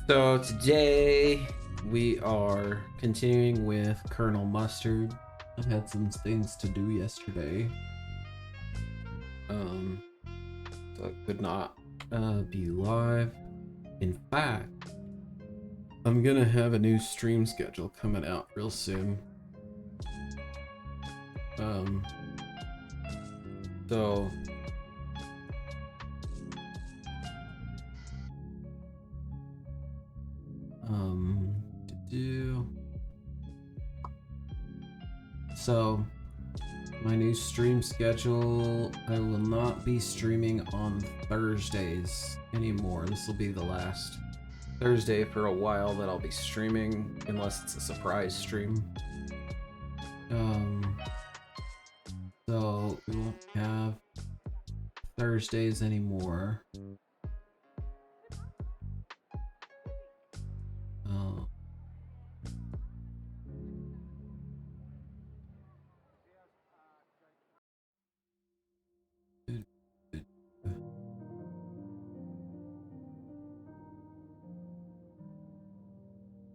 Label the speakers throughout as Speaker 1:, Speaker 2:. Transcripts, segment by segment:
Speaker 1: So today we are continuing with Colonel Mustard. I had some things to do yesterday. So it could not be live. In fact, I'm gonna have a new stream schedule coming out real soon. So So my new stream schedule, I will not be streaming on Thursdays anymore. This will be the last Thursday for a while that I'll be streaming, unless it's a surprise stream. So we won't have Thursdays anymore.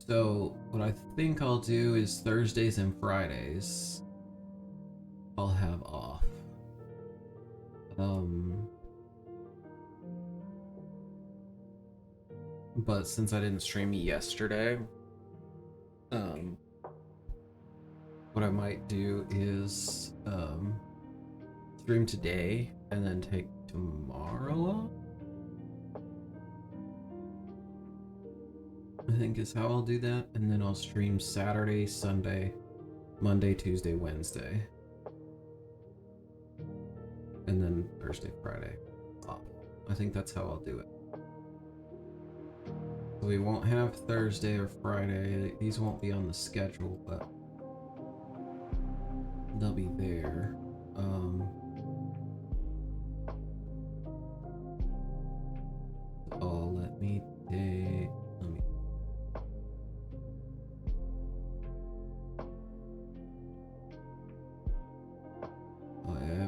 Speaker 1: So what I think I'll do is Thursdays and Fridays I'll have off. But since I didn't stream yesterday, what I might do is stream today and then take tomorrow off. I think is how I'll do that, and then I'll stream Saturday, Sunday, Monday, Tuesday, Wednesday, and then Thursday, Friday off. I think that's how I'll do it. So we won't have Thursday or Friday. These won't be on the schedule, but they'll be there. So let me take.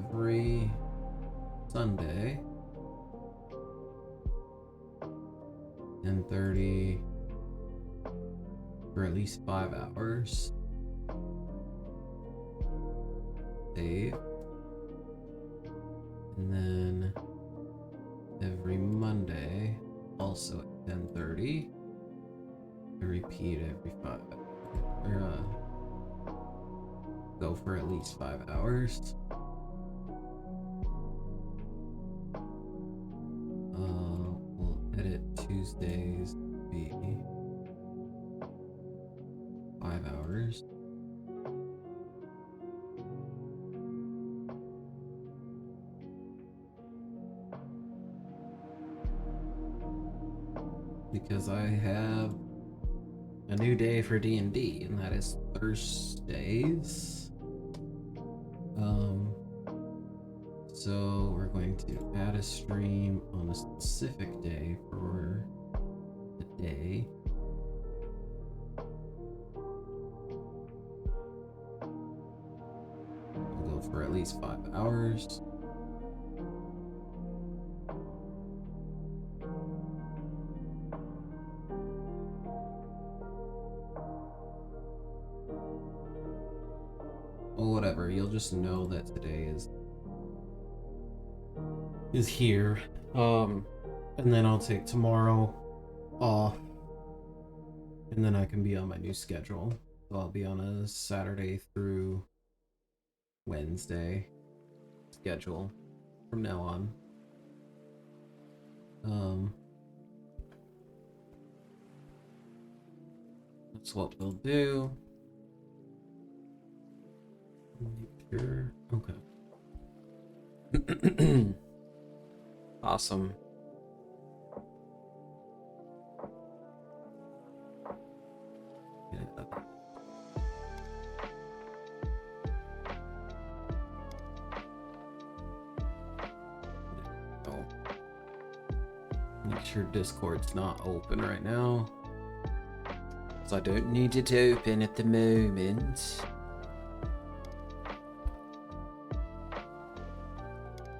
Speaker 1: Every Sunday, 10:30 for at least 5 hours. Save. And then every Monday, also at 10:30. I repeat every 5 hours. Go for at least 5 hours. We'll edit Tuesdays to be 5 hours. Because I have a new day for D&D, and that is Thursdays. So we're going to add a stream on a specific day for the day. We'll go for at least 5 hours. Well, whatever, you'll just know that today is here. And then I'll take tomorrow off, and then I can be on my new schedule. So I'll be on a Saturday through Wednesday schedule from now on. That's what we'll do. Sure. Okay. Awesome. Oh. Make sure Discord's not open right now, because I don't need it open at the moment.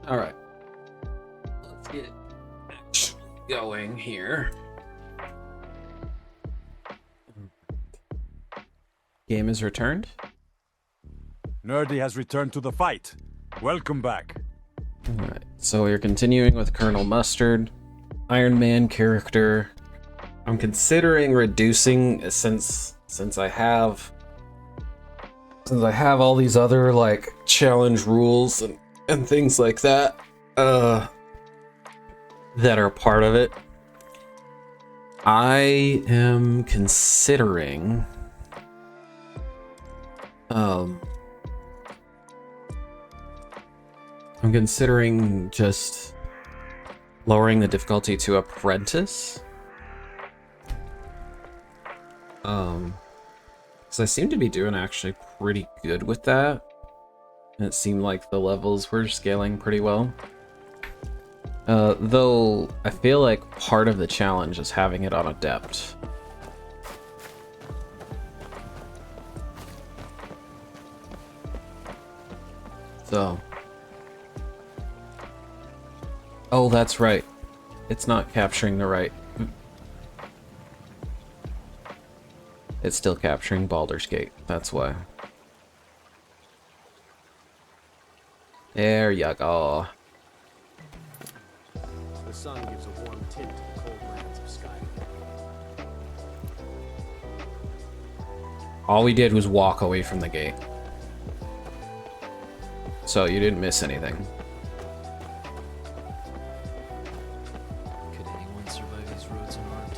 Speaker 1: All right. Let's get actually going here. Game is returned.
Speaker 2: Nerdy has returned to the fight. Welcome back.
Speaker 1: Alright, so we're continuing with Colonel Mustard. Iron Man character. I'm considering reducing since I have all these other like challenge rules and things like that that are part of it. I am considering just lowering the difficulty to apprentice. Because I seem to be doing actually pretty good with that. And it seemed like the levels were scaling pretty well. Though I feel like part of the challenge is having it on adept. So. Oh, that's right. It's not capturing the right. It's still capturing Baldur's Gate. That's why. There you go.
Speaker 3: The sun gives a warm tint to the cold lands of Skyrim.
Speaker 1: All we did was walk away from the gate. So you didn't miss anything.
Speaker 3: Could anyone survive these roads unarmed?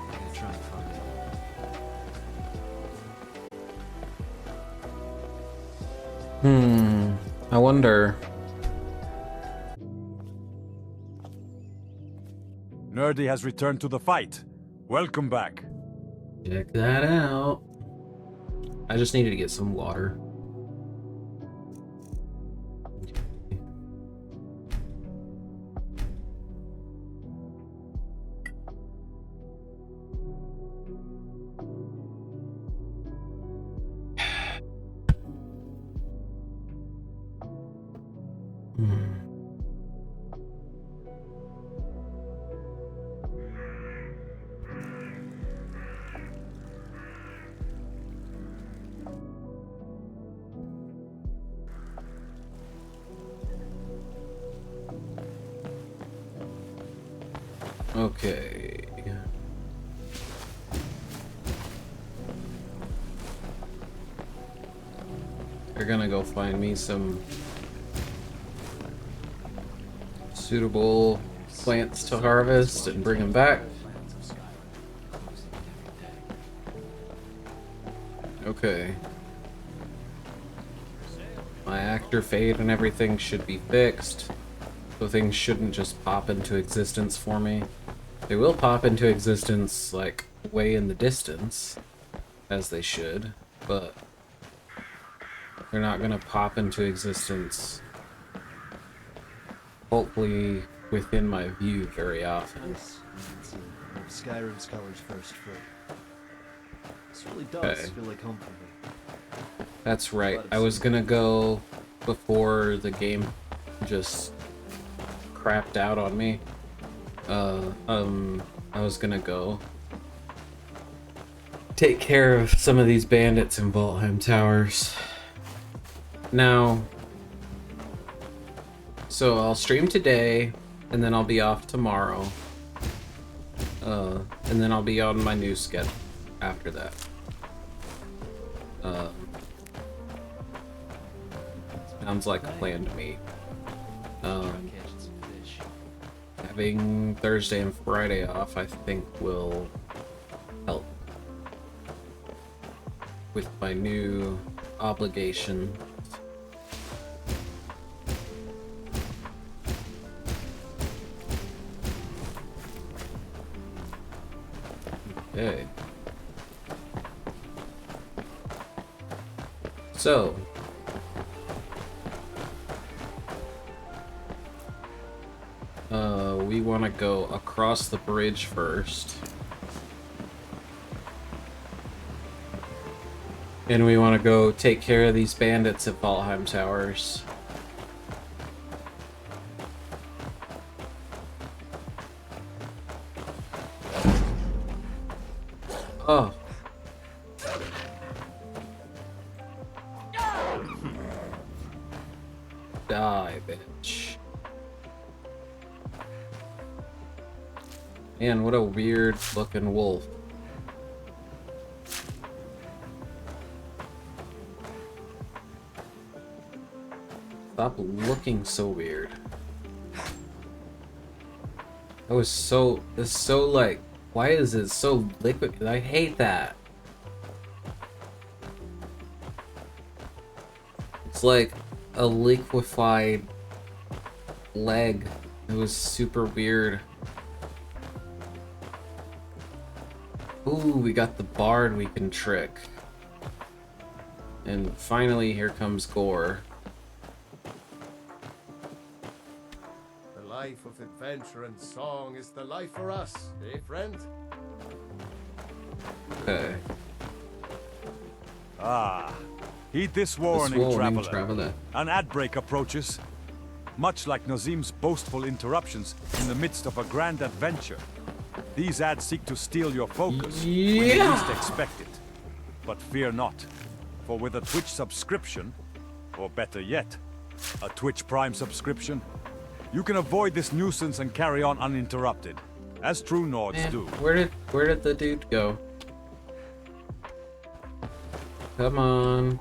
Speaker 3: I'm gonna try and find it.
Speaker 1: I wonder.
Speaker 2: Nerdy has returned to the fight. Welcome back.
Speaker 1: Check that out. I just needed to get some water. Okay. They're gonna go find me some suitable plants to harvest and bring them back. Okay. My actor fade and everything should be fixed, so things shouldn't just pop into existence for me. They will pop into existence, like, way in the distance, as they should, but they're not gonna pop into existence, hopefully, within my view very often.
Speaker 3: Skyrim's colors first fruit. This really does
Speaker 1: Okay.
Speaker 3: feel like home for me.
Speaker 1: That's right, I was gonna go before the game just crapped out on me. I was gonna go take care of some of these bandits in Valheim Towers. Now, so I'll stream today, and then I'll be off tomorrow. And then I'll be on my new schedule after that. Sounds like a plan to me.
Speaker 3: Catching some fish.
Speaker 1: Having Thursday and Friday off, I think, will help with my new obligation. Okay. So, we want to go across the bridge first. And we want to go take care of these bandits at Valheim Towers. Oh. Die, bitch. Man, what a weird looking wolf. Stop looking so weird. That was so, it's so like, why is it so liquid? I hate that. It's like a liquefied leg. It was super weird. Ooh, we got the bard we can trick. And finally, here comes Gore.
Speaker 4: The life of adventure and song is the life for us, eh, friend?
Speaker 1: Okay.
Speaker 2: Ah, heed this
Speaker 1: This
Speaker 2: warning,
Speaker 1: warning,
Speaker 2: traveler.
Speaker 1: traveler.
Speaker 2: An ad break approaches. Much like Nazim's boastful interruptions in the midst of a grand adventure, these ads seek to steal your focus when you
Speaker 1: Yeah.
Speaker 2: least expect it. But fear not, for with a Twitch subscription, or better yet, a Twitch Prime subscription, you can avoid this nuisance and carry on uninterrupted, as true Nords
Speaker 1: Man,
Speaker 2: do.
Speaker 1: where did the dude go? Come on.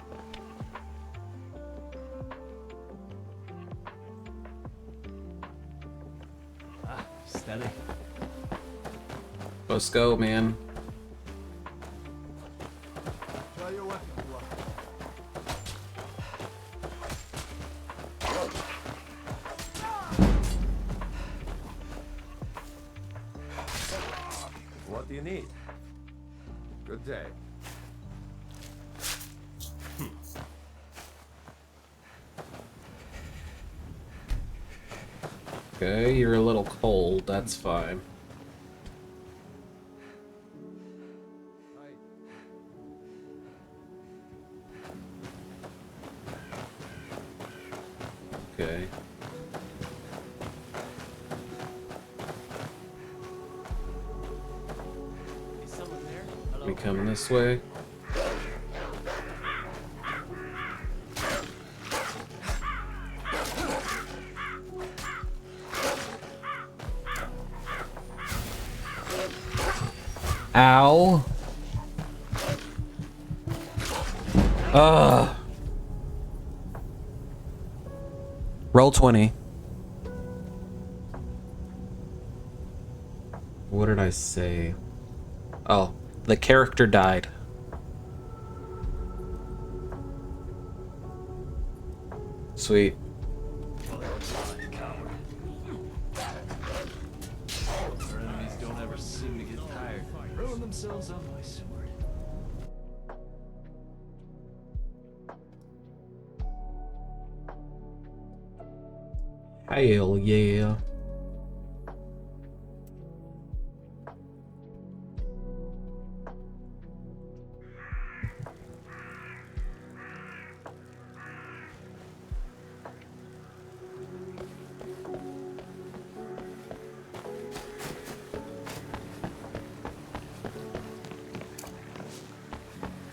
Speaker 3: Ah, steady.
Speaker 1: Let's go, man.
Speaker 4: Try your weapon, Bluff. What do you need? Good day.
Speaker 1: Okay, you're a little cold, that's fine. Okay.
Speaker 3: Is someone there? Hello?
Speaker 1: We come this way. Ow. Ugh. Roll 20. What did I say? Oh, the character died. Sweet.
Speaker 3: Our enemies don't ever seem to get tired. Throwing themselves on my sword.
Speaker 1: Hell yeah.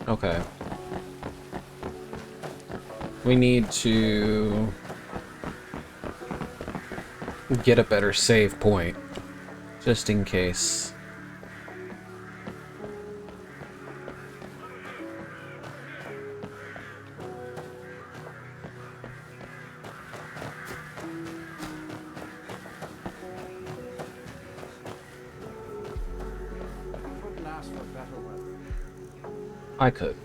Speaker 1: Okay. We need to get a better save point, just in case.
Speaker 4: Couldn't ask for better weather.
Speaker 1: I could.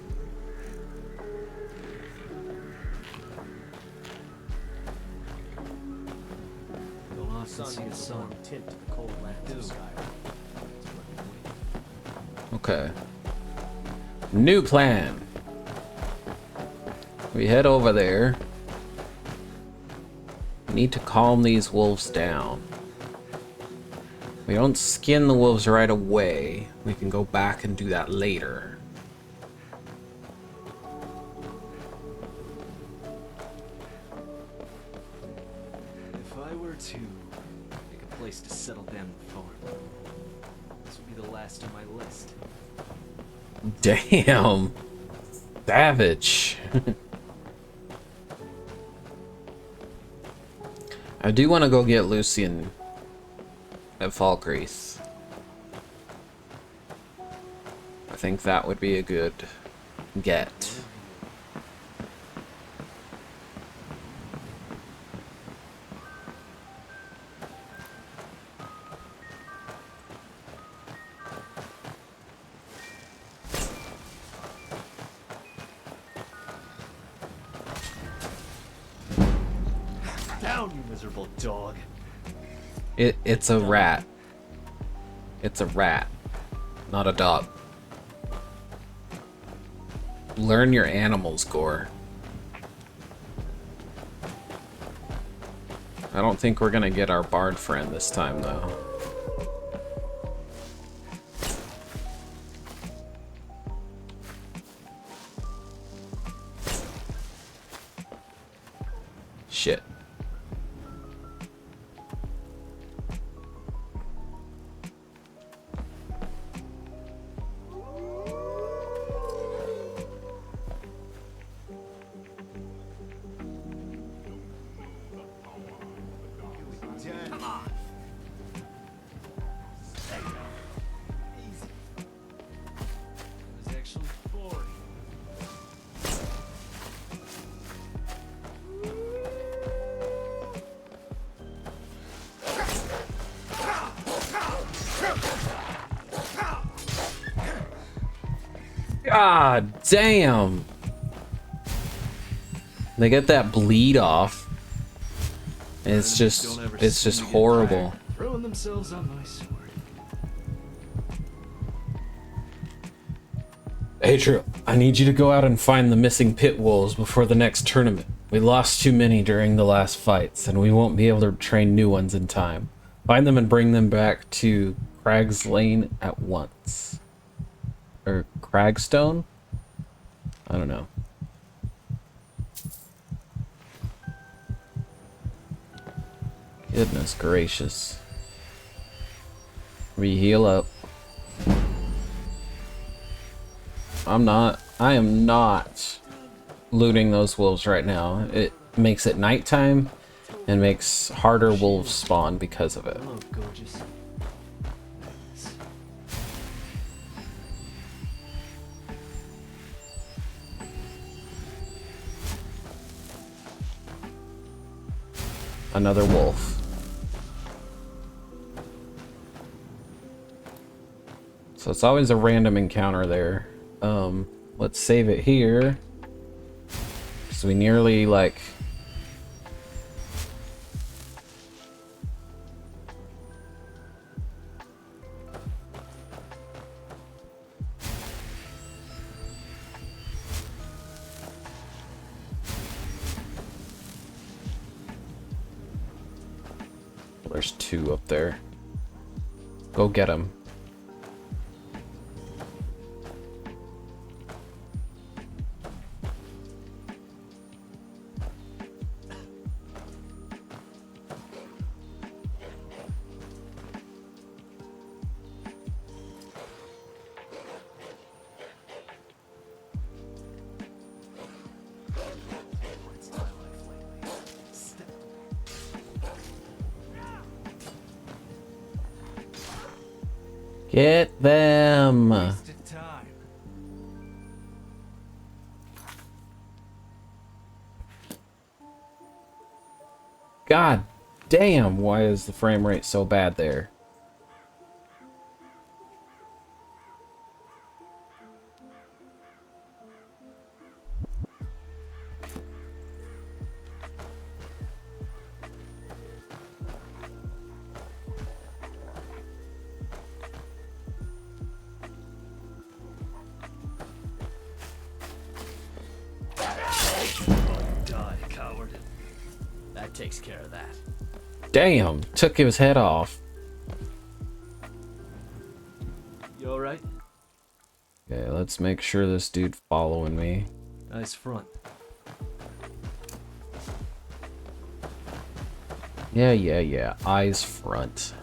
Speaker 3: Don't often see
Speaker 4: Sun
Speaker 3: the
Speaker 4: gives a
Speaker 3: sun.
Speaker 4: warm tint to the cold lands of
Speaker 3: Do.
Speaker 4: Skyrim.
Speaker 1: Okay. New plan. We head over there. We need to calm these wolves down. We don't skin the wolves right away. We can go back and do that later.
Speaker 3: If I were to pick a place to settle down the farm, this would be the last on my list.
Speaker 1: Damn. Savage. I do want to go get Lucian at Falkreath. I think that would be a good get.
Speaker 3: Down, you miserable dog.
Speaker 1: It's a rat. It's a rat, not a dog. Learn your animals, Gore. I don't think we're gonna get our bard friend this time, though. Shit.
Speaker 3: Come on. Easy. It was actually boring.
Speaker 1: God damn. They get that bleed off. It's just horrible.
Speaker 3: Throwing themselves on my sword.
Speaker 1: Adriel, I need you to go out and find the missing pit wolves before the next tournament. We lost too many during the last fights, and we won't be able to train new ones in time. Find them and bring them back to Crag's Lane at once. Or Cragstone? I don't know. Goodness gracious. We heal up. I am not looting those wolves right now. It makes it nighttime and makes harder wolves spawn because of it.
Speaker 3: Hello, gorgeous.
Speaker 1: Another wolf. So it's always a random encounter there. Let's save it here. So we nearly like... There's two up there. Go get them. Get them!
Speaker 3: Wasted time.
Speaker 1: God damn, why is the frame rate so bad there?
Speaker 3: Die, coward. That takes care of that.
Speaker 1: Damn, took his head off.
Speaker 3: You alright?
Speaker 1: Okay, let's make sure this dude following me.
Speaker 3: Nice front.
Speaker 1: Yeah. Eyes front.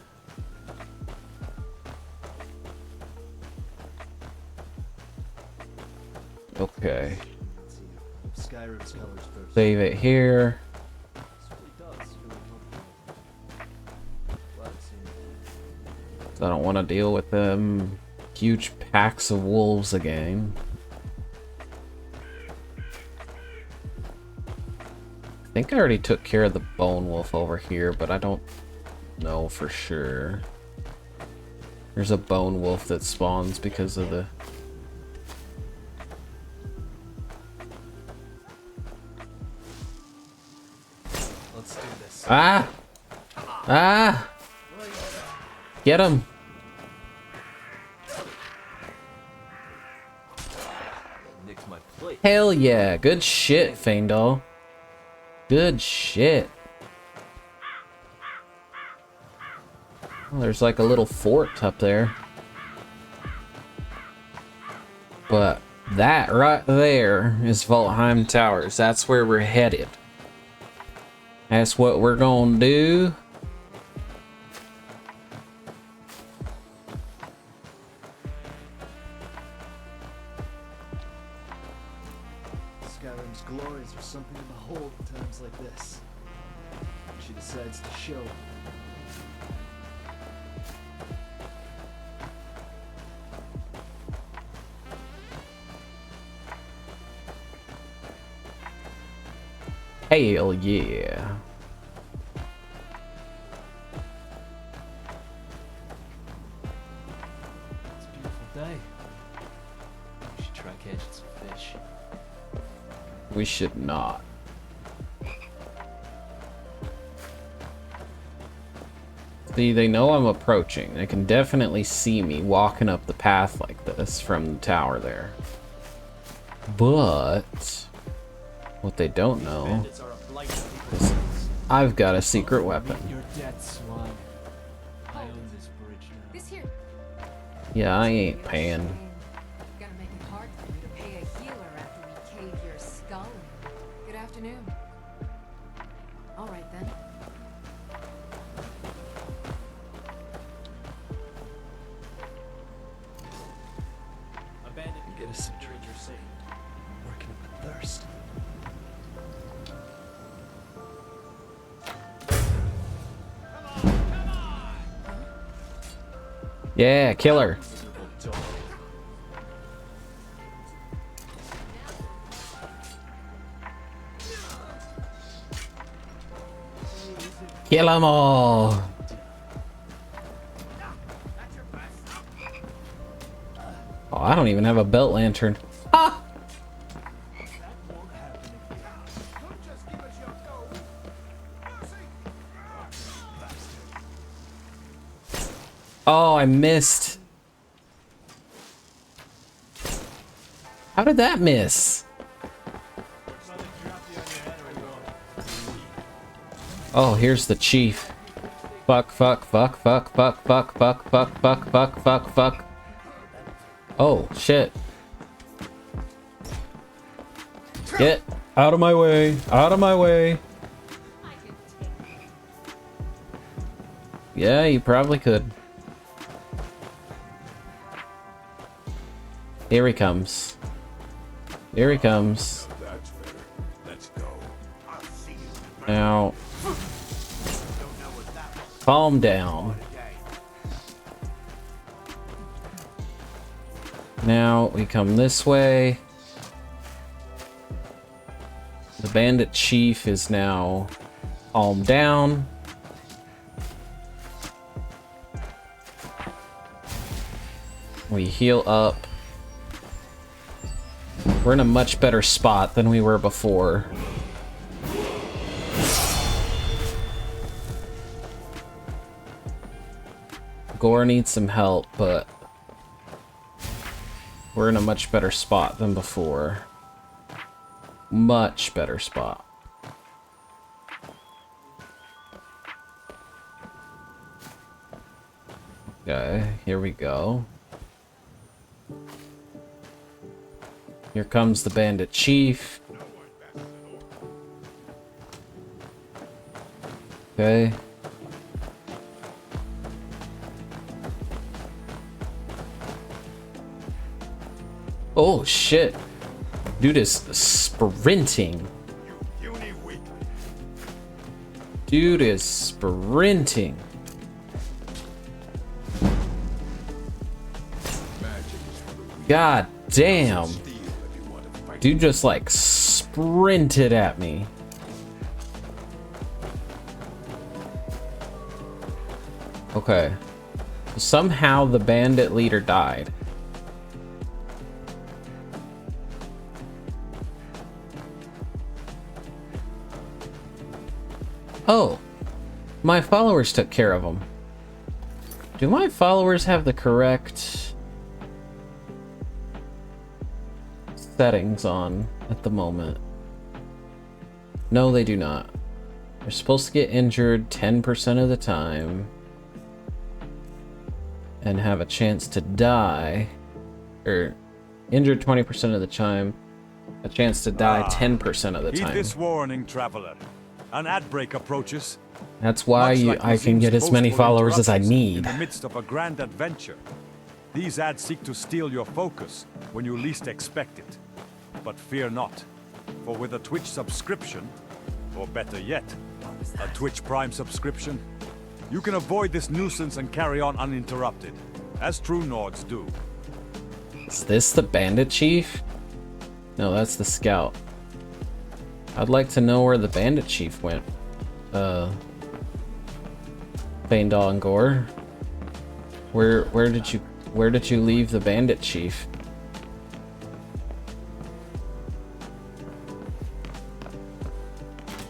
Speaker 1: Okay.
Speaker 3: Let's see. Skyrim's colors first.
Speaker 1: Save it here.
Speaker 3: This really does feel like
Speaker 1: I don't want to deal with them huge packs of wolves again. I think I already took care of the bone wolf over here, but I don't know for sure. There's a bone wolf that spawns because of the...
Speaker 3: Let's do this.
Speaker 1: Ah! Ah! Get him!
Speaker 3: Nicked my plate.
Speaker 1: Hell yeah! Good shit, Faendal. Good shit. Oh, there's like a little fort up there. But that right there is Valheim Towers. That's where we're headed. That's what we're gonna do.
Speaker 3: Skyrim's glories are something to behold at times like this. When she decides to show.
Speaker 1: Hell yeah.
Speaker 3: It's a beautiful day. We should try catching some fish.
Speaker 1: We should not. See, they know I'm approaching. They can definitely see me walking up the path like this from the tower there. But what they don't know
Speaker 3: Bandits are a blight to the
Speaker 1: is I've got a secret weapon.
Speaker 3: Your debt, Swan. I own this bridge now.
Speaker 5: This here.
Speaker 1: Yeah, I ain't paying.
Speaker 5: Gonna make it hard for you to pay a healer after we cave your skull in. Good afternoon. All right then.
Speaker 3: Abandoned. Get us some drink, you're safe. Working up a thirst.
Speaker 1: Yeah, killer.
Speaker 3: Miserable dog.
Speaker 1: Kill 'em all. Oh, I don't even have a belt lantern. Ah! Oh, I missed. How did that miss? Oh, here's the chief. Fuck, fuck, fuck, fuck, fuck, fuck, fuck, fuck, fuck, fuck, fuck, fuck. Oh, shit. Get out of my way. Out of my way. Yeah, you probably could. Here he comes. Here he comes.
Speaker 4: That's better. Let's go. I'll see you.
Speaker 1: Now, calm down. Now we come this way. The bandit chief is now calmed down. We heal up. We're in a much better spot than we were before. Gore needs some help, but we're in a much better spot than before. Much better spot. Okay, here we go. Here comes the bandit chief. Okay. Oh shit. Dude is sprinting. Dude is sprinting. God damn. Dude just like sprinted at me. Okay. Somehow the bandit leader died. Oh, my followers took care of him. Do my followers have the correct settings on at the moment? No, they do not. They're supposed to get injured 10% of the time and have a chance to die, or injured 20% of the time, a chance to die 10% of the
Speaker 2: Heed
Speaker 1: time.
Speaker 2: this warning, traveler. An ad break approaches.
Speaker 1: That's why
Speaker 2: Much like
Speaker 1: I can
Speaker 2: Nazim's
Speaker 1: get as many
Speaker 2: boastful
Speaker 1: followers as I
Speaker 2: interruptions
Speaker 1: need.
Speaker 2: In the midst of a grand adventure, these ads seek to steal your focus when you least expect it. But fear not, for with a Twitch subscription, or better yet, a Twitch Prime subscription, you can avoid this nuisance and carry on uninterrupted, as true Nords do.
Speaker 1: Is this the bandit chief? No, that's the scout. I'd like to know where the bandit chief went. Faendal and Gore. Where did you leave the bandit chief?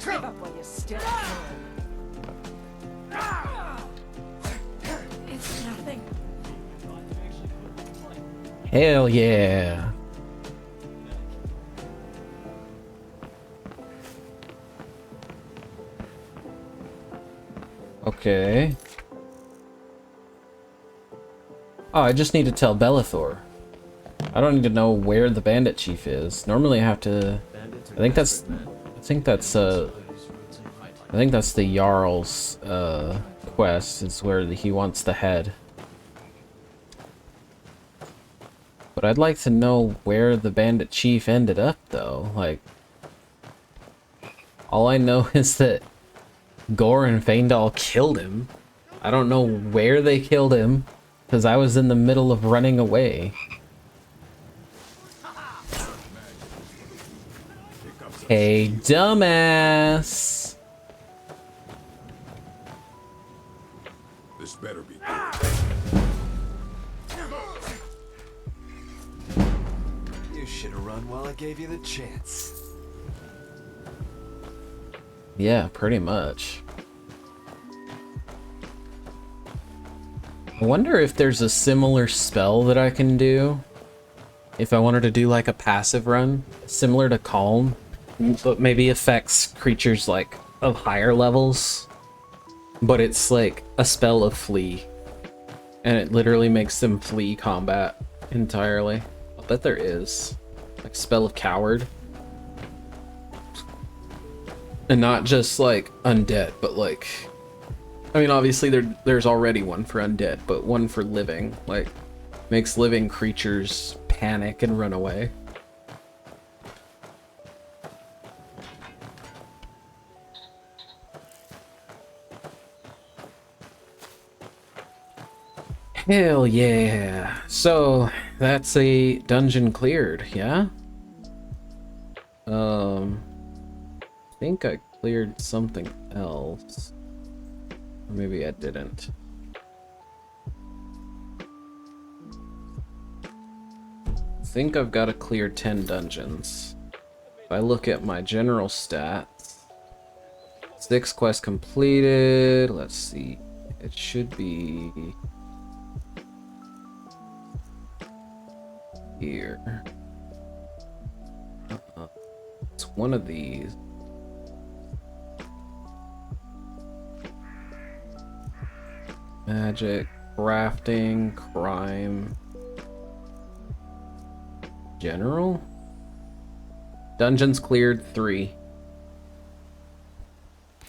Speaker 5: Give up while you still can. It's nothing.
Speaker 1: Hell yeah. Okay. Oh, I just need to tell Belethor. I don't need to know where the bandit chief is. Normally I have to... I think that's the Jarl's quest, is where he wants the head. But I'd like to know where the bandit chief ended up, though. Like, all I know is that Gore and Faendal killed him. I don't know where they killed him, because I was in the middle of running away. Hey, dumbass!
Speaker 4: This better be
Speaker 3: You should have run while I gave you the chance.
Speaker 1: Yeah, pretty much. I wonder if there's a similar spell that I can do if I wanted to do like a passive run, similar to Calm, but maybe affects creatures like of higher levels, but it's like a spell of flee, and it literally makes them flee combat entirely. I bet there is, like spell of coward. And not just like undead, but like, I mean, obviously there's already one for undead, but one for living, like makes living creatures panic and run away. Hell yeah. So that's a dungeon cleared, yeah? I think I cleared something else. Or maybe I didn't. I think I've got to clear 10 dungeons. If I look at my general stats, 6 quests completed. Let's see. It should be here. It's one of these. Magic, crafting, crime, general, dungeons cleared 3.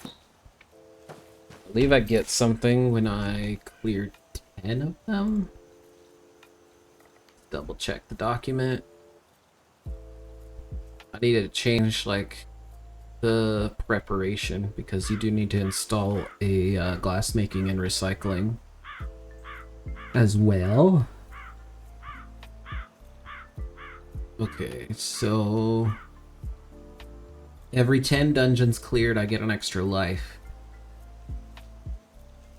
Speaker 1: I believe I get something when I cleared 10 of them. Double check the document. I needed to change like the preparation, because you do need to install a glass making and recycling as well. Okay, so every 10 dungeons cleared, I get an extra life.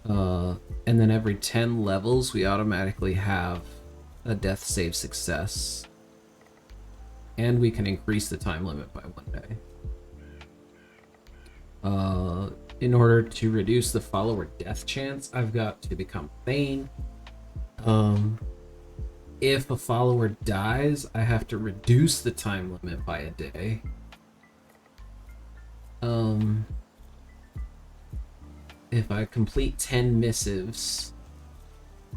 Speaker 1: And then every 10 levels, we automatically have a death save success. And we can increase the time limit by 1 day. In order to reduce the follower death chance, I've got to become Thane. If a follower dies, I have to reduce the time limit by a day. If I complete 10 missives,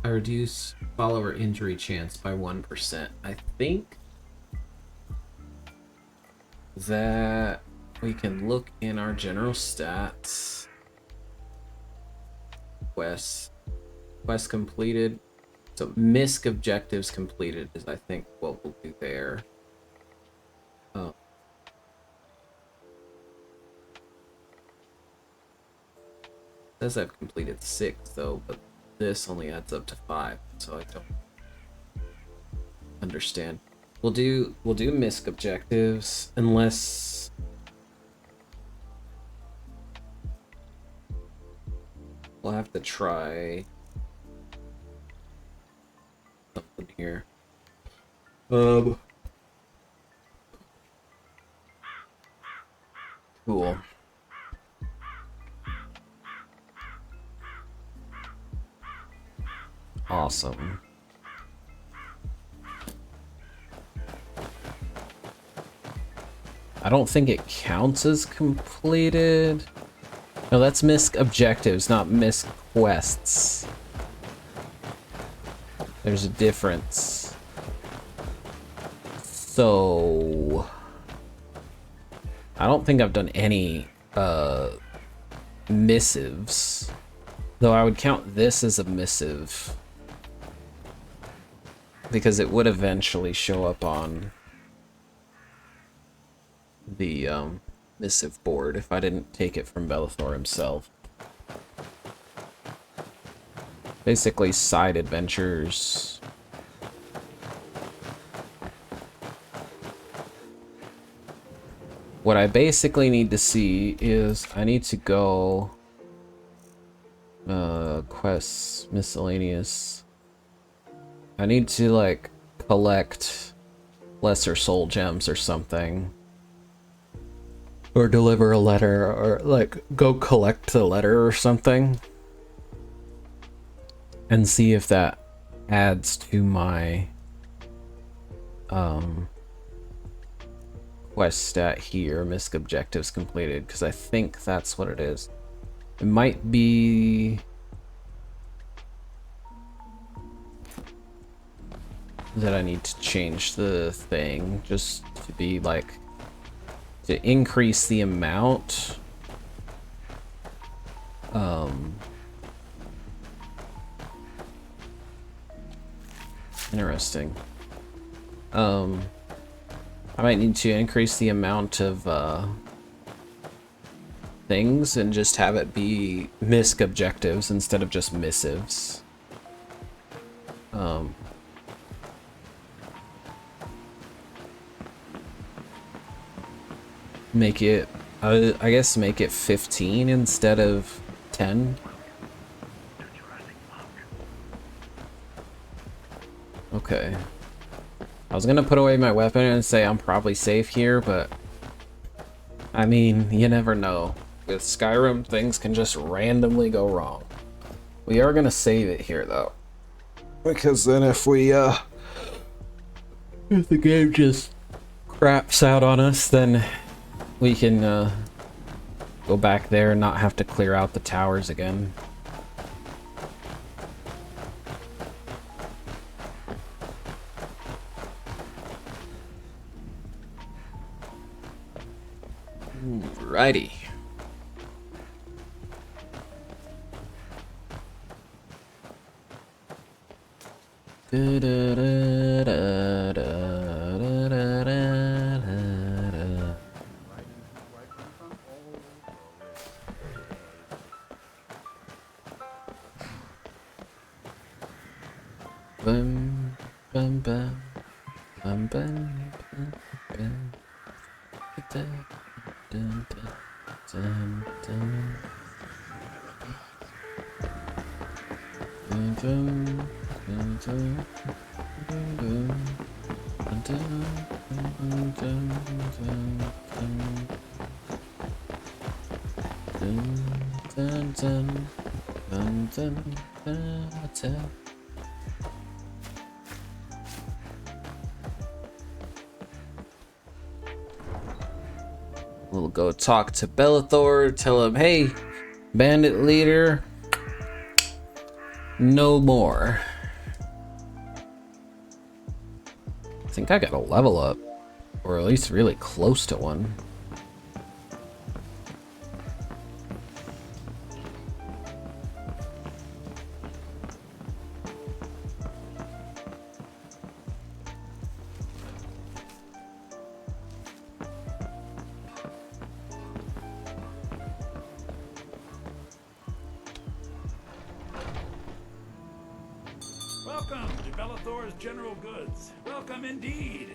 Speaker 1: I reduce follower injury chance by 1%. I think that we can look in our general stats. Quest completed. So misc objectives completed is, I think, what we'll do there. Says I've completed 6 though, but this only adds up to 5, so I don't understand. We'll do misc objectives unless we'll have to try something here. Cool. Awesome. I don't think it counts as completed. No, that's misc objectives, not misc quests. There's a difference. So I don't think I've done any missives. Though I would count this as a missive, because it would eventually show up on the missive board if I didn't take it from Belethor himself. Basically side adventures. What I basically need to see is I need to go quests, miscellaneous. I need to like collect lesser soul gems or something, or deliver a letter, or like go collect the letter or something, and see if that adds to my quest stat here, misc objectives completed, because I think that's what it is. It might be that I need to change the thing just to be like, to increase the amount. Interesting. I might need to increase the amount of things and just have it be misc objectives instead of just missives. Make it, I guess make it 15 instead of 10. Okay. I was gonna put away my weapon and say I'm probably safe here, but I mean, you never know. With Skyrim, things can just randomly go wrong. We are gonna save it here though, because then if the game just craps out on us, then we can go back there and not have to clear out the towers again. Alrighty. Bum, bum, bum. Bum, bum, bum, bum. Dun, dun, dun, dun. Dun, dun, dun, dun, dun, dun. Dun, dun, dun, dun, dun. Dun, dun, dun, dun, dun, dun. We'll go talk to Bellathor, tell him, hey, bandit leader, no more. I think I got a level up, or at least really close to one.
Speaker 6: Welcome to Bellathor's General Goods. Welcome indeed.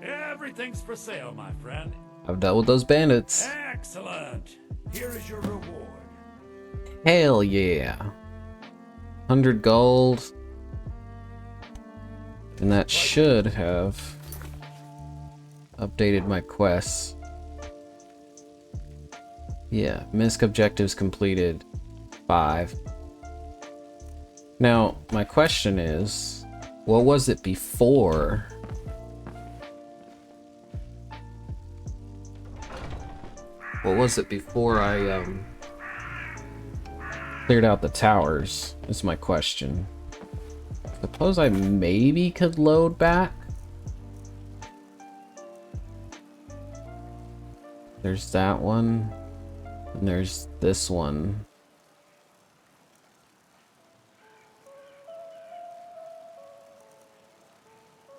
Speaker 6: Everything's for sale, my friend.
Speaker 1: I've dealt with those bandits.
Speaker 6: Excellent. Here is your reward.
Speaker 1: Hell yeah. 100 gold. And that should have updated my quests. Yeah, misc objectives completed 5. Now, my question is, what was it before? What was it before I cleared out the towers, is my question. Suppose I maybe could load back? There's that one, and there's this one.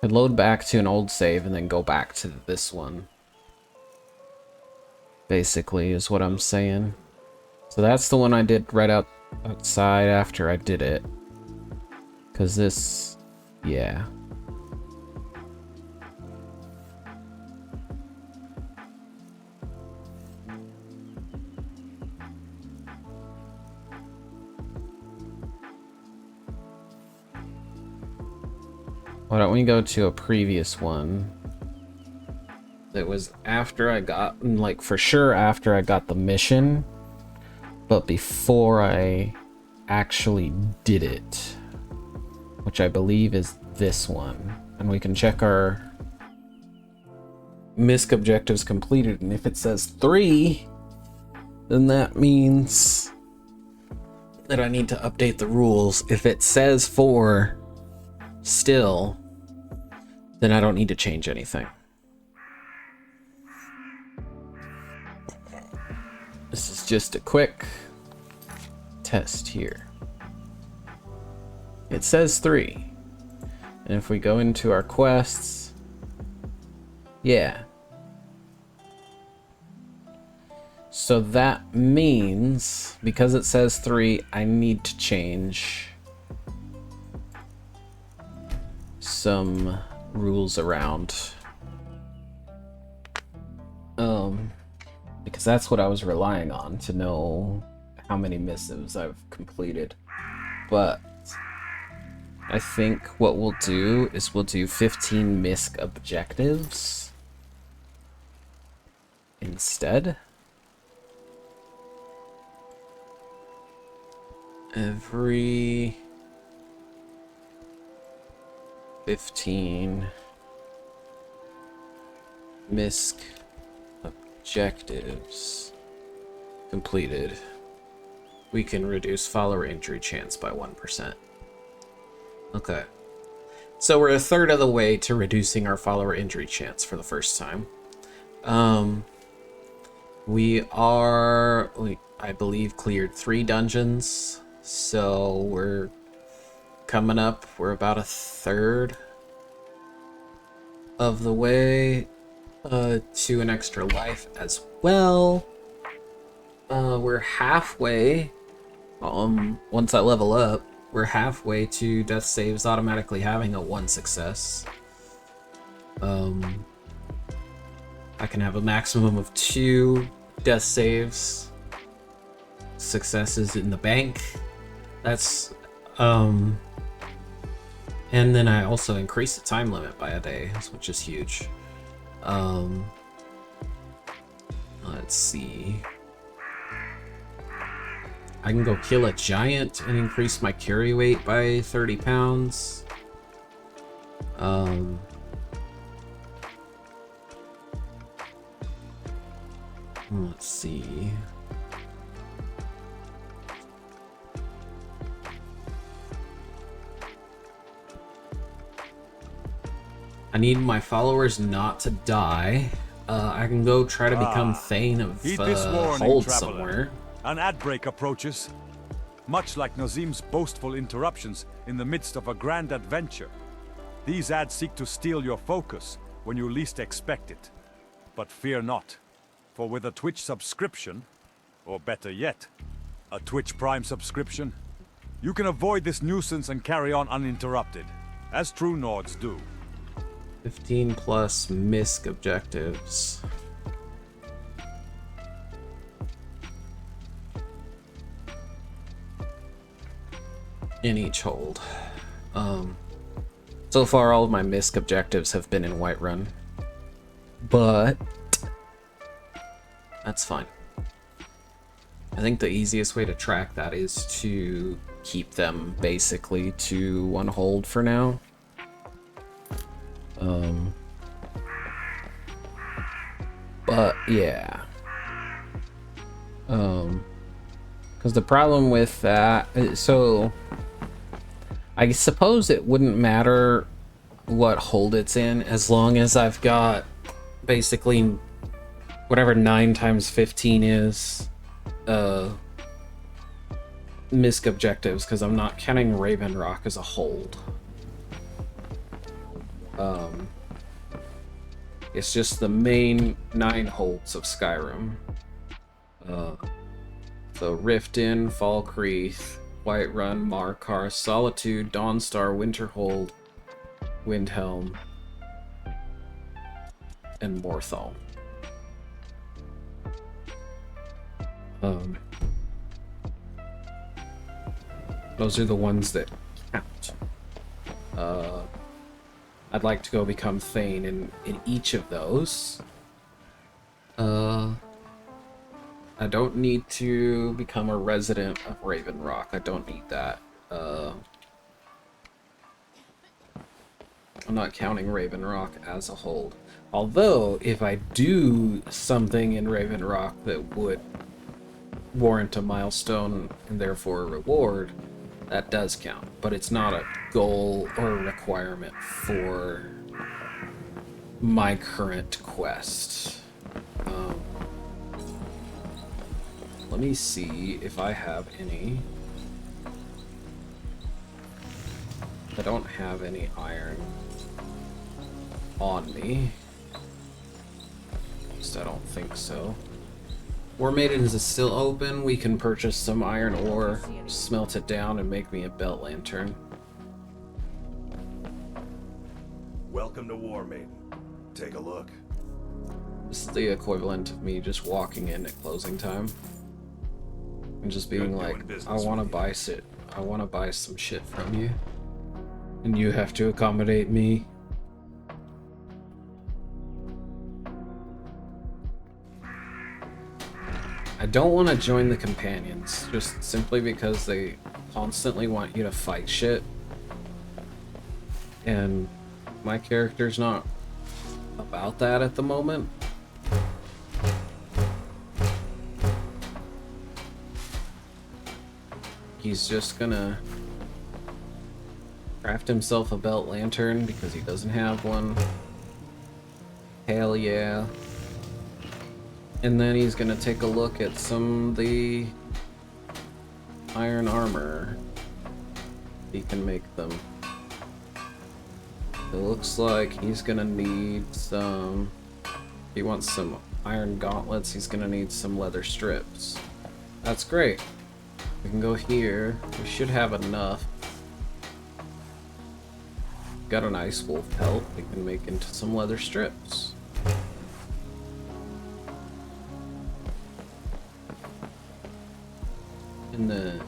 Speaker 1: I'd load back to an old save and then go back to this one. Basically, is what I'm saying. So that's the one I did right outside after I did it. Cause this, yeah. Why don't we go to a previous one that was after I got, like for sure after I got the mission, but before I actually did it, which I believe is this one. And we can check our misc objectives completed, and if it says 3, then that means that I need to update the rules. If it says 4 still, then I don't need to change anything. This is just a quick test here. It says 3. And if we go into our quests, yeah. So that means, because it says 3, I need to change some rules around. Because that's what I was relying on to know how many missives I've completed. But I think what we'll do is we'll do 15 misc objectives instead. Every 15 misc objectives completed, we can reduce follower injury chance by 1%. Okay. So we're a third of the way to reducing our follower injury chance for the first time. We I believe, cleared 3 dungeons. So we're coming up. We're about a third of the way to an extra life as well. We're halfway. Once I level up, we're halfway to death saves automatically having a 1 success. I can have a maximum of 2 death saves. Successes in the bank. That's and then I also increase the time limit by a day, which is huge. Let's see. I can go kill a giant and increase my carry weight by 30 pounds. Let's see. I need my followers not to die. I can go try to become Thane of
Speaker 2: Heed this warning,
Speaker 1: Hold
Speaker 2: traveler.
Speaker 1: somewhere.
Speaker 2: An ad break approaches. Much like Nazim's boastful interruptions in the midst of a grand adventure. These ads seek to steal your focus when you least expect it. But fear not, for with a Twitch subscription, or better yet, a Twitch Prime subscription, you can avoid this nuisance and carry on uninterrupted, as true Nords do.
Speaker 1: 15 plus misc objectives. In each hold. So far all of my misc objectives have been in Whiterun. But that's fine. I think the easiest way to track that is to keep them basically to 1 hold for now. But yeah. Because the problem with that, so I suppose it wouldn't matter what hold it's in as long as I've got basically whatever 9 times 15 is misc objectives, because I'm not counting Raven Rock as a hold. It's just the main 9 holds of Skyrim. So Riften, Falkreath, Whiterun, Markarth, Solitude, Dawnstar, Winterhold, Windhelm, and Morthal. Those are the ones that count. I'd like to go become Thane in each of those. I don't need to become a resident of Raven Rock. I don't need that. I'm not counting Raven Rock as a hold. Although, if I do something in Raven Rock that would warrant a milestone and therefore a reward, that does count. But it's not a goal or a requirement for my current quest. Let me see if I have any. I don't have any iron on me. At least I don't think so. War Maidens is still open. We can purchase some iron ore, smelt it down, and make me a belt lantern.
Speaker 7: Welcome to War Maiden. Take a look.
Speaker 1: This is the equivalent of me just walking in at closing time. And just being like, I want to buy shit. I want to buy some shit from you. And you have to accommodate me. I don't want to join the companions, just simply because they constantly want you to fight shit. And my character's not about that at the moment. He's just gonna craft himself a belt lantern because he doesn't have one. Hell yeah. And then he's gonna take a look at some of the iron armor. He can make them. It looks like he's gonna need some... If he wants some iron gauntlets, he's gonna need some leather strips. That's great. We can go here. We should have enough. got an ice wolf pelt we can make into some leather strips. And then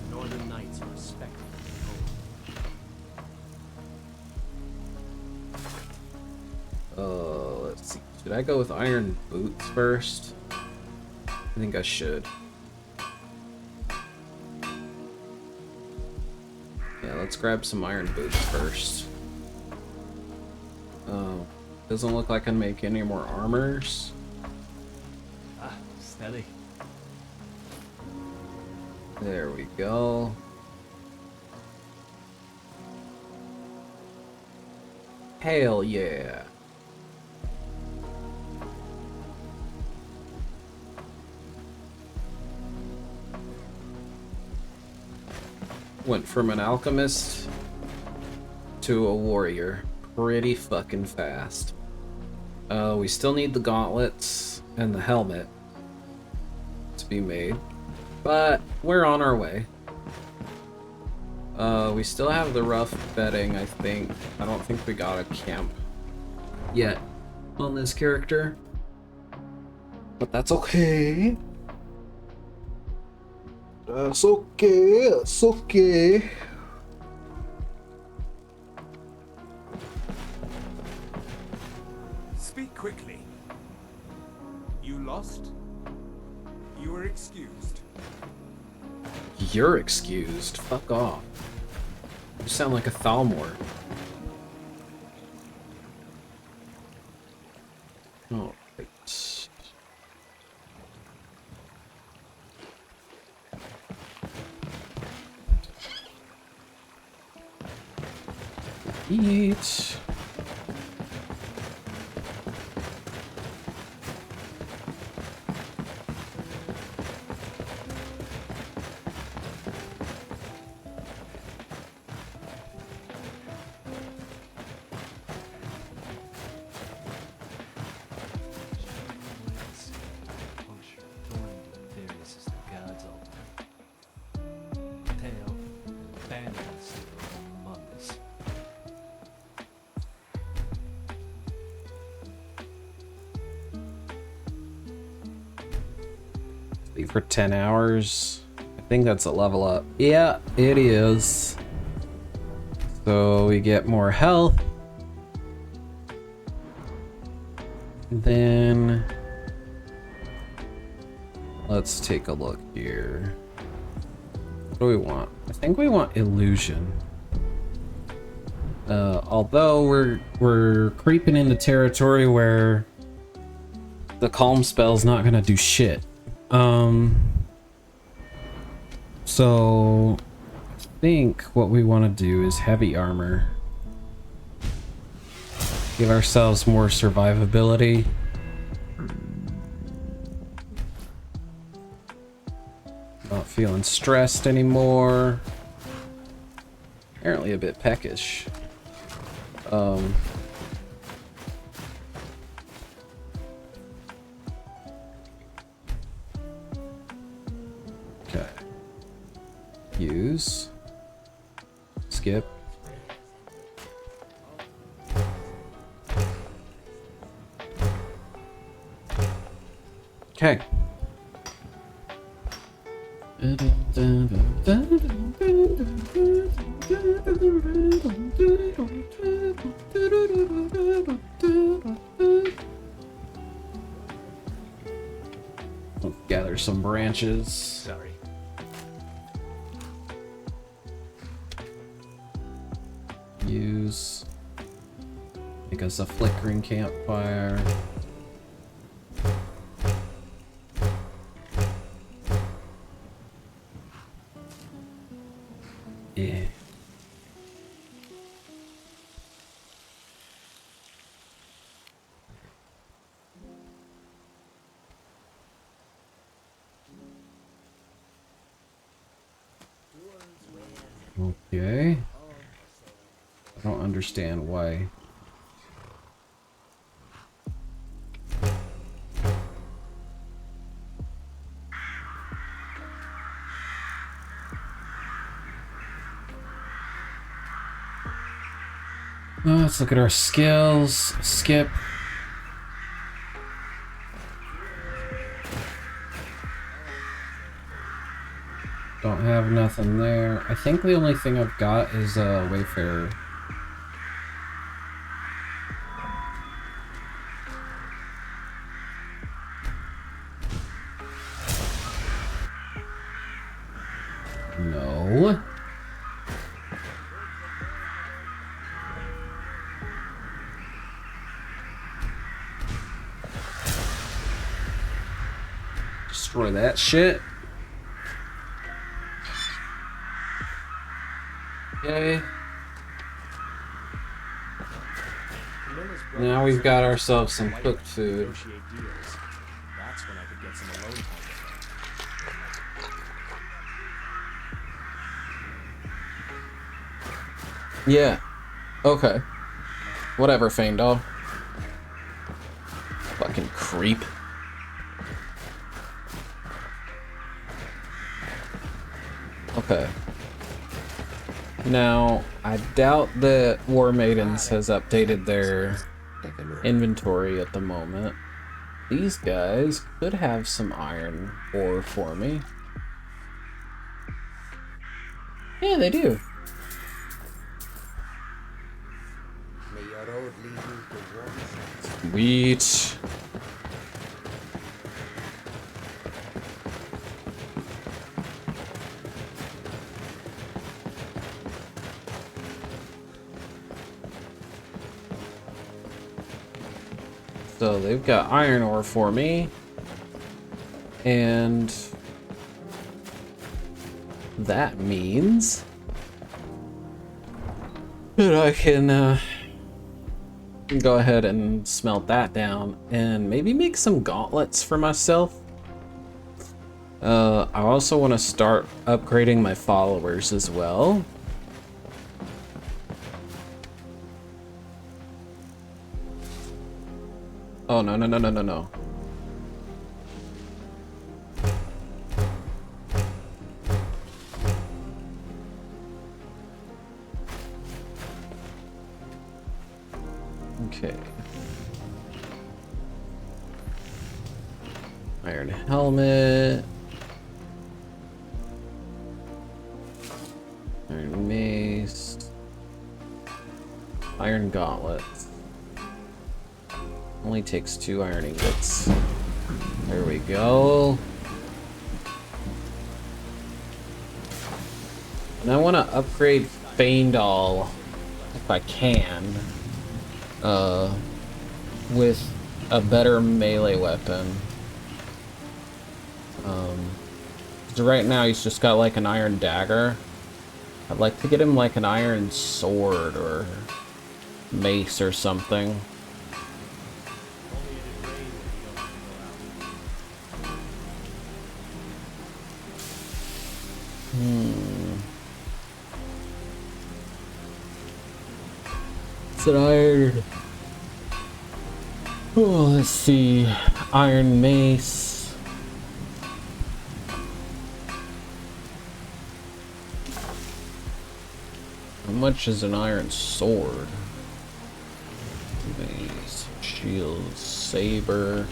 Speaker 3: Northern Knights are respected.
Speaker 1: let's see. Should I go with iron boots first? I think I should. Yeah, let's grab some iron boots first. Oh, doesn't look like I can make any more armors.
Speaker 3: Ah, steady.
Speaker 1: There we go. Hell yeah. Went from an alchemist to a warrior pretty fucking fast. We still need the gauntlets and the helmet to be made, but we're on our way. We still have the rough bedding, I think. I don't think we got a camp yet on this character, but that's okay. That's okay, that's okay.
Speaker 8: Speak quickly. You lost? You were excused.
Speaker 1: You're excused. Fuck off. You sound like a Thalmor. Oh, right. Eat.
Speaker 3: Various as the gods ultimate. Tail, bandits, among us.
Speaker 1: Sleep for 10 hours. I think that's a level up. Yeah, it is. So we get more health. Then let's take a look here. What do we want? I think we want illusion. Although we're creeping into territory where the calm spell's not gonna do shit. So I think what we want to do is heavy armor. Give ourselves more survivability. Not feeling stressed anymore. Apparently a bit peckish. Okay. Use. Skip. Okay. Let's gather some branches.
Speaker 3: Sorry.
Speaker 1: Use. Make us a flickering campfire. Yeah. Okay. I don't understand why. Let's look at our skills. Skip. Don't have nothing there. I think the only thing I've got is Wayfarer. No. Destroy that shit. Okay. Now we've got ourselves some cooked food.
Speaker 3: Negotiate deals. That's when I could get some alone time.
Speaker 1: Yeah. Okay. Whatever, Feindal. Fucking creep. Okay. Now, I doubt that War Maidens has updated their inventory at the moment. These guys could have some iron ore for me. Yeah, they do. Sweet. So they've got iron ore for me, and that means that I can go ahead and smelt that down and maybe make some gauntlets for myself. I also want to start upgrading my followers as well. Oh, no, no, no, no, no, no. Okay. Iron helmet. Iron mace. Iron gauntlets. Only takes 2 iron ingots. There we go. And I want to upgrade Feindal if I can. With a better melee weapon. So right now he's just got like an iron dagger. I'd like to get him like an iron sword or mace or something. It's an iron. Oh, let's see. Iron mace. How much is an iron sword? Mace, shield, saber.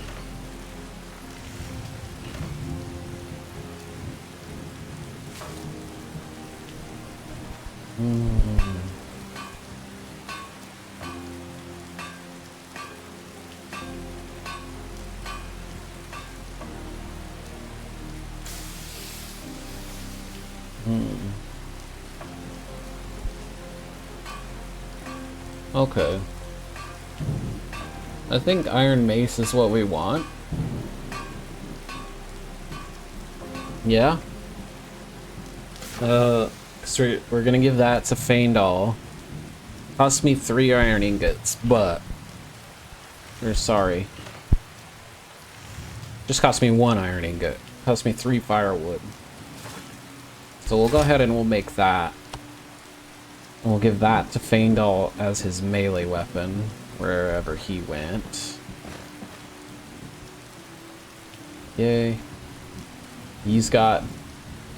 Speaker 1: Okay. I think Iron Mace is what we want. Yeah. So we're gonna give that to Feindal. Cost me 3 iron ingots, but or sorry. Just cost me 1 iron ingot. Cost me 3 firewood. So we'll go ahead and we'll make that. And we'll give that to Feindal as his melee weapon, wherever he went. Yay. He's got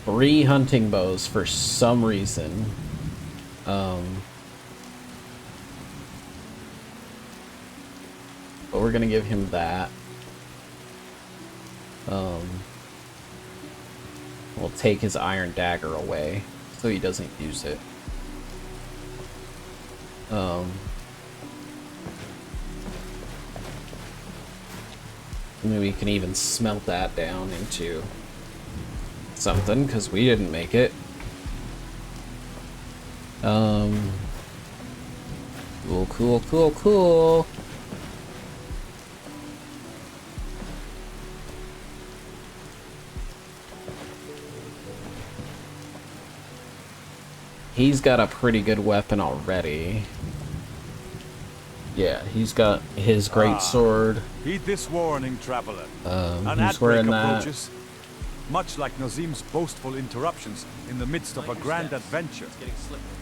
Speaker 1: 3 hunting bows for some reason. but we're gonna give him that. We'll take his iron dagger away so he doesn't use it. Maybe we can even smelt that down into something, because we didn't make it. Cool. He's got a pretty good weapon already. Yeah, he's got his great sword.
Speaker 2: Heed this warning, traveler. An
Speaker 1: He's
Speaker 2: outbreak
Speaker 1: wearing that.
Speaker 2: approaches, much like Nazim's boastful interruptions in the midst of a grand adventure.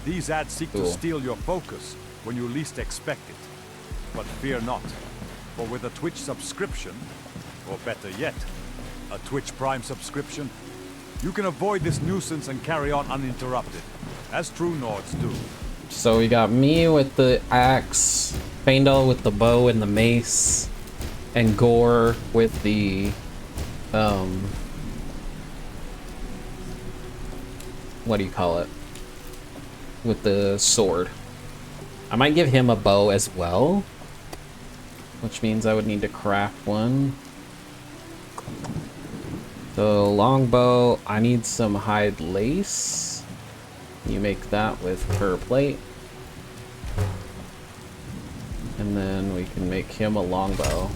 Speaker 2: These ads seek to steal your focus when you least expect it. But fear not, for with a Twitch subscription, or better yet, a Twitch Prime subscription, you can avoid this nuisance and carry on uninterrupted, as true Nords do.
Speaker 1: So we got me with the axe, Faendal with the bow and the mace, and Gore with the what do you call it? With the sword. I might give him a bow as well, which means I would need to craft one. So longbow, I need some hide lace. You make that with fur plate. And then we can make him a longbow.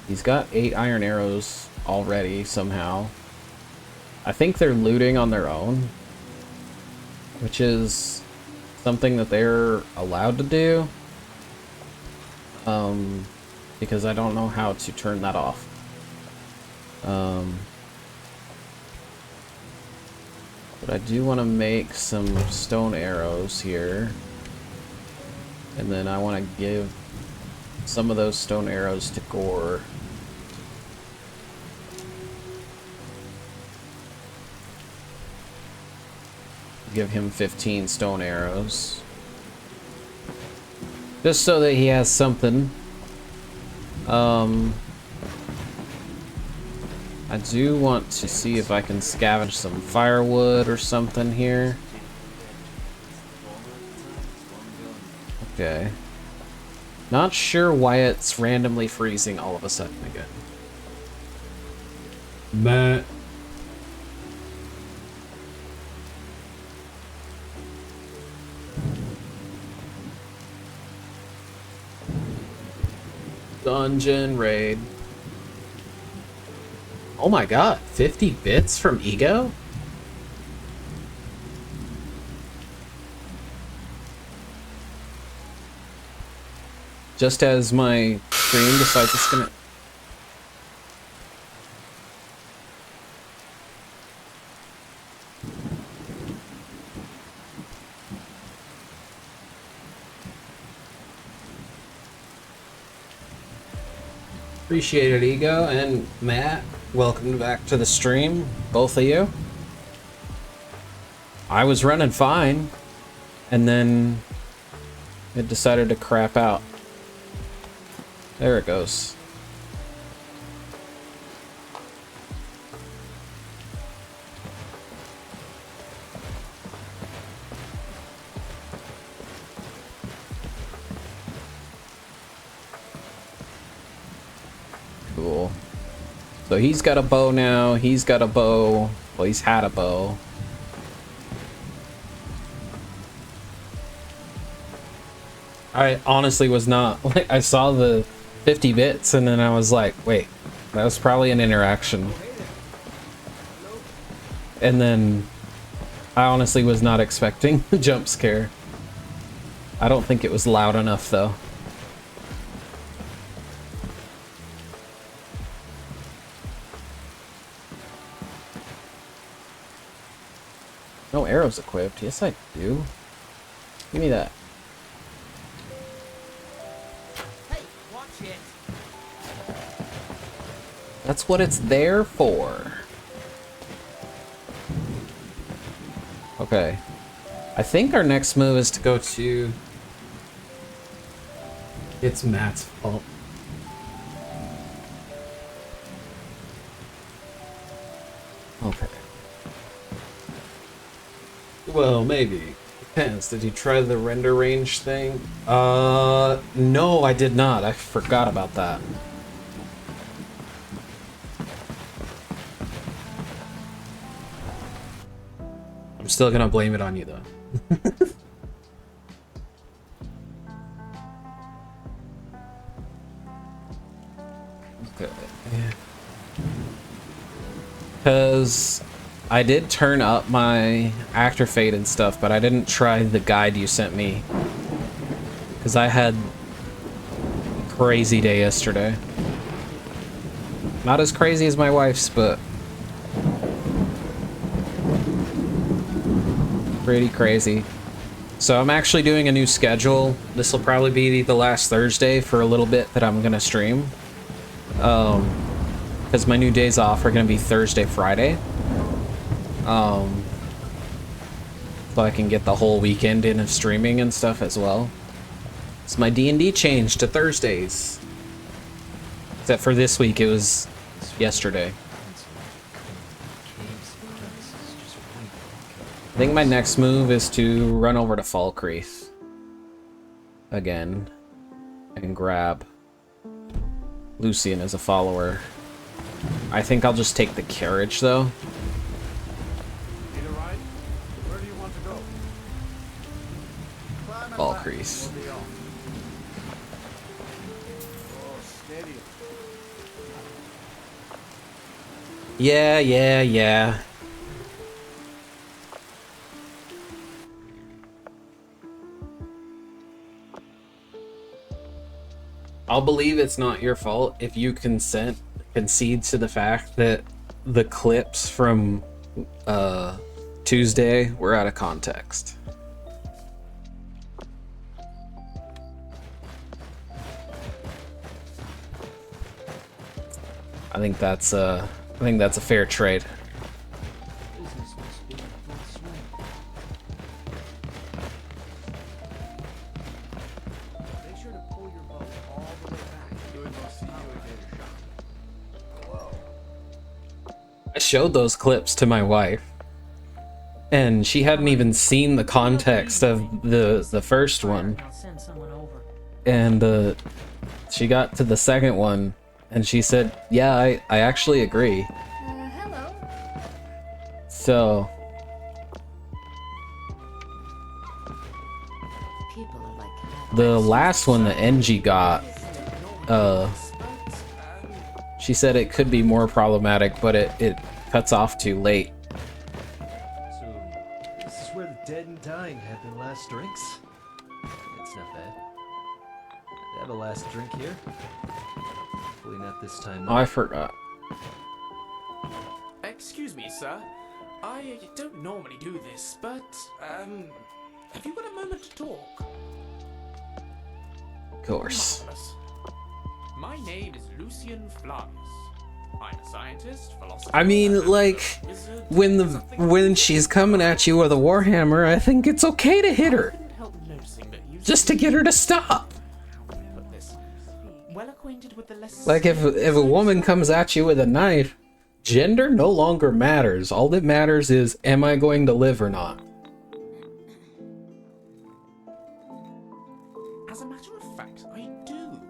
Speaker 1: He's got 8 iron arrows already somehow. I think they're looting on their own, which is something that they're allowed to do. Because I don't know how to turn that off. But I do want to make some stone arrows here. And then I want to give some of those stone arrows to Gore. Give him 15 stone arrows. Just so that he has something. I do want to see if I can scavenge some firewood or something here. Okay. Not sure why it's randomly freezing all of a sudden again. But dungeon raid. Oh my god, 50 bits from Ego? Just as my stream decides it's gonna... Appreciate it, Ego, and Matt, welcome back to the stream, both of you. I was running fine, and then it decided to crap out. There it goes. Cool. So he's got a bow now, he's got a bow. Well, he's had a bow. I honestly was not, like, I saw the 50 bits and then I was like, wait, that was probably an interaction. And then I honestly was not expecting the jump scare. I don't think it was loud enough though. No arrows equipped. Yes, I do. Give me that.
Speaker 9: Hey, watch it.
Speaker 1: That's what it's there for. Okay. I think our next move is to go to It's Matt's fault. Okay. Well, maybe. Depends. Did you try the render range thing? No, I did not. I forgot about that. I'm still gonna blame it on you, though. Okay. Because I did turn up my actor fade and stuff, but I didn't try the guide you sent me. Because I had a crazy day yesterday. Not as crazy as my wife's, but pretty crazy. So I'm actually doing a new schedule. This will probably be the last Thursday for a little bit that I'm gonna stream. Because my new days off are gonna be Thursday, Friday. So I can get the whole weekend in of streaming and stuff as well. So my D&D changed to Thursdays. Except for this week, it was yesterday. I think my next move is to run over to Falkreath again and grab Lucian as a follower. I think I'll just take the carriage though.
Speaker 2: Need a ride? Where do you want to go?
Speaker 1: Falkreath.
Speaker 2: Oh, steady.
Speaker 1: Yeah. I'll believe it's not your fault if you concede to the fact that the clips from Tuesday were out of context. I think that's a fair trade.
Speaker 3: Business must be in full swing. Make sure to pull your boat all the way back.
Speaker 1: I showed those clips to my wife, and she hadn't even seen the context of the first one.
Speaker 9: I'll send someone over.
Speaker 1: And she got to the second one, and she said, "Yeah, I actually agree."
Speaker 5: Hello.
Speaker 1: So
Speaker 5: People are like
Speaker 1: the last one that NG got, she said it could be more problematic, but it cuts off too late.
Speaker 3: So, this is where the dead and dying had their last drinks? It's not bad. I'd have a last drink here. Hopefully not this time.
Speaker 1: Oh, I forgot.
Speaker 10: Excuse me, sir. I don't normally do this, but, have you got a moment to talk?
Speaker 1: Of course.
Speaker 10: Marvelous. My name is Lucian Flavius. I'm a scientist, philosopher.
Speaker 1: I mean, like,
Speaker 10: wizard,
Speaker 1: when she's coming at you with a warhammer, I think it's okay to hit her,
Speaker 10: couldn't help noticing that you
Speaker 1: just to get her to stop.
Speaker 10: put this. Well acquainted with the less
Speaker 1: Like if a woman comes at you with a knife, gender no longer matters. All that matters is, am I going to live or not?
Speaker 10: As a matter of fact, I do.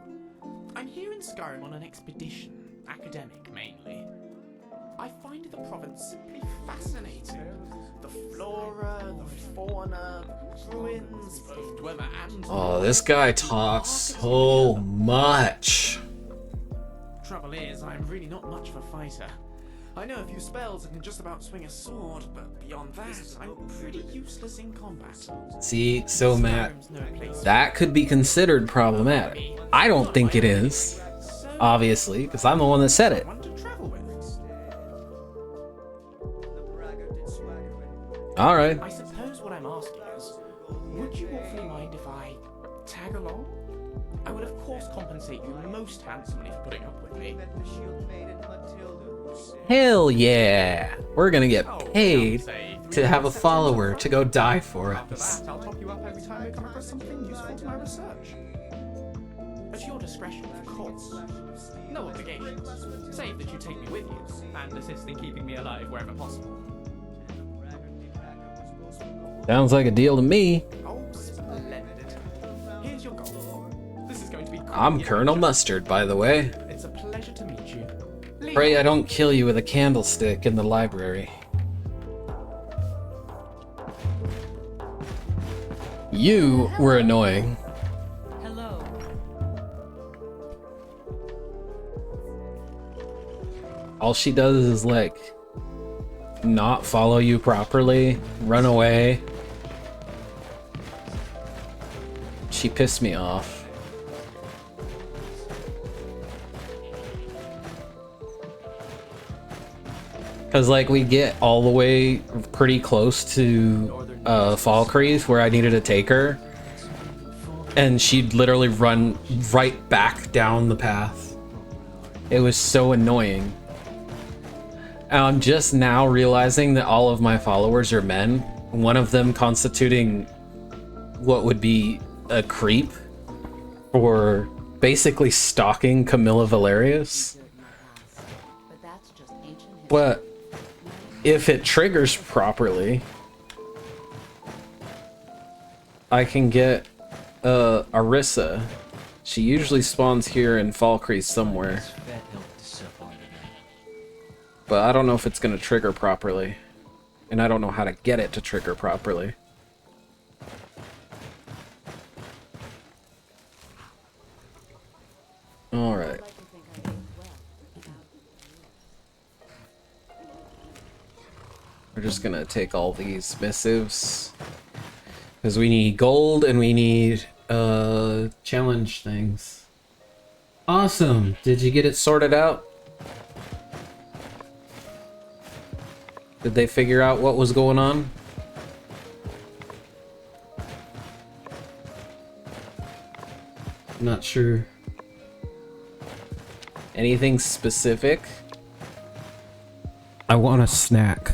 Speaker 10: I'm here in Skyrim on an expedition, academic mainly. I find the province simply fascinating. The flora, the fauna, ruins, both Dwemer and...
Speaker 1: Oh, this guy talks so much.
Speaker 10: Trouble is, I'm really not much of a fighter. I know a few spells and can just about swing a sword, but beyond that, I'm pretty useless in combat.
Speaker 1: See, so Matt,
Speaker 10: Skyrim's no place
Speaker 1: that could be considered problematic. I don't think it is,
Speaker 10: so
Speaker 1: obviously, because I'm the one that said it.
Speaker 10: one to travel with.
Speaker 1: All right.
Speaker 10: I suppose what I'm asking is, would you awfully mind if I tag along? I would of course compensate you most handsomely for putting up with me.
Speaker 1: Hell yeah. We're gonna get paid to have a follower to go die for us.
Speaker 10: I'll top you up every time I come across something useful to my research. At your discretion, of course. No obligations, save that you take me with you, and assist in keeping me alive wherever possible.
Speaker 1: Sounds like a deal to me.
Speaker 10: Oh, splendid. Here's your gold. This is going to be
Speaker 1: I'm
Speaker 10: great.
Speaker 1: Colonel Mustard, by the way.
Speaker 10: It's a pleasure to meet you. Leave
Speaker 1: Pray I don't kill you with a candlestick in the library. You were annoying.
Speaker 5: Hello.
Speaker 1: All she does is like not follow you properly, run away. She pissed me off. Cause like we get all the way pretty close to Falkreath where I needed to take her, and she'd literally run right back down the path. It was so annoying. And I'm just now realizing that all of my followers are men, one of them constituting what would be a creep for basically stalking Camilla Valerius. But if it triggers properly, I can get Arissa. She usually spawns here in Falkreath somewhere. But I don't know if it's gonna trigger properly. And I don't know how to get it to trigger properly. Alright. We're just gonna take all these missives. Because we need gold and we need challenge things. Awesome! Did you get it sorted out? Did they figure out what was going on? Not sure. Anything specific? I want a snack.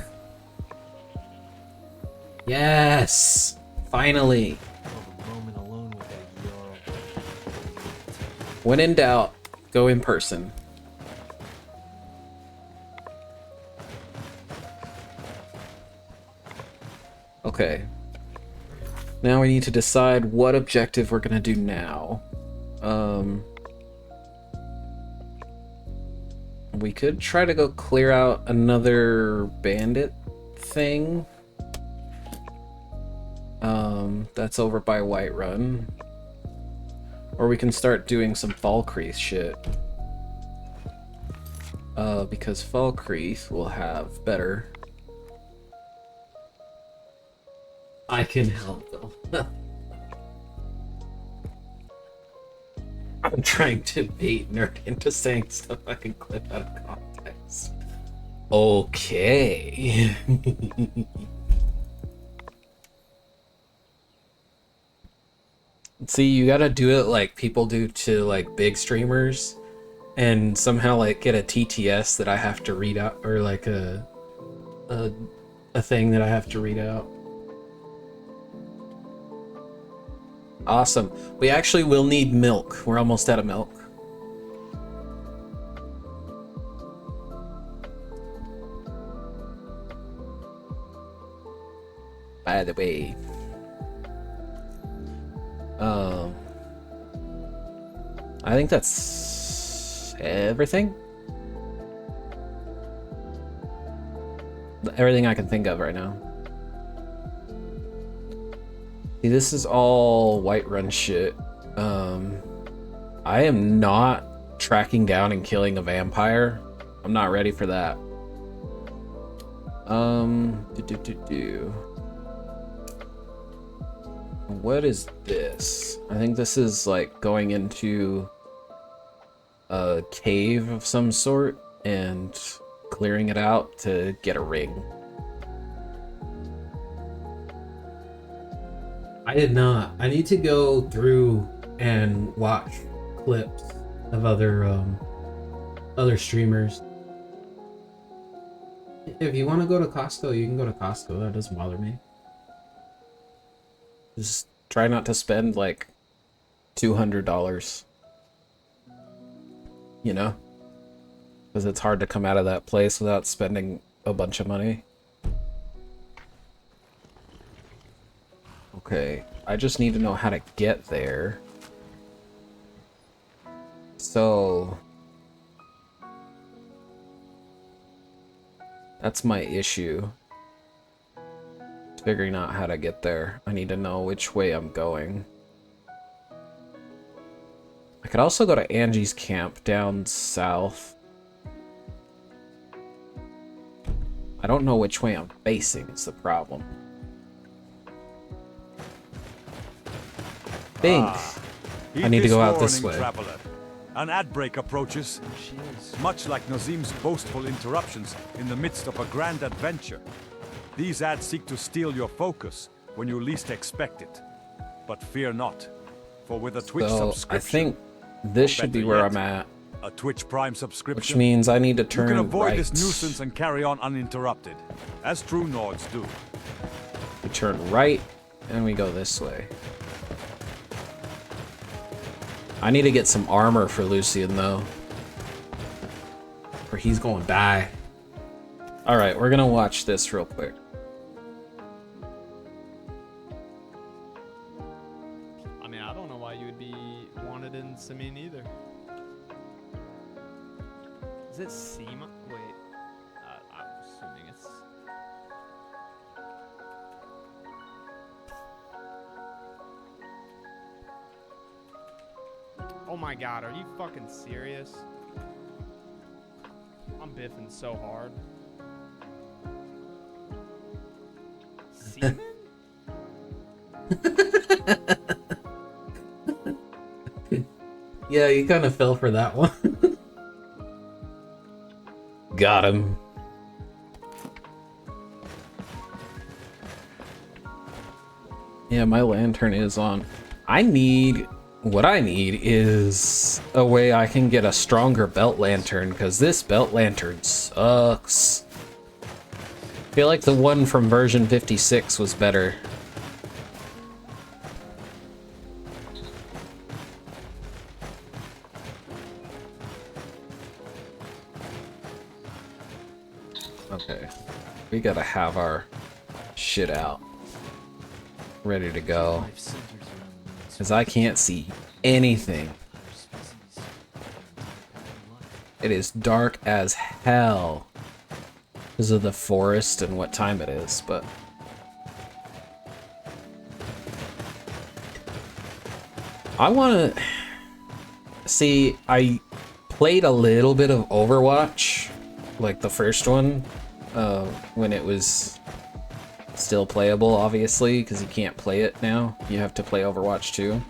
Speaker 1: Yes! Finally! When in doubt, go in person. Okay. Now we need to decide what objective we're gonna do now. We could try to go clear out another bandit thing. That's over by Whiterun. Or we can start doing some Falkreath shit. Because Falkreath will have better. I can help though. I'm trying to bait Nerd into saying stuff I can clip out of context. Okay. See, you gotta do it like people do to like big streamers, and somehow like get a TTS that I have to read out, or like a thing that I have to read out. Awesome. We actually will need milk. We're almost out of milk. By the way. I think that's everything. Everything I can think of right now. See, this is all Whiterun shit. I am not tracking down and killing a vampire. I'm not ready for that. What is this? I think this is like going into a cave of some sort and clearing it out to get a ring. I did not. I need to go through and watch clips of other streamers. If you want to go to Costco, you can go to Costco. That doesn't bother me. Just try not to spend like $200. you know? Because it's hard to come out of that place without spending a bunch of money. Okay, I just need to know how to get there. So... that's my issue. Figuring out how to get there. I need to know which way I'm going. I could also go to Angie's camp down south. I don't know which way I'm facing is the problem. Think. I need to go out this way.
Speaker 2: Traveler. An ad break approaches, much like Nazim's boastful interruptions in the midst of a grand adventure. These ads seek to steal your focus when you least expect it. But fear not, for with a Twitch subscription... I
Speaker 1: think this should be where I'm at.
Speaker 2: A Twitch Prime subscription.
Speaker 1: Which means I need to turn right.
Speaker 2: You can avoid this nuisance and carry on uninterrupted, as true Nords do.
Speaker 1: We turn right, and we go this way. I need to get some armor for Lucian, though. Or he's gonna die. Alright, we're gonna watch this real quick.
Speaker 11: I mean, I don't know why you would be wanted in Samin either. Is it Seema? Wait. I'm assuming it's... Oh my god, are you fucking serious? I'm biffing so hard. Semen?
Speaker 1: Yeah, you kind of fell for that one. Got him. Yeah, my lantern is on. What I need is a way I can get a stronger belt lantern, because this belt lantern sucks. I feel like the one from version 56 was better. Okay, we gotta have our shit out. Ready to go. Because I can't see anything. It is dark as hell because of the forest and what time it is, but... I want to... See, I played a little bit of Overwatch, like the first one, when it was still playable, obviously, because you can't play it now. You have to play Overwatch 2.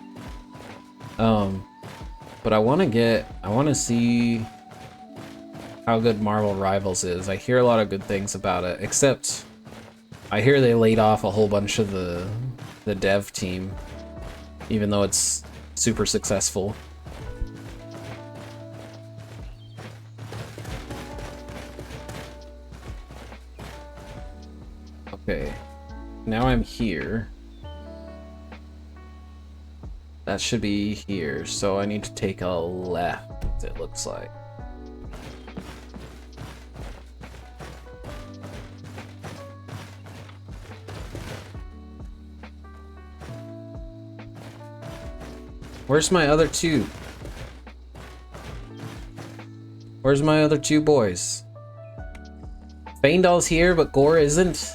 Speaker 1: But I want to see how good Marvel Rivals is. I hear a lot of good things about it, except I hear they laid off a whole bunch of the dev team, even though it's super successful. Okay, now I'm here. That should be here, so I need to take a left, it looks like. Where's my other two? Where's my other two boys? Feindal's here, but Gore isn't?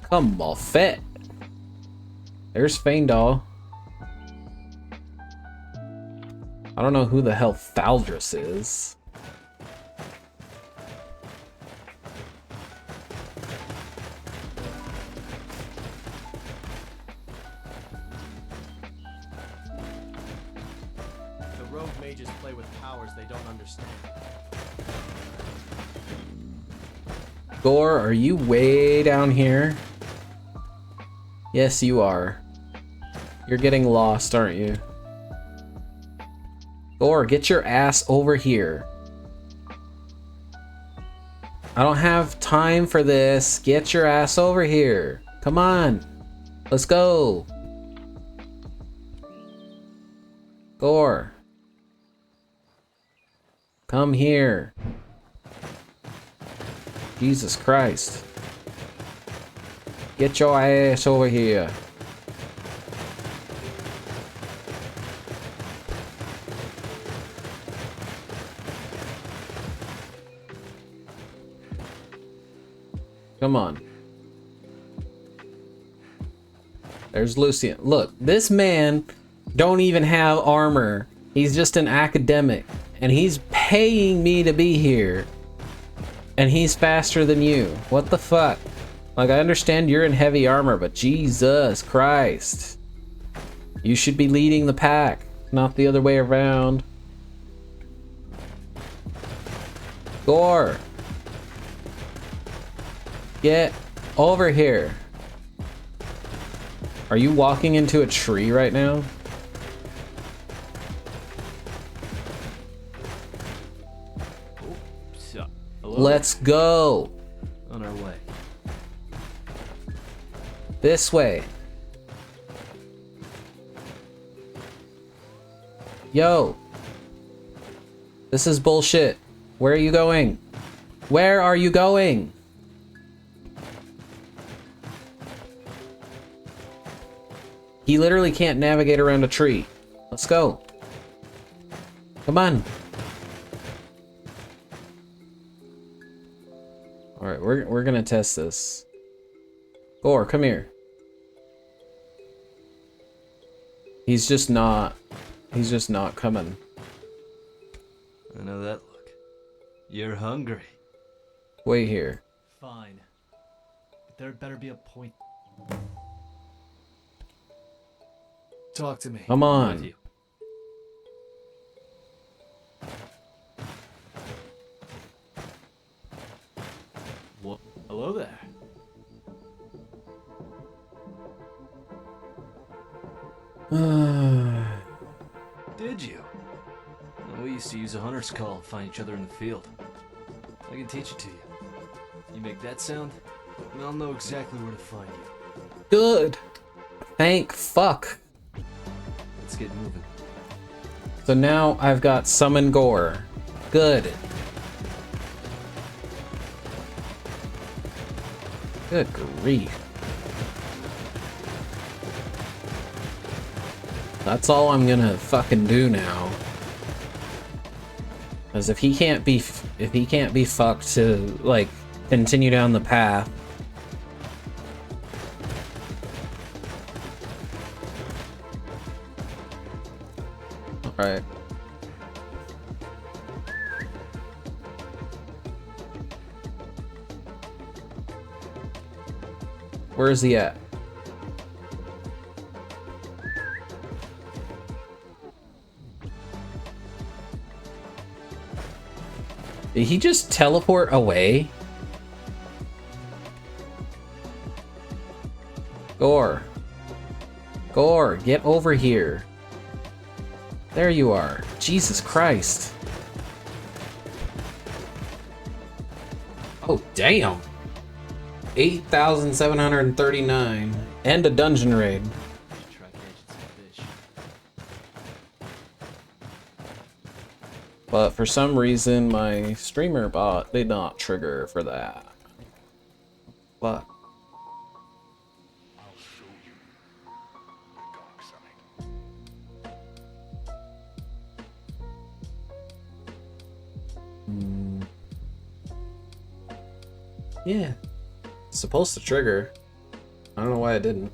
Speaker 1: Come on, Fett. There's Feindal. I don't know who the hell Thaldrus is.
Speaker 3: The rogue mages play with powers they don't understand.
Speaker 1: Gore, are you way down here? Yes, you are. You're getting lost, aren't you? Gore, get your ass over here. I don't have time for this. Get your ass over here. Come on. Let's go. Gore. Come here. Jesus Christ. Get your ass over here. Come on. There's Lucian. Look, this man don't even have armor. He's just an academic. And he's paying me to be here. And he's faster than you. What the fuck? Like, I understand you're in heavy armor, but Jesus Christ. You should be leading the pack, not the other way around. Gore. Get over here. Are you walking into a tree right now?
Speaker 3: Hello?
Speaker 1: Let's go.
Speaker 3: On our way.
Speaker 1: This way. Yo. This is bullshit. Where are you going? Where are you going? He literally can't navigate around a tree. Let's go. Come on. All right, we're gonna test this. Gore, come here. He's just not coming.
Speaker 3: I know that look. You're hungry.
Speaker 1: Wait here.
Speaker 12: Fine. But there better be a point.
Speaker 3: Talk to me.
Speaker 1: Come
Speaker 3: I'm
Speaker 1: on.
Speaker 3: with you. What? Hello there. Did you? Well, we used to use a hunter's call and find each other in the field. I can teach it to you. You make that sound, and I'll know exactly where to find you.
Speaker 1: Good. Thank fuck.
Speaker 3: Let's get moving.
Speaker 1: So now I've got summon Gore. Good. Good grief. That's all I'm gonna fucking do now. Because if he can't be fucked to like continue down the path. All right. Where is he at? Did he just teleport away? Gore. Gore, get over here. There you are. Jesus Christ. Oh, damn. 8,739. And a dungeon raid. But for some reason, my streamer bot did not trigger for that. But yeah, it's supposed to trigger. I don't know why it didn't.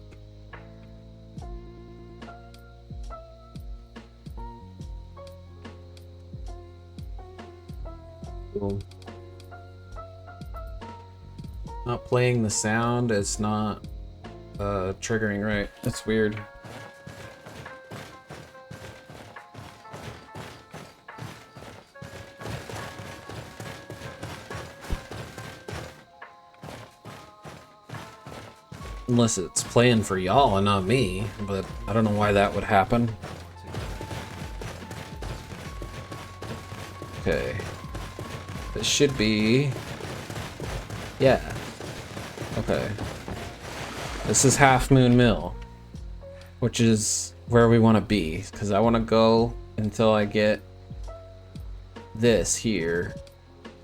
Speaker 1: Cool. Not playing the sound, it's not triggering right. That's weird. Unless it's playing for y'all and not me, but I don't know why that would happen. Okay. This should be... yeah. Okay. This is Half Moon Mill, which is where we want to be, because I want to go until I get this here.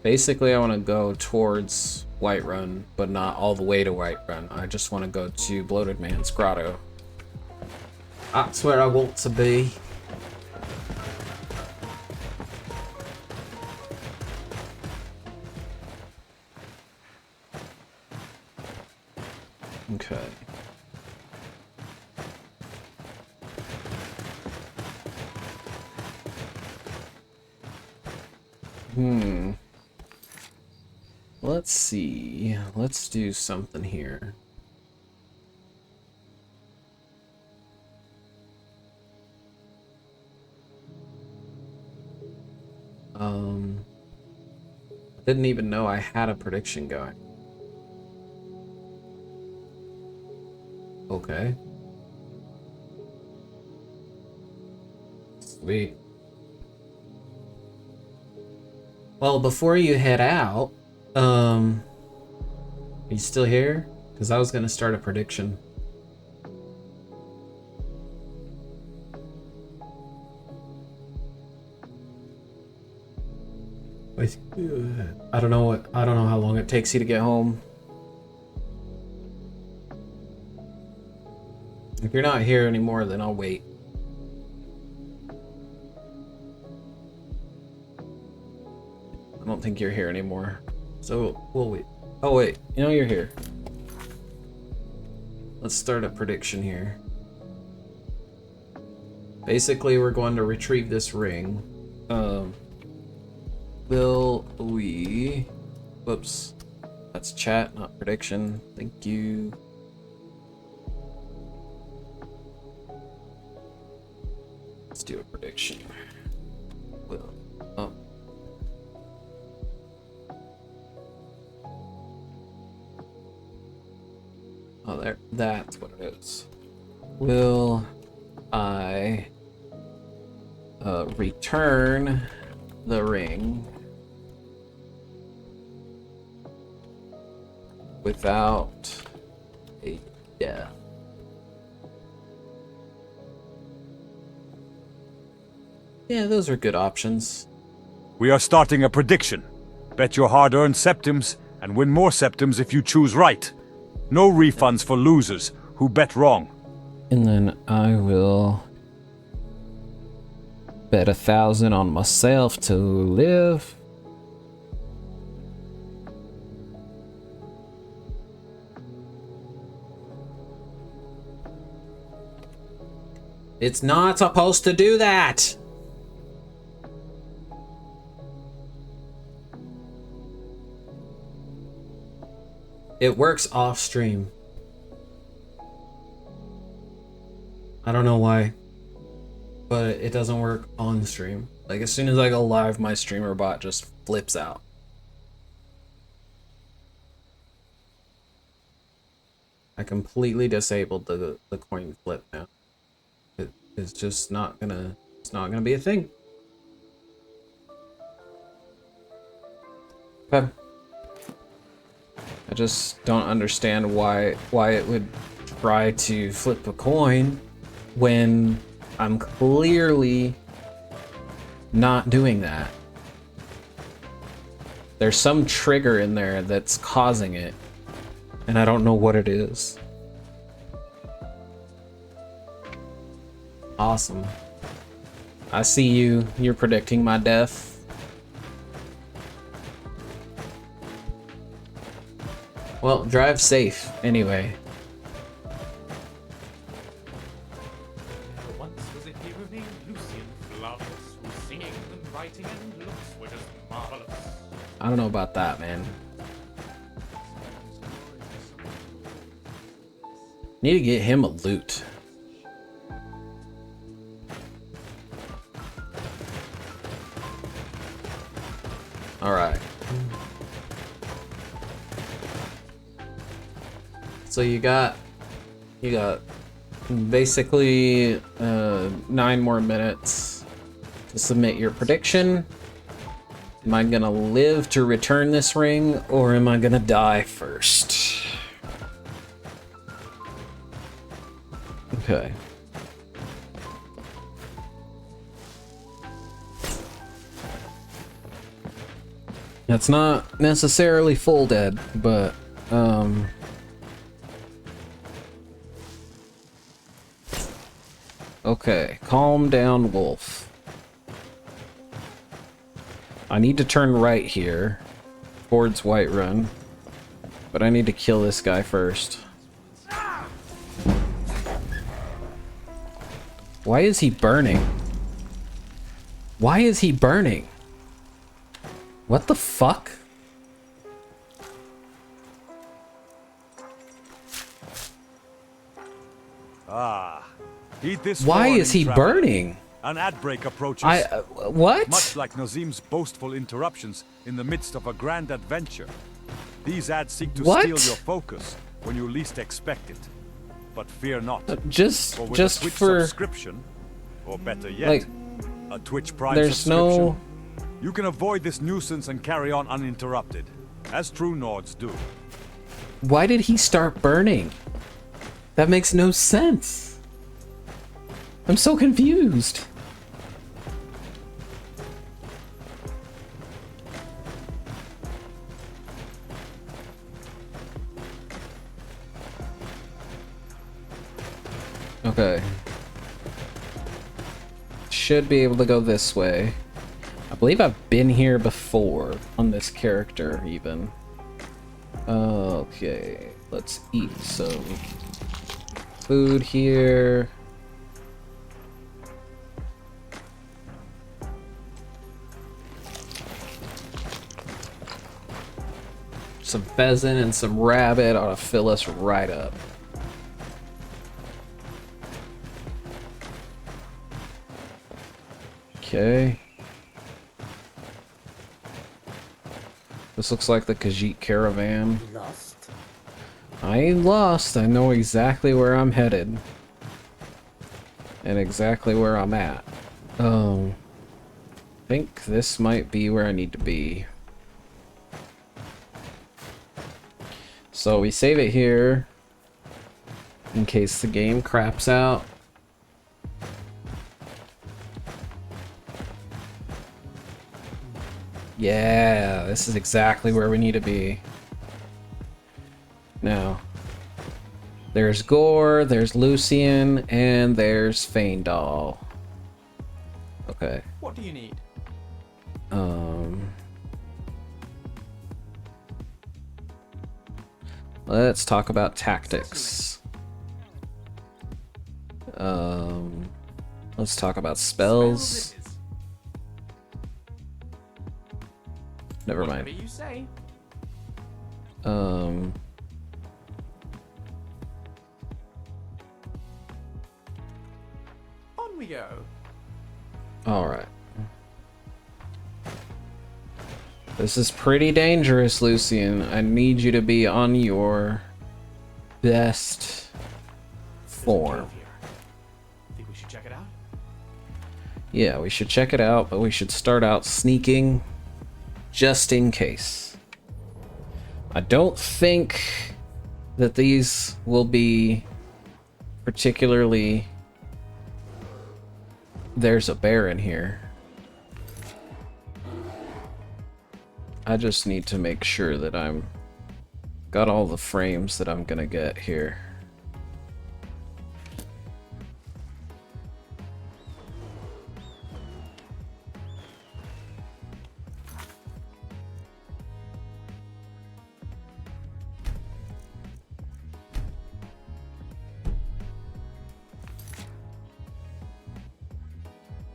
Speaker 1: Basically, I want to go towards Whiterun, but not all the way to Whiterun. I just want to go to Bloated Man's Grotto. That's where I want to be. Okay. Let's see. Let's do something here. Didn't even know I had a prediction going. Okay. Sweet. Well, before you head out, are you still here? Because I was gonna start a prediction. I don't know how long it takes you to get home. If you're not here anymore, then I'll wait. I don't think you're here anymore, so we'll wait. Oh wait, you know you're here. Let's start a prediction here. Basically, we're going to retrieve this ring. Will we... Whoops. That's chat, not prediction. Thank you. Let's do a prediction. Will... Oh. Oh, there. That's what it is. Will I return the ring without a death? Yeah, those are good options.
Speaker 2: We are starting a prediction. Bet your hard-earned septims and win more septims if you choose right. No refunds for losers who bet wrong.
Speaker 1: And then I will bet 1,000 on myself to live. It's not supposed to do that. It works off stream. I don't know why, but it doesn't work on stream. Like as soon as I go live, my streamer bot just flips out. I completely disabled the coin flip now. It's just not gonna, it's not gonna be a thing. Okay. I just don't understand why it would try to flip a coin when I'm clearly not doing that. There's some trigger in there that's causing it, and I don't know what it is. Awesome. I see you. You're predicting my death. Well, drive safe, anyway.
Speaker 10: There once was a hero named Lucian Flavus, whose singing and writing and looks were just marvelous.
Speaker 1: I don't know about that, man. Need to get him a loot. Alright. So you got basically 9 more minutes to submit your prediction. Am I gonna live to return this ring, or am I gonna die first? Okay. That's not necessarily full dead, but okay, calm down, wolf. I need to turn right here towards Whiterun, but I need to kill this guy first. Why is he burning? Why is he burning? What the fuck?
Speaker 2: Ah, heed this.
Speaker 1: Why
Speaker 2: warning,
Speaker 1: is he
Speaker 2: traveler.
Speaker 1: burning?
Speaker 2: An ad break approaches.
Speaker 1: What?
Speaker 2: Much like Nazim's boastful interruptions in the midst of a grand adventure. These ads seek to
Speaker 1: What?
Speaker 2: steal your focus when you least expect it. But fear not.
Speaker 1: Just
Speaker 2: for with
Speaker 1: just
Speaker 2: a Twitch
Speaker 1: for
Speaker 2: subscription, or better yet,
Speaker 1: like,
Speaker 2: a Twitch Prime
Speaker 1: there's
Speaker 2: subscription,
Speaker 1: no.
Speaker 2: you can avoid this nuisance and carry on uninterrupted, as true Nords do.
Speaker 1: Why did he start burning? That makes no sense. I'm so confused. Okay. Should be able to go this way. I believe I've been here before on this character, even. Okay, let's eat some food here. Some pheasant and some rabbit ought to fill us right up. Okay. This looks like the Khajiit caravan.
Speaker 9: Lost?
Speaker 1: I ain't lost. I know exactly where I'm headed. And exactly where I'm at. I think this might be where I need to be. So we save it here in case the game craps out. Yeah, this is exactly where we need to be. Now, there's Gore, there's Lucian, and there's Feindal. Okay.
Speaker 10: What do you need?
Speaker 1: Let's talk about tactics. Let's talk about spells. Never mind.
Speaker 10: Whatever you say. On we go.
Speaker 1: Alright. This is pretty dangerous, Lucian. I need you to be on your best form.
Speaker 10: Think we should check it out?
Speaker 1: Yeah, we should check it out, but we should start out sneaking just in case. I don't think that these will be particularly... There's a bear in here. I just need to make sure that I'm got all the frames that I'm gonna get here.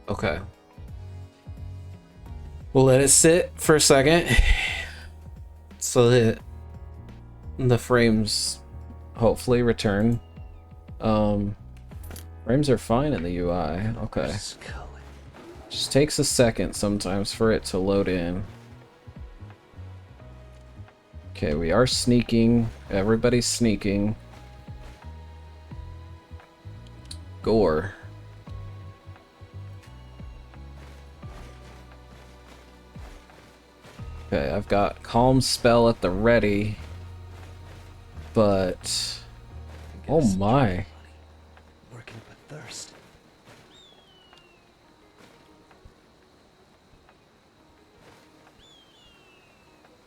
Speaker 1: Okay. We'll let it sit for a second so that the frames hopefully return. Frames are fine in the UI. Okay. Just takes a second sometimes for it to load in. Okay, we are sneaking. Everybody's sneaking. Gore. Okay, I've got Calm Spell at the ready, but... Oh my.
Speaker 3: Working with thirst.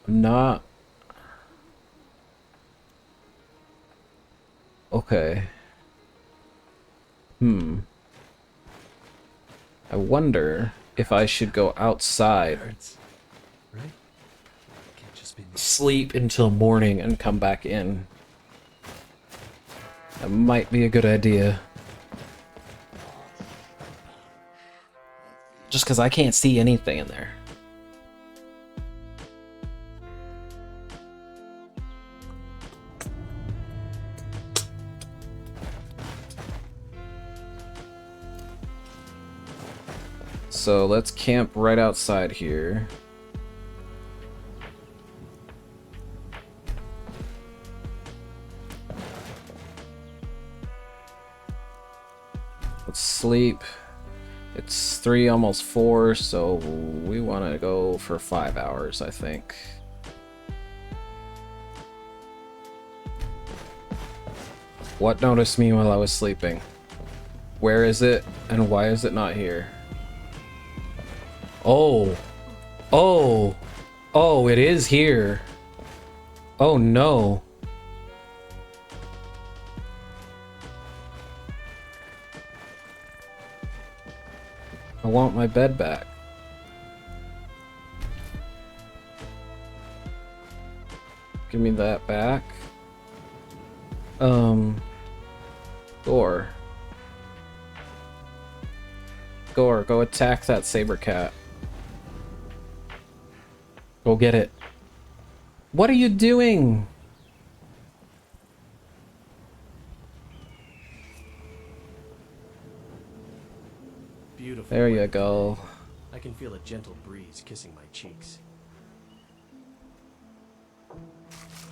Speaker 1: not... Okay. I wonder if I should go outside,
Speaker 3: Right? Can't just be me.
Speaker 1: sleep until morning, and come back in. That might be a good idea. Just because I can't see anything in there. So let's camp right outside here. Let's sleep. It's 3, almost 4, so we want to go for 5 hours, I think. What noticed me while I was sleeping? Where is it, and why is it not here? Oh. Oh. Oh, it is here. Oh no. I want my bed back. Give me that back. Gore. Gore, go attack that saber cat. Go get it. What are you doing?
Speaker 3: Beautiful.
Speaker 1: There you
Speaker 3: weather.
Speaker 1: go.
Speaker 3: I can feel a gentle breeze kissing my cheeks.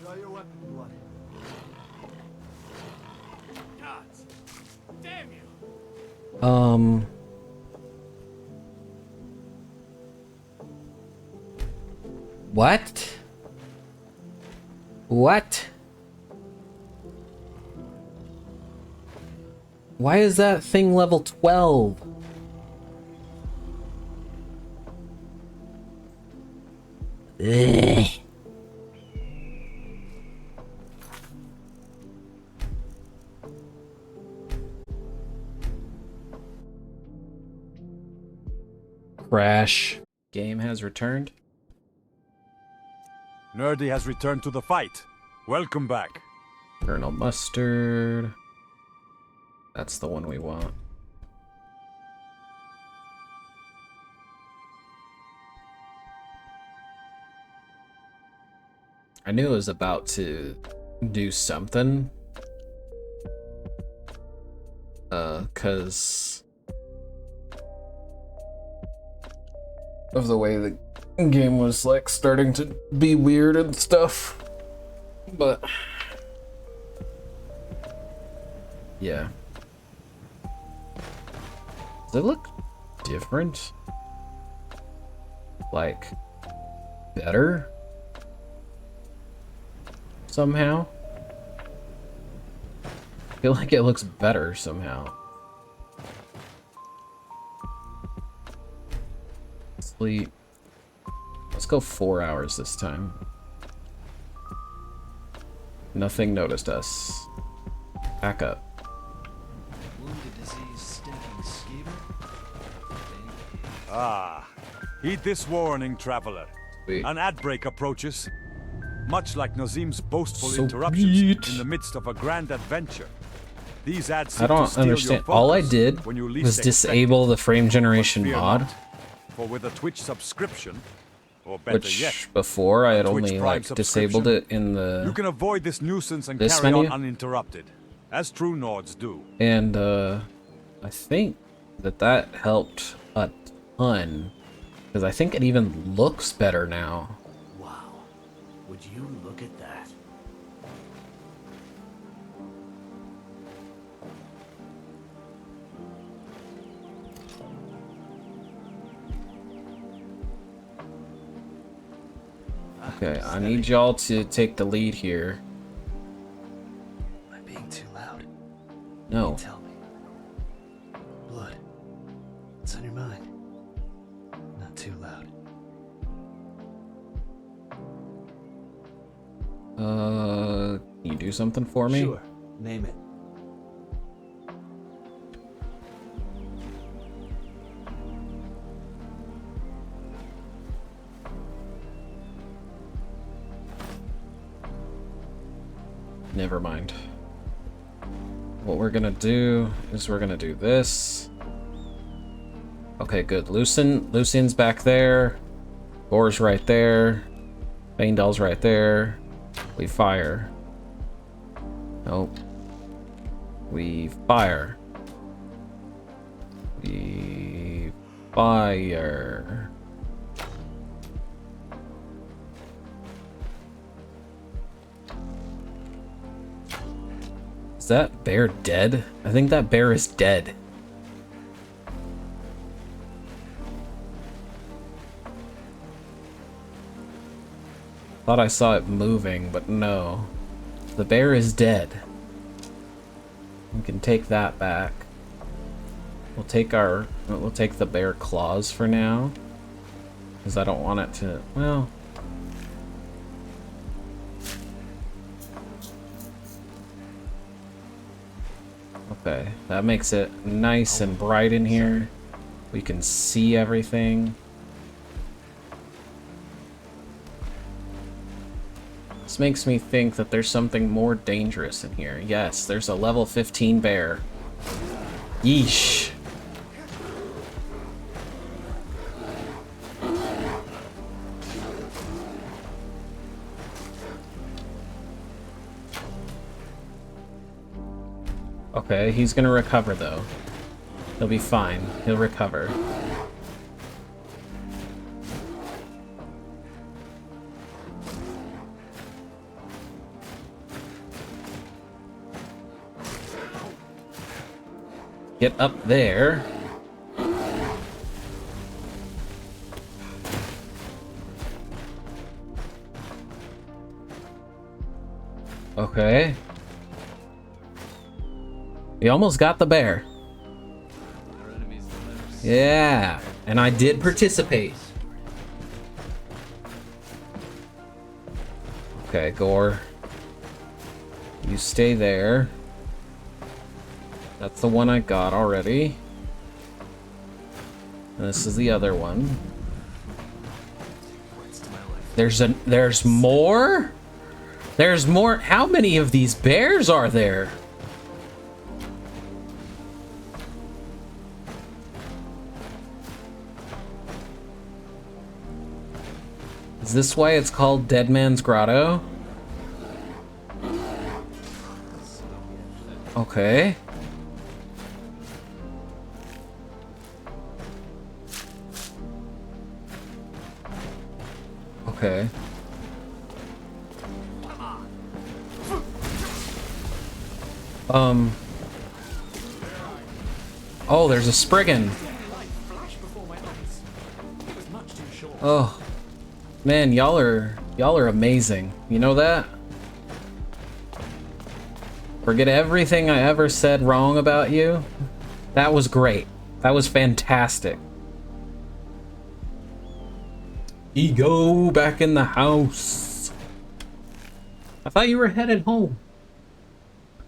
Speaker 4: Draw your weapon, blood.
Speaker 6: Gods! Damn you!
Speaker 1: What? What? Why is that thing level 12? Ugh. Crash. Game has returned.
Speaker 2: Nerdy has returned to the fight. Welcome back.
Speaker 1: Colonel Mustard. That's the one we want. I knew it was about to do something. 'Cause of the way the game was like starting to be weird and stuff. But yeah. Does it look different? Like better? Somehow? I feel like it looks better somehow. Sleep. Let's go 4 hours this time. Nothing noticed us. Back up.
Speaker 3: Wounded disease, stinking skeever.
Speaker 2: Ah, heed this warning, traveler.
Speaker 1: Wait.
Speaker 2: An ad break approaches. Much like Nazim's boastful
Speaker 1: So
Speaker 2: interruptions
Speaker 1: sweet.
Speaker 2: in the midst of a grand adventure. These ads seek
Speaker 1: I
Speaker 2: to
Speaker 1: don't
Speaker 2: steal
Speaker 1: understand.
Speaker 2: your
Speaker 1: All I
Speaker 2: focus
Speaker 1: did
Speaker 2: when you least
Speaker 1: was
Speaker 2: expect
Speaker 1: disable the frame
Speaker 2: it.
Speaker 1: generation
Speaker 2: But fear
Speaker 1: mod,
Speaker 2: not, for with a Twitch subscription, or better
Speaker 1: which
Speaker 2: yet,
Speaker 1: before I had
Speaker 2: Twitch
Speaker 1: only
Speaker 2: Prime
Speaker 1: like disabled it in
Speaker 2: you
Speaker 1: the
Speaker 2: can avoid this nuisance and
Speaker 1: this
Speaker 2: carry
Speaker 1: menu?
Speaker 2: on uninterrupted, as true Nords do.
Speaker 1: and I think that helped a ton because I think it even looks better now.
Speaker 3: Wow. Would you look at that?
Speaker 1: Okay, I need y'all to take the lead here.
Speaker 3: Am I being too loud?
Speaker 1: No.
Speaker 3: Tell me. Blood. What's on your mind? Not too loud.
Speaker 1: Can you do something for me?
Speaker 3: Sure. Name it.
Speaker 1: Never mind. What we're gonna do is we're gonna do this. Okay, good. Lucian's back there. Gore's right there. Baindal's right there. We fire. Nope. We fire. We fire. Is that bear dead? I think that bear is dead. Thought I saw it moving, but no. The bear is dead. We can take that back. We'll take the bear claws for now. Because I don't want it to, well. Okay, that makes it nice and bright in here. We can see everything. This makes me think that there's something more dangerous in here. Yes, there's a level 15 bear. Yeesh. Okay, he's gonna recover though. He'll be fine. He'll recover. Get up there. Okay. We almost got the bear. Yeah, and I did participate. Okay, Gore. You stay there. That's the one I got already. And this is the other one. There's more? There's more? How many of these bears are there? Is this why it's called Dead Man's Grotto? Okay. Okay. Oh, there's a Spriggan. Oh. Man, y'all are amazing. You know that? Forget everything I ever said wrong about you. That was great. That was fantastic. Ego back in the house. I thought you were headed home.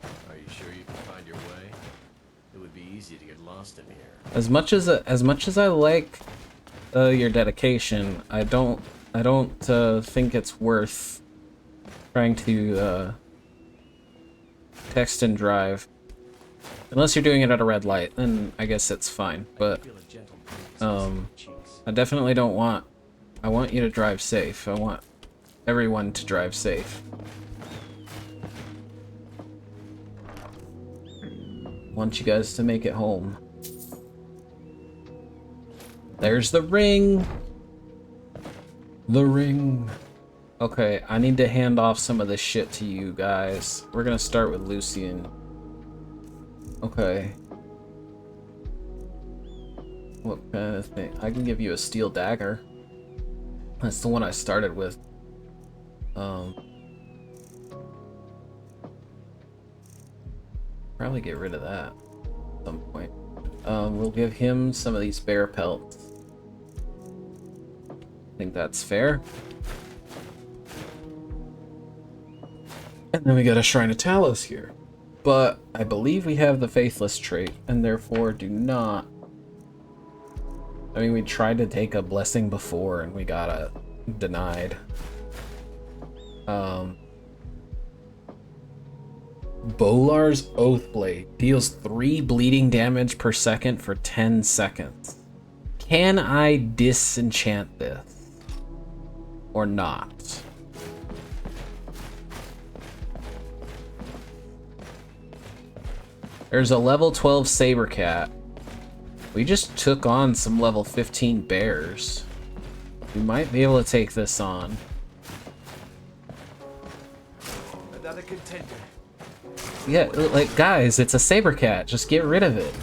Speaker 3: Are you sure you can find your way? It would be easy to get lost in here.
Speaker 1: As much as I like your dedication, I don't think it's worth trying to text and drive. Unless you're doing it at a red light, then I guess it's fine. But I definitely don't want. I want you to drive safe. I want everyone to drive safe. I want you guys to make it home. There's the ring. The ring. Okay, I need to hand off some of this shit to you guys. We're gonna start with Lucian. Okay. What kind of thing? I can give you a steel dagger. That's the one I started with. Probably get rid of that at some point. We'll give him some of these bear pelts. I think that's fair. And then we got a Shrine of Talos here. But I believe we have the Faithless trait, and therefore do not... I mean, we tried to take a blessing before, and we got it denied. Bolar's Oathblade deals 3 bleeding damage per second for 10 seconds. Can I disenchant this? Or not? There's a level 12 Sabercat. We just took on some level 15 bears. We might be able to take this on.
Speaker 3: Another contender.
Speaker 1: Yeah, like, guys, it's a Sabercat. Just get rid of it.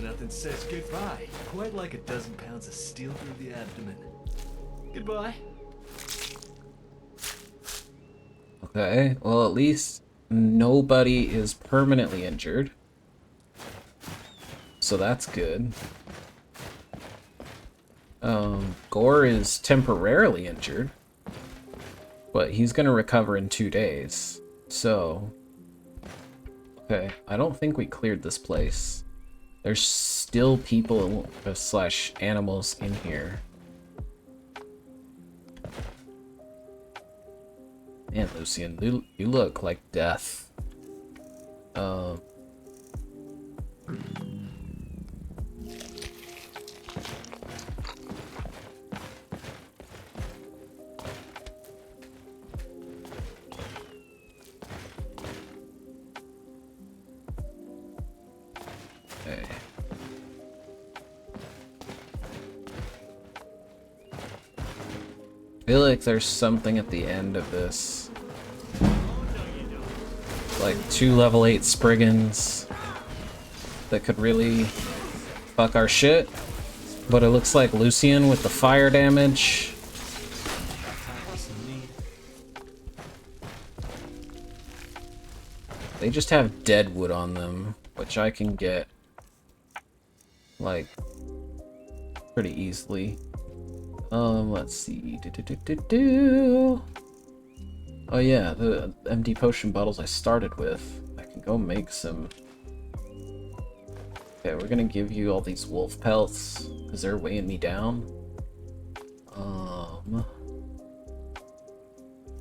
Speaker 12: Nothing says goodbye. Quite like a dozen pounds of steel through the abdomen. Goodbye.
Speaker 1: Okay, well, at least nobody is permanently injured. So that's good. Gore is temporarily injured, but he's gonna recover in 2 days. So, okay, I don't think we cleared this place. There's still people slash animals in here. Man, Lucian, you look like death. Okay. I feel like there's something at the end of this. Like 2 level 8 Spriggans that could really fuck our shit. But it looks like Lucian with the fire damage. They just have dead wood on them, which I can get, like, pretty easily. Let's see. Oh yeah, the empty potion bottles I started with. I can go make some. Okay, we're gonna give you all these wolf pelts, because they're weighing me down.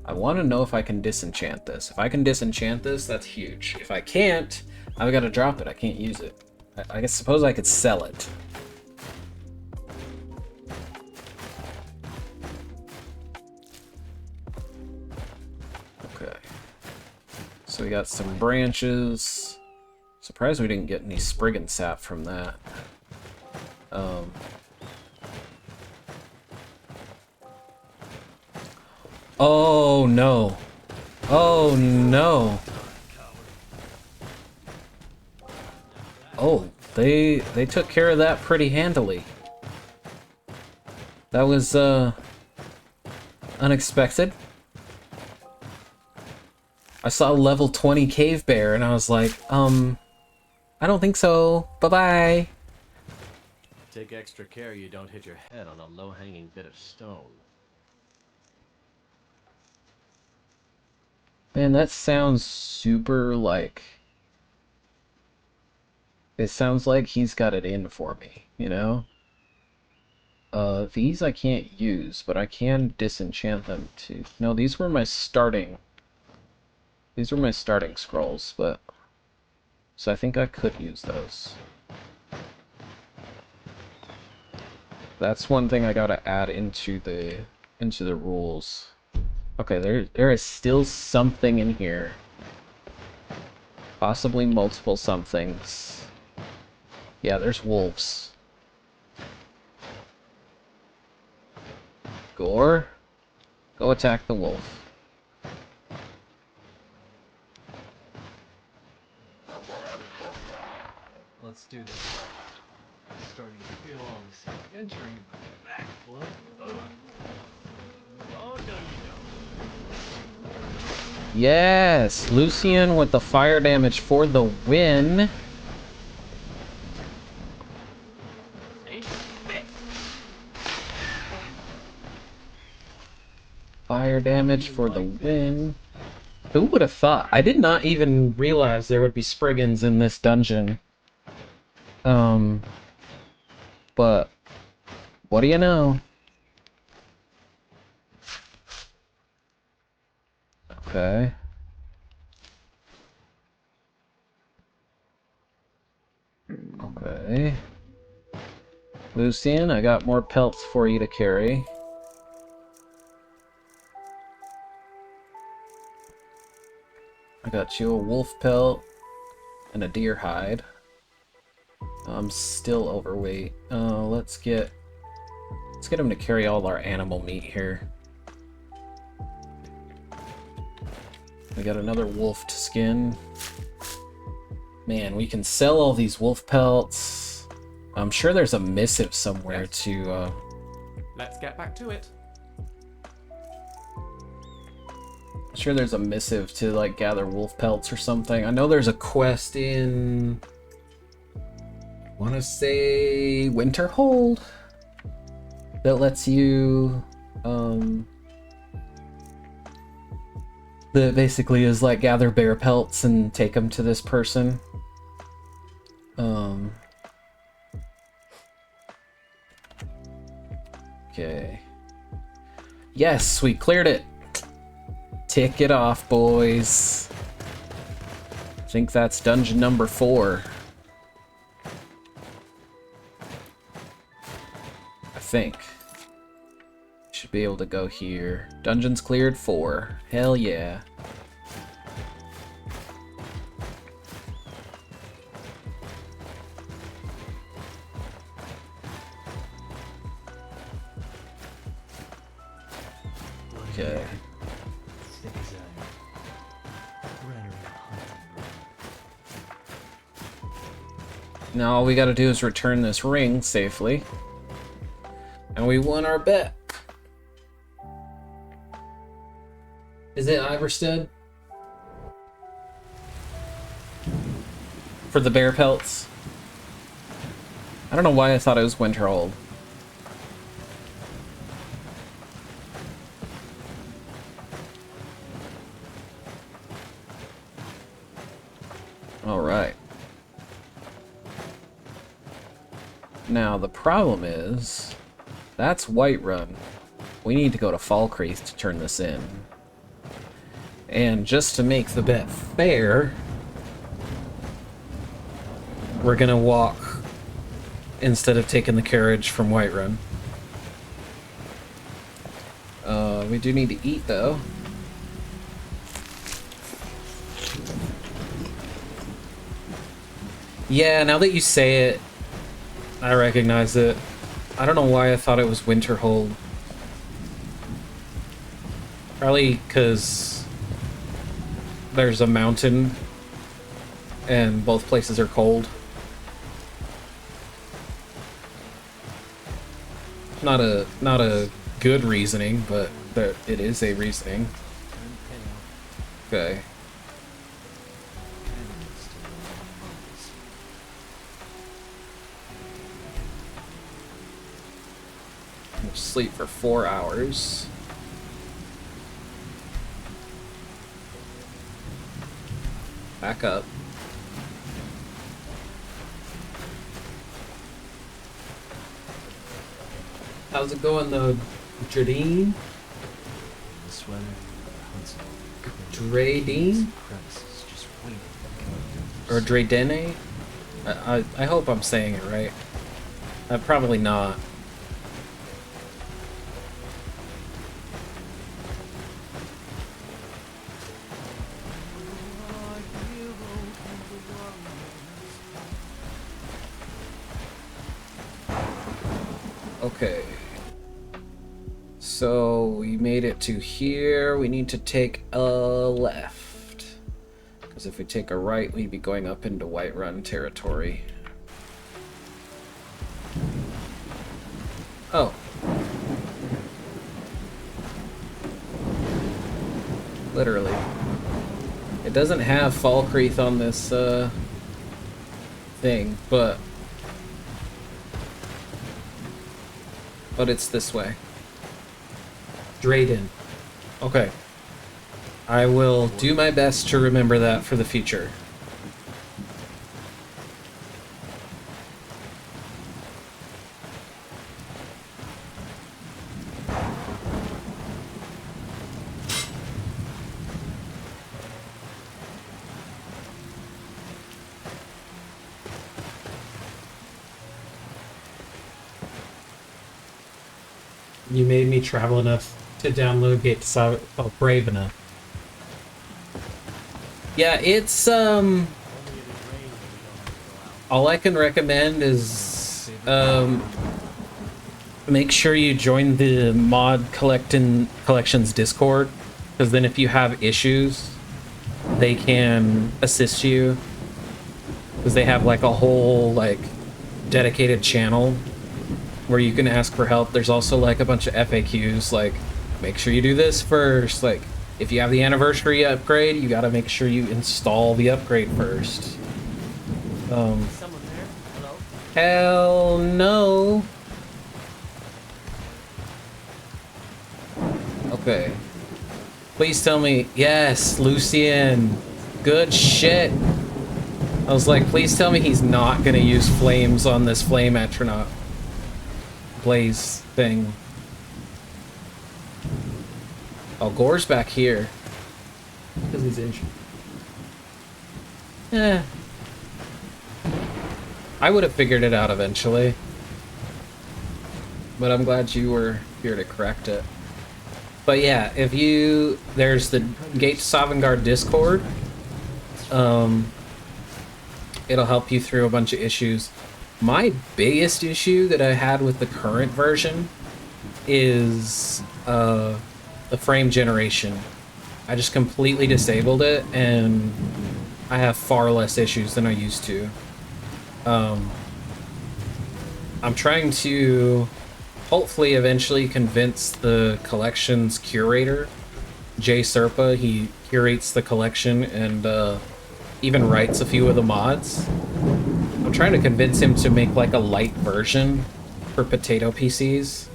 Speaker 1: I want to know if I can disenchant this. If I can disenchant this, that's huge. If I can't, I've got to drop it. I can't use it. I guess suppose I could sell it. Okay. So we got some branches. Surprised we didn't get any Spriggan sap from that. Oh no. Oh no. Oh, they took care of that pretty handily. That was unexpected. I saw a level 20 cave bear and I was like, I don't think so. Bye-bye.
Speaker 3: Take extra care you don't hit your head on a low-hanging bit of stone.
Speaker 1: Man, that sounds super like... It sounds like he's got it in for me, you know? These I can't use, but I can disenchant them too. No, these were my starting... These were my starting scrolls, but... So I think I could use those. That's one thing I gotta add into the rules. Okay, there is still something in here. Possibly multiple somethings. Yeah, there's wolves. Gore, go attack the wolf.
Speaker 12: Let's do this. I'm starting to feel all this entering my backflow. Oh, no, you don't.
Speaker 1: Yes, Lucian with the fire damage for the win. Fire damage for the win. Who would have thought? I did not even realize there would be Spriggans in this dungeon. But what do you know? Okay. Okay. Lucian, I got more pelts for you to carry. I got you a wolf pelt and a deer hide. I'm still overweight. Let's get him to carry all our animal meat here. We got another wolfed skin. Man, we can sell all these wolf pelts. I'm sure there's a missive somewhere to
Speaker 10: Let's get back to it.
Speaker 1: I'm sure there's a missive to like gather wolf pelts or something. I know there's a quest in I wanna say Winterhold that lets you that basically is like gather bear pelts and take them to this person. Okay. Yes, we cleared it. Tick it off, boys. I think that's dungeon number 4. I think. Should be able to go here. Dungeons cleared 4. Hell yeah. Okay. Now all we gotta do is return this ring safely. And we won our bet. Is it Iverstead? For the bear pelts? I don't know why I thought it was Winterhold. Alright. Now the problem is, that's Whiterun. We need to go to Falkreath to turn this in. And just to make the bet fair, we're gonna walk instead of taking the carriage from Whiterun. We do need to eat though. Yeah, now that you say it, I recognize it. I don't know why I thought it was Winterhold. Probably because there's a mountain and both places are cold. Not a good reasoning, but it is a reasoning. Okay. We'll sleep for 4 hours. Back up. How's it going though, Jardine?
Speaker 3: This weather,
Speaker 1: Dradine? Or Dradene? I hope I'm saying it right. Probably not. Okay. So we made it to here. We need to take a left. Because if we take a right, we'd be going up into Whiterun territory. Oh. Literally. It doesn't have Falkreath on this thing, but it's this way. Drayden. Okay. I will do my best to remember that for the future. You made me travel enough to download Gate to Solve. Oh, brave enough. Yeah, it's all I can recommend is make sure you join the mod collections Discord, because then if you have issues, they can assist you, because they have like a whole like dedicated channel where you can ask for help. There's also like a bunch of FAQs, like make sure you do this first. Like if you have the anniversary upgrade, you gotta make sure you install the upgrade first.
Speaker 9: Someone there? Hello?
Speaker 1: Hell no. Okay. Please tell me, yes, Lucian. Good shit. I was like, please tell me he's not gonna use flames on this flame astronaut blaze thing. Oh, Gore's back here. Because he's injured. Eh. I would have figured it out eventually. But I'm glad you were here to correct it. But yeah, if you... There's the Gate to Sovngarde Discord. It'll help you through a bunch of issues. My biggest issue that I had with the current version is the frame generation. I just completely disabled it, and I have far less issues than I used to. I'm trying to hopefully eventually convince the collection's curator, Jay Serpa. He curates the collection and even writes a few of the mods. I'm trying to convince him to make like a light version for potato PCs.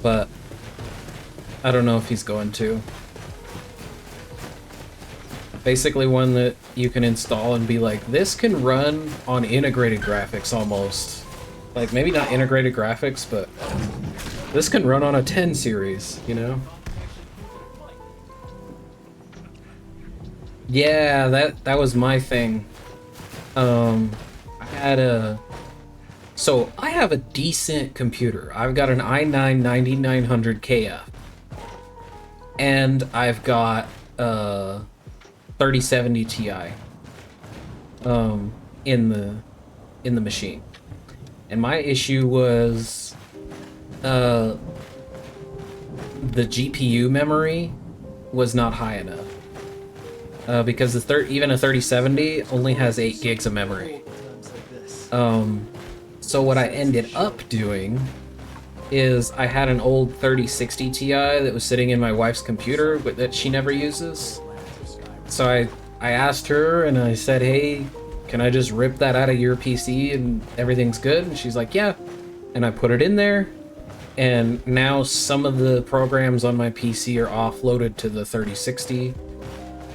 Speaker 1: But I don't know if he's going to. Basically one that you can install and be like, this can run on integrated graphics almost. Like maybe not integrated graphics, but this can run on a 10 series, you know? Yeah, that was my thing. I had a... So, I have a decent computer. I've got an i9-9900 KF. And I've got a 3070 Ti in the machine. And my issue was the GPU memory was not high enough. Because even a 3070 only has 8 gigs of memory. So what I ended up doing is I had an old 3060 Ti that was sitting in my wife's computer that she never uses. So I asked her and I said, hey, can I just rip that out of your PC and everything's good? And she's like, yeah. And I put it in there. And now some of the programs on my PC are offloaded to the 3060.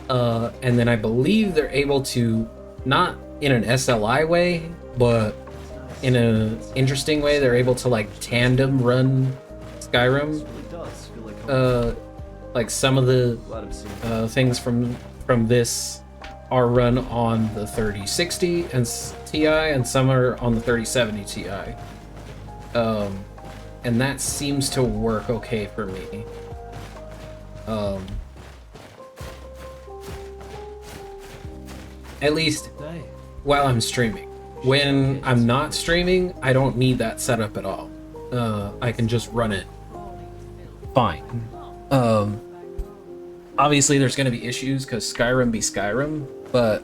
Speaker 1: And then I believe they're able to, not in an SLI way, but in an interesting way, they're able to like tandem run Skyrim. Like some of the things from this are run on the 3060 and Ti, and some are on the 3070 Ti. And that seems to work okay for me. At least while I'm streaming. When I'm not streaming, I don't need that setup at all. I can just run it fine. Obviously there's gonna be issues because Skyrim be Skyrim, but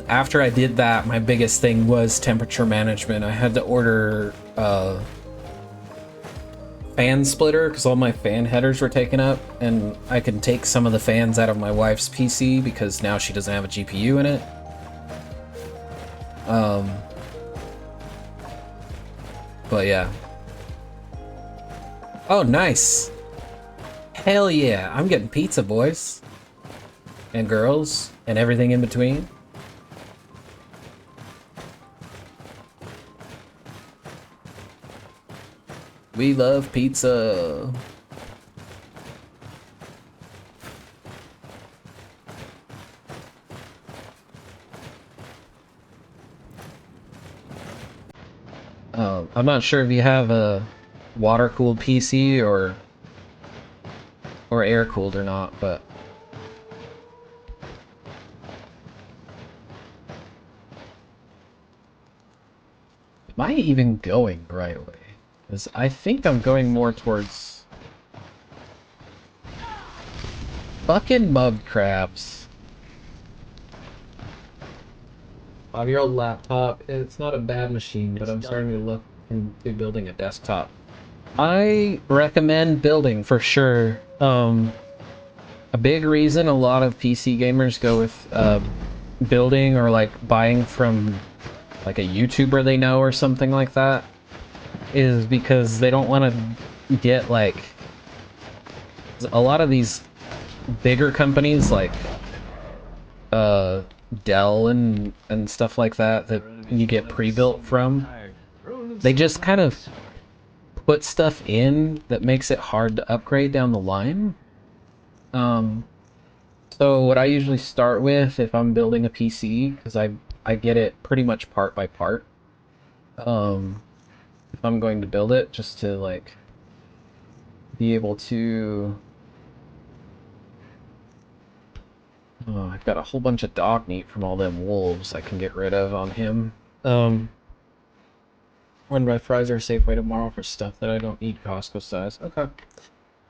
Speaker 1: after I did that, my biggest thing was temperature management. I had to order fan splitter because all my fan headers were taken up, and I can take some of the fans out of my wife's PC because now she doesn't have a GPU in it. But yeah. Oh, nice. Hell yeah, I'm getting pizza, boys. And girls, and everything in between. We love pizza. I'm not sure if you have a water-cooled PC or air-cooled or not, but am I even going the right way? Because I think I'm going more towards fucking mud crabs. 5-year-old laptop. It's not a bad machine, but I'm starting to look into building a desktop. I recommend building for sure. A big reason a lot of PC gamers go with building or like buying from like a YouTuber they know or something like that is because they don't want to get like a lot of these bigger companies like Dell and stuff like that you get pre-built from. They just kind of put stuff in that makes it hard to upgrade down the line. So what I usually start with if I'm building a PC, because I get it pretty much part by part. If I'm going to build it, just to like be able to. Oh, I've got a whole bunch of dog meat from all them wolves I can get rid of on him. When my fries are Safeway tomorrow for stuff that I don't need Costco size. Okay.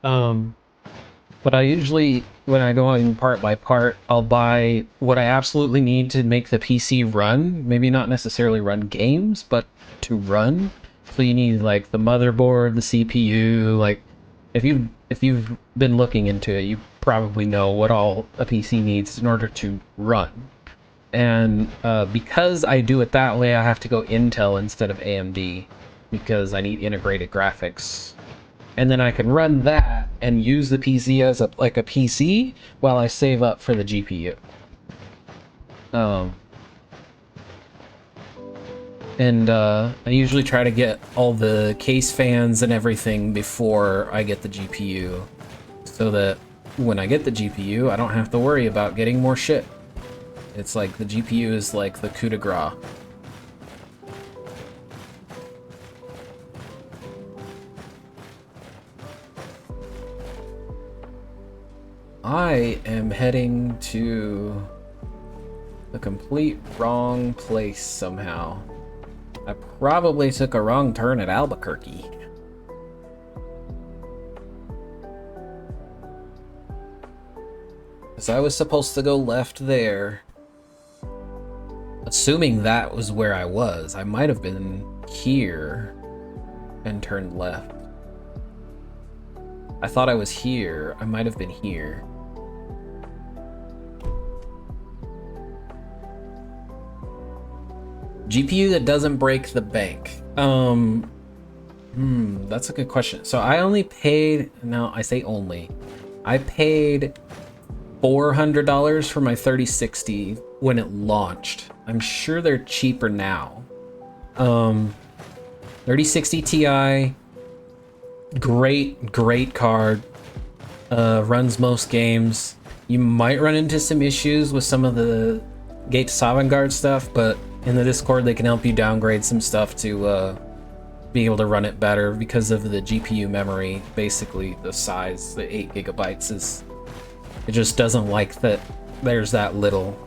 Speaker 1: But I usually, when I go in part by part, I'll buy what I absolutely need to make the PC run. Maybe not necessarily run games, but to run. So you need like the motherboard, the CPU, like if you've been looking into it, you probably know what all a PC needs in order to run. And because I do it that way, I have to go Intel instead of AMD because I need integrated graphics. And then I can run that and use the PC as a PC while I save up for the GPU. I usually try to get all the case fans and everything before I get the GPU, so that when I get the GPU, I don't have to worry about getting more shit. It's like the GPU is like the coup de grace. I am heading to the complete wrong place somehow. I probably took a wrong turn at Albuquerque. Because I was supposed to go left there. Assuming that was where I was. I might have been here and turned left. I thought I was here. I might have been here. GPU that doesn't break the bank. That's a good question. So I only paid, no, I say only. I paid $400 for my 3060 when it launched. I'm sure they're cheaper now. 3060 Ti, great card. Runs most games. You might run into some issues with some of the Gate to Sovngarde stuff, but in the Discord they can help you downgrade some stuff to be able to run it better because of the GPU memory. Basically the size, the 8 gigabytes is, it just doesn't like that there's that little.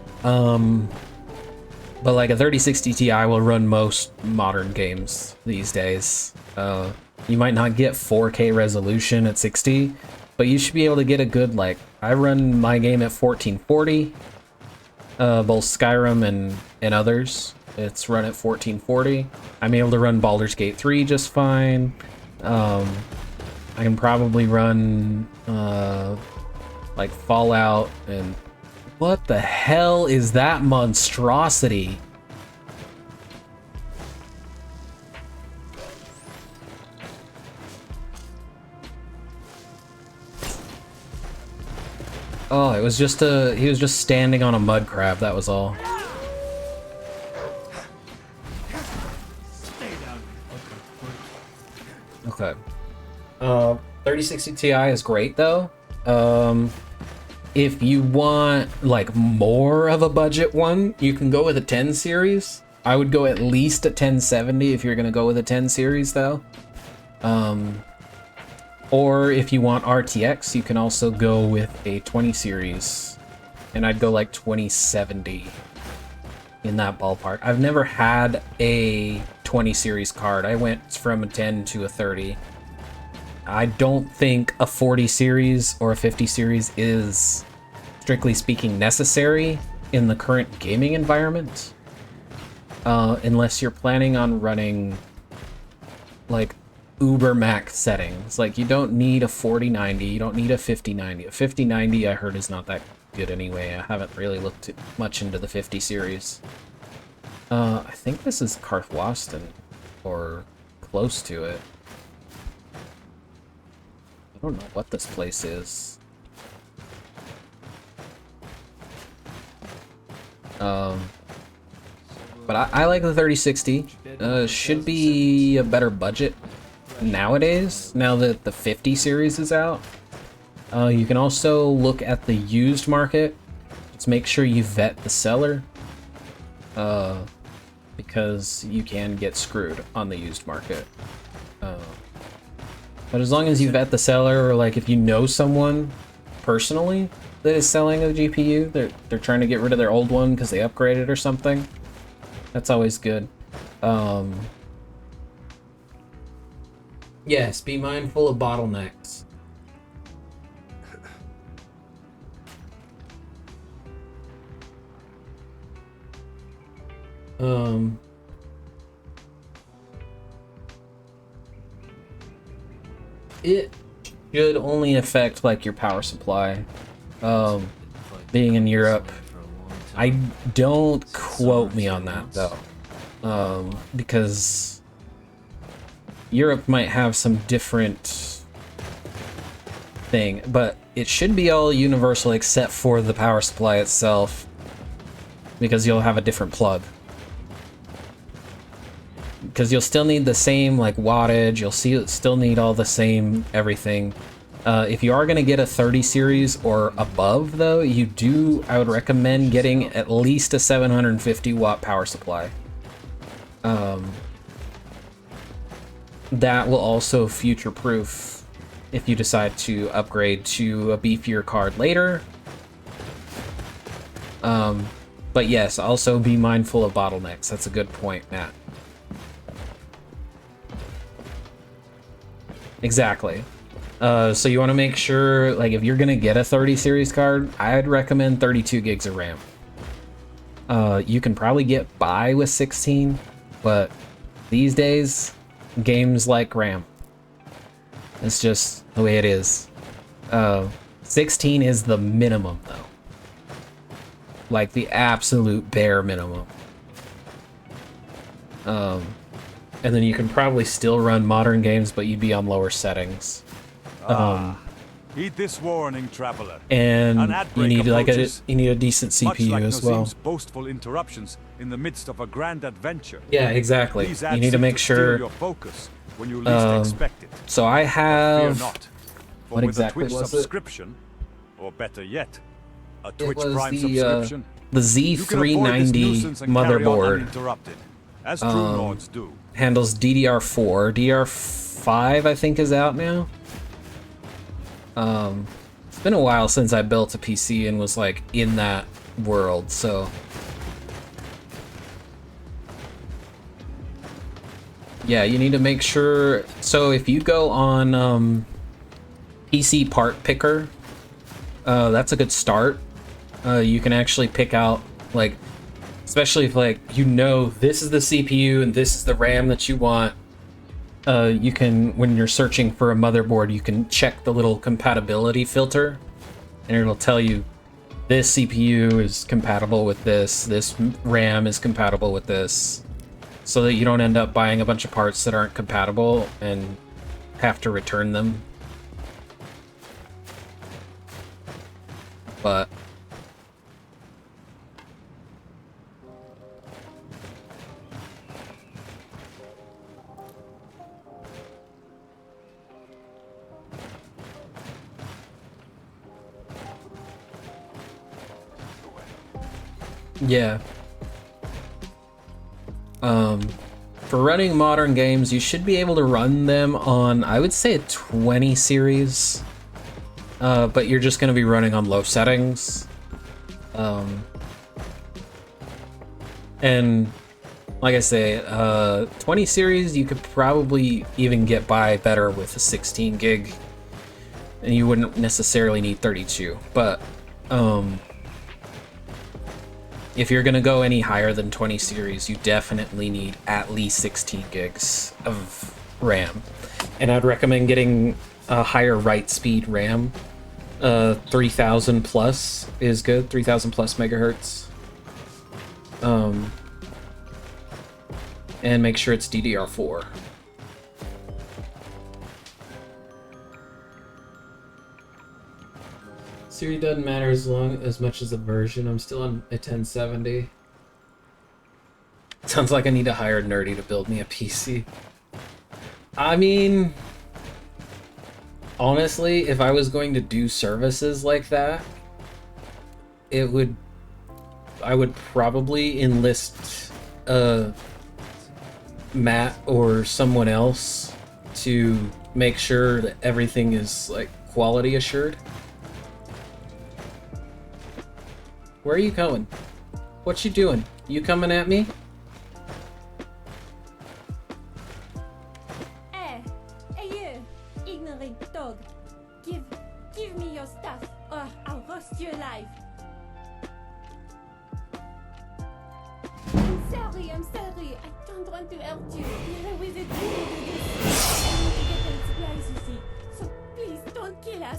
Speaker 1: But like a 3060 Ti will run most modern games these days. You might not get 4K resolution at 60, but you should be able to get a good, like, I run my game at 1440, both Skyrim and others. It's run at 1440. I'm able to run Baldur's Gate 3 just fine. I can probably run like Fallout and what the hell is that monstrosity? it was just he was just standing on a mud crab, that was all. Okay. 3060 Ti is great though. If you want like more of a budget one, you can go with a 10 series. I would go at least a 1070 if you're gonna go with a 10 series though. Or if you want RTX, you can also go with a 20 series. And I'd go like 2070 in that ballpark. I've never had a 20 series card. I went from a 10 to a 30. I don't think a 40 series or a 50 series is, strictly speaking, necessary in the current gaming environment. Unless you're planning on running like uber max settings. Like you don't need a 4090, you don't need a 5090. A 5090 I heard is not that good anyway. I haven't really looked much into the 50 series. I think this is Karthwasten, or close to it. I don't know what this place is. But I like the 3060. Should be a better budget nowadays, now that the 50 series is out. You can also look at the used market. Just make sure you vet the seller. Because you can get screwed on the used market. But as long as you vet the seller, or like if you know someone personally that is selling a GPU, they're trying to get rid of their old one because they upgraded or something, that's always good. Yes, be mindful of bottlenecks. It should only affect like your power supply. Being in Europe, I don't quote me on that though, because Europe might have some different thing, but it should be all universal except for the power supply itself, because you'll have a different plug. Because you'll still need the same like wattage, you'll still need all the same everything. If you are going to get a 30 series or above though, I would recommend getting at least a 750 watt power supply. That will also future proof if you decide to upgrade to a beefier card later. But yes, also be mindful of bottlenecks. That's a good point, Matt. Exactly. So you want to make sure, like, if you're gonna get a 30 series card, I'd recommend 32 gigs of RAM. You can probably get by with 16, but these days, games like RAM. It's just the way it is. 16 is the minimum, though. Like, the absolute bare minimum. And then you can probably still run modern games, but you'd be on lower settings.
Speaker 2: Heed this warning, traveler.
Speaker 1: And you need like a decent CPU
Speaker 2: like
Speaker 1: as well.
Speaker 2: Boastful interruptions in the midst of a grand adventure.
Speaker 1: Yeah, exactly. You need to make sure.
Speaker 2: Your focus when you least expect it.
Speaker 1: So I have.
Speaker 2: Fear not, for
Speaker 1: what
Speaker 2: with
Speaker 1: exactly
Speaker 2: a Twitch
Speaker 1: was
Speaker 2: subscription, or better yet, a Twitch
Speaker 1: was
Speaker 2: Prime
Speaker 1: the,
Speaker 2: subscription,
Speaker 1: the Z390 motherboard.
Speaker 2: As true lords do.
Speaker 1: Handles DDR4. DDR5 I think is out now. It's been a while since I built a PC and was like in that world, so yeah, you need to make sure. So if you go on PC part picker, that's a good start. You can actually pick out, like, especially if like you know this is the CPU and this is the RAM that you want. You can, when you're searching for a motherboard, you can check the little compatibility filter, and it'll tell you this CPU is compatible with this RAM is compatible with this, so that you don't end up buying a bunch of parts that aren't compatible and have to return them.
Speaker 13: but yeah. For running modern games, you should be able to run them on, I would say, a 20 series, but you're just going to be running on low settings. And like I say, 20 series, you could probably even get by better with a 16 gig, and you wouldn't necessarily need 32, but if you're gonna go any higher than 20 series, you definitely need at least 16 gigs of RAM. And I'd recommend getting a higher write speed RAM. 3000 plus is good, 3000 plus megahertz. And make sure it's DDR4.
Speaker 1: Siri doesn't matter as much as the version. I'm still on a 1070.
Speaker 13: Sounds like I need to hire Nerdy to build me a PC. I mean, honestly, if I was going to do services like that, I would probably enlist Matt or someone else to make sure that everything is like quality assured. Where are you going? What you doing? You coming at me?
Speaker 14: Hey, you, ignorant dog. Give me your stuff, or I'll roast you alive. I'm sorry. I don't want to hurt you. You're a wizard. You can do this. I need to get them supplies, you see. So please don't kill us.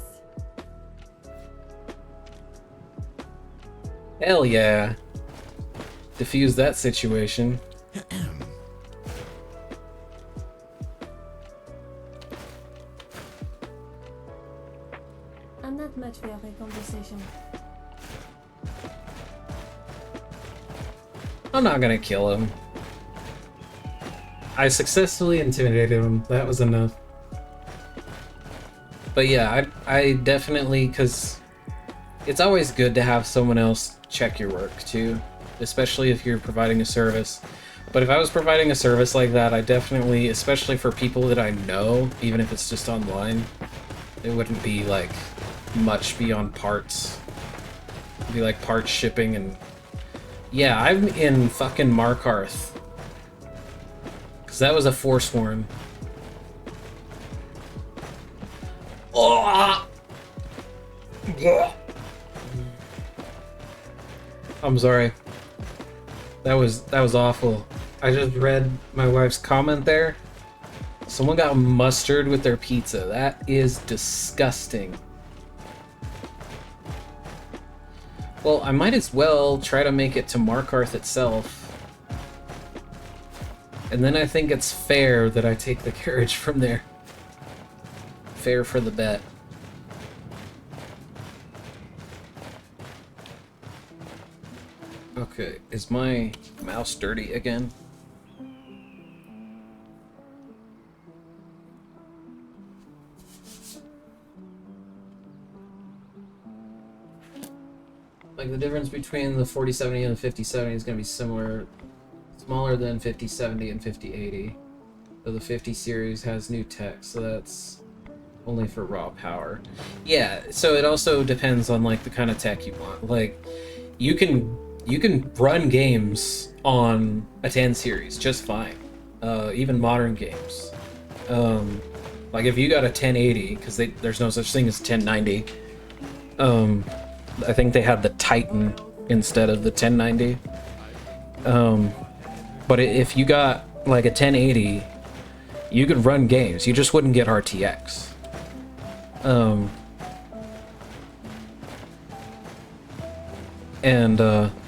Speaker 13: Hell yeah. Diffuse that situation.
Speaker 14: I'm not much for a conversation.
Speaker 13: I'm not gonna kill him.
Speaker 1: I successfully intimidated him. That was enough.
Speaker 13: But yeah, I definitely, because it's always good to have someone else check your work too, especially if you're providing a service. But if I was providing a service like that, I definitely, especially for people that I know, even if it's just online, it wouldn't be like much beyond parts. It'd be like parts shipping and yeah, I'm in fucking Markarth. Cause that was a Forsworn. Oh! I'm sorry. That was awful. I just read my wife's comment there. Someone got mustard with their pizza. That is disgusting. Well, I might as well try to make it to Markarth itself. And then I think it's fair that I take the carriage from there. Fair for the bet. Okay, is my mouse dirty again?
Speaker 1: Like the difference between the 4070 and the 5070 is going to be smaller than 5070 and 5080. So the 50 series has new tech, so that's only for raw power. Yeah, so it also depends on like the kind of tech you want. Like you can run games on a 10 series just fine. Even modern games. Like if you got a 1080, because there's no such thing as 1090. I think they had the Titan instead of the 1090. But if you got like a 1080, you could run games. You just wouldn't get RTX.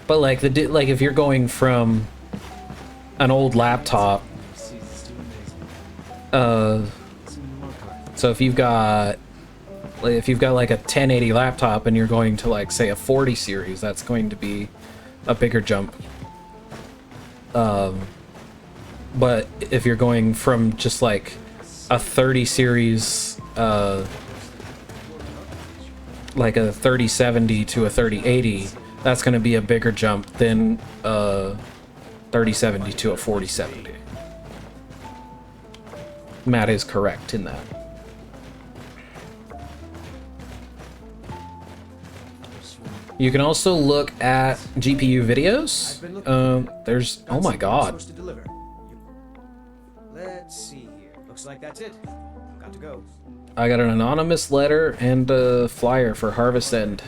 Speaker 1: But like if you're going from an old laptop, so if you've got
Speaker 13: Like if you've got like a 1080 laptop and you're going to like say a 40 series, that's going to be a bigger jump. But if you're going from just like a 30 series, like a 3070 to a 3080, that's going to be a bigger jump than a 3070 to a 4070. Matt is correct in that. You can also look at GPU videos. There's, oh my god.
Speaker 15: Let's see here. Looks like that's it. Got to go.
Speaker 13: I got an anonymous letter and a flyer for Harvest End.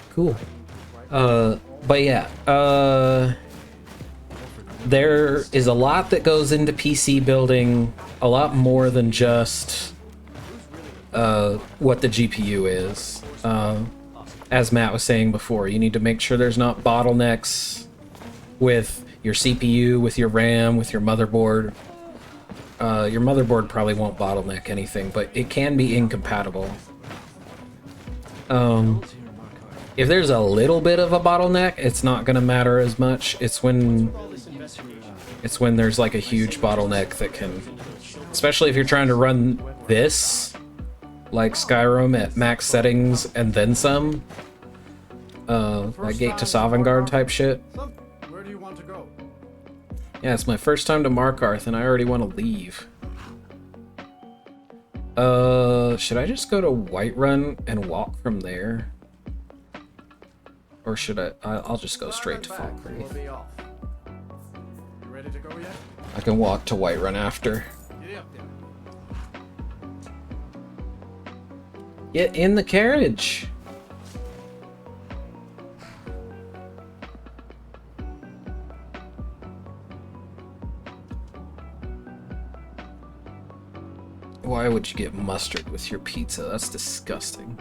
Speaker 13: Cool. But yeah, there is a lot that goes into PC building, a lot more than just what the GPU is. As Matt was saying before, you need to make sure there's not bottlenecks with your CPU, with your RAM, with your motherboard. Your motherboard probably won't bottleneck anything, but it can be incompatible. If there's a little bit of a bottleneck, it's not gonna matter as much. It's when there's like a huge bottleneck that can, especially if you're trying to run this, like Skyrim at max settings and then some, like Gate to Sovngarde type shit.
Speaker 8: Where do you want to go?
Speaker 13: Yeah, it's my first time to Markarth and I already want to leave. Should I just go to Whiterun and walk from there? Or should I'll just go straight to Falkreath.
Speaker 8: You ready to go yet?
Speaker 13: I can walk to Whiterun after.
Speaker 8: Get up there.
Speaker 13: Get in the carriage! Why would you get mustard with your pizza? That's disgusting.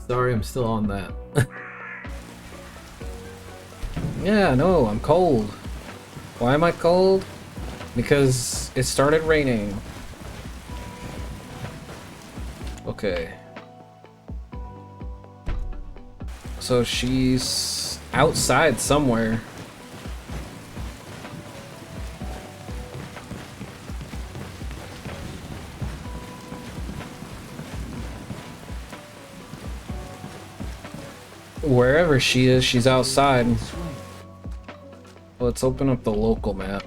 Speaker 1: Sorry, I'm still on that.
Speaker 13: Yeah, no, I'm cold. Why am I cold? Because it started raining. Okay. So she's outside somewhere. Wherever she is, she's outside. Let's open up the local map.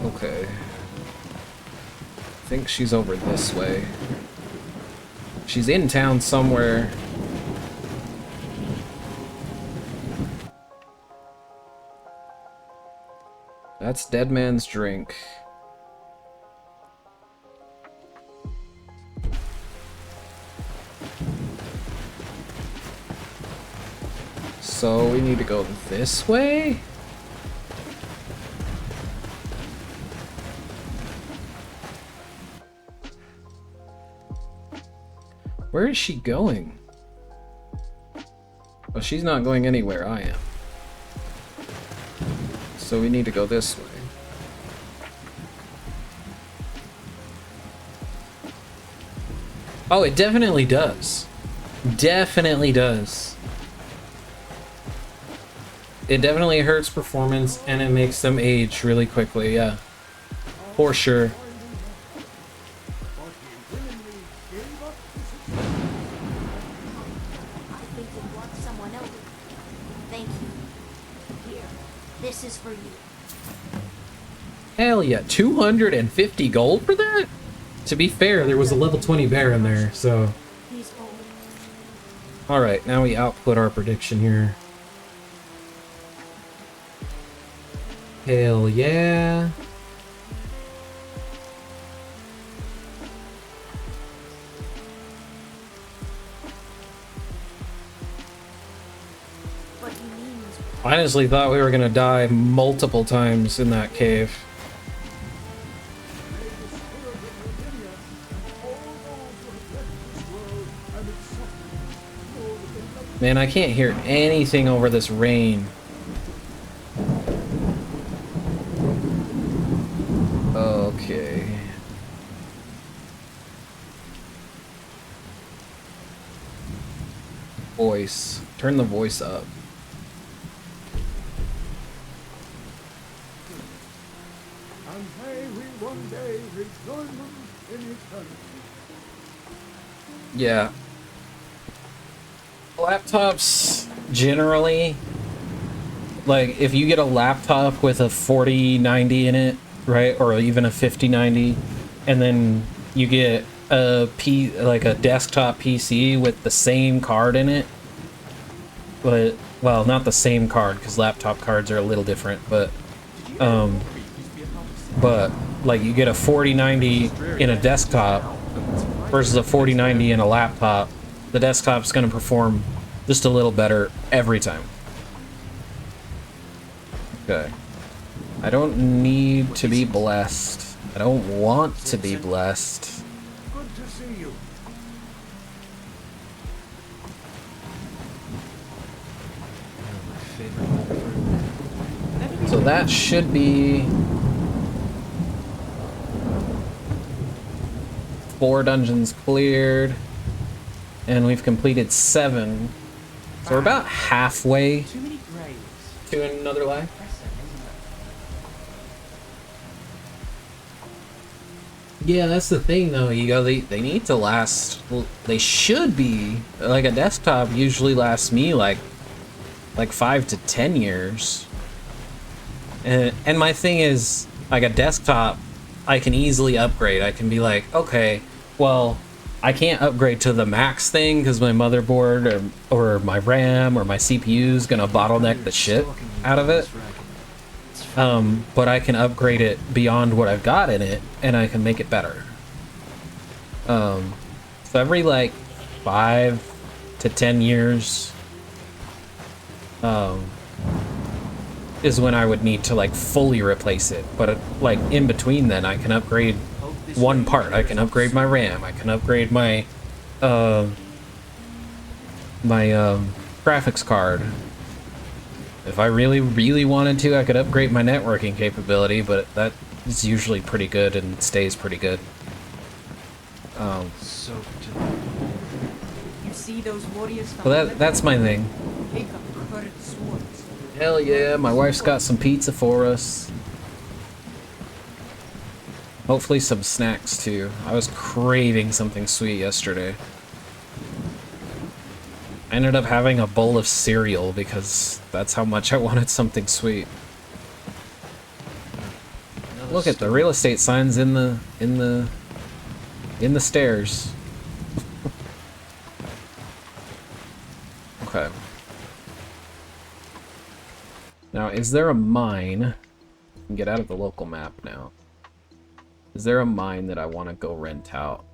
Speaker 13: Okay. I think she's over this way. She's in town somewhere. That's Dead Man's Drink. So we need to go this way? Where is she going? Well, she's not going anywhere I am. So we need to go this way. Oh, it definitely does. Definitely does. It definitely hurts performance and it makes them age really quickly, yeah. For sure.
Speaker 16: I think you brought someone over. Thank you. Here, this is for you.
Speaker 13: Hell yeah, 250 gold for that?
Speaker 1: To be fair, there was a level 20 bear in there, so...
Speaker 13: Alright, now we output our prediction here.
Speaker 1: Hell yeah.
Speaker 13: I honestly thought we were gonna die multiple times in that cave. Man, I can't hear anything over this rain. Okay. voice. Turn the voice up.
Speaker 6: And may we one day rejoin them in eternity.
Speaker 13: Yeah. Laptops generally, like if you get a laptop with a 4090 in it, right, or even a 5090, and then you get like a desktop PC with the same card in it, but well, not the same card because laptop cards are a little different, but like you get a 4090 in a desktop versus a 4090 in a laptop, the desktop's going to perform just a little better every time. Okay. I don't need to be blessed. I don't want to be blessed.
Speaker 6: Good to see you.
Speaker 13: So that should be 4 dungeons cleared, and we've completed 7. So we're about halfway to another life. Yeah, that's the thing though, Ego. They need to last. They should be like a desktop usually lasts me like 5 to 10 years. And my thing is, like a desktop, I can easily upgrade. I can be like, okay, well, I can't upgrade to the max thing because my motherboard or my RAM or my CPU is gonna bottleneck the shit out of it. But I can upgrade it beyond what I've got in it, and I can make it better. So every like 5 to 10 years, is when I would need to like fully replace it. But like in between then, I can upgrade one part. I can upgrade my RAM. I can upgrade my graphics card. If I really, really wanted to, I could upgrade my networking capability, but that is usually pretty good and stays pretty good.
Speaker 15: You see those warriors?
Speaker 13: Well, that's my thing.
Speaker 15: Take up curved swords.
Speaker 13: Hell yeah, my wife's got some pizza for us. Hopefully some snacks too. I was craving something sweet yesterday. I ended up having a bowl of cereal because that's how much I wanted something sweet. Look at the real estate signs in the stairs. Okay. Now, is there a mine? I can get out of the local map now. Is there a mine that I want to go rent out?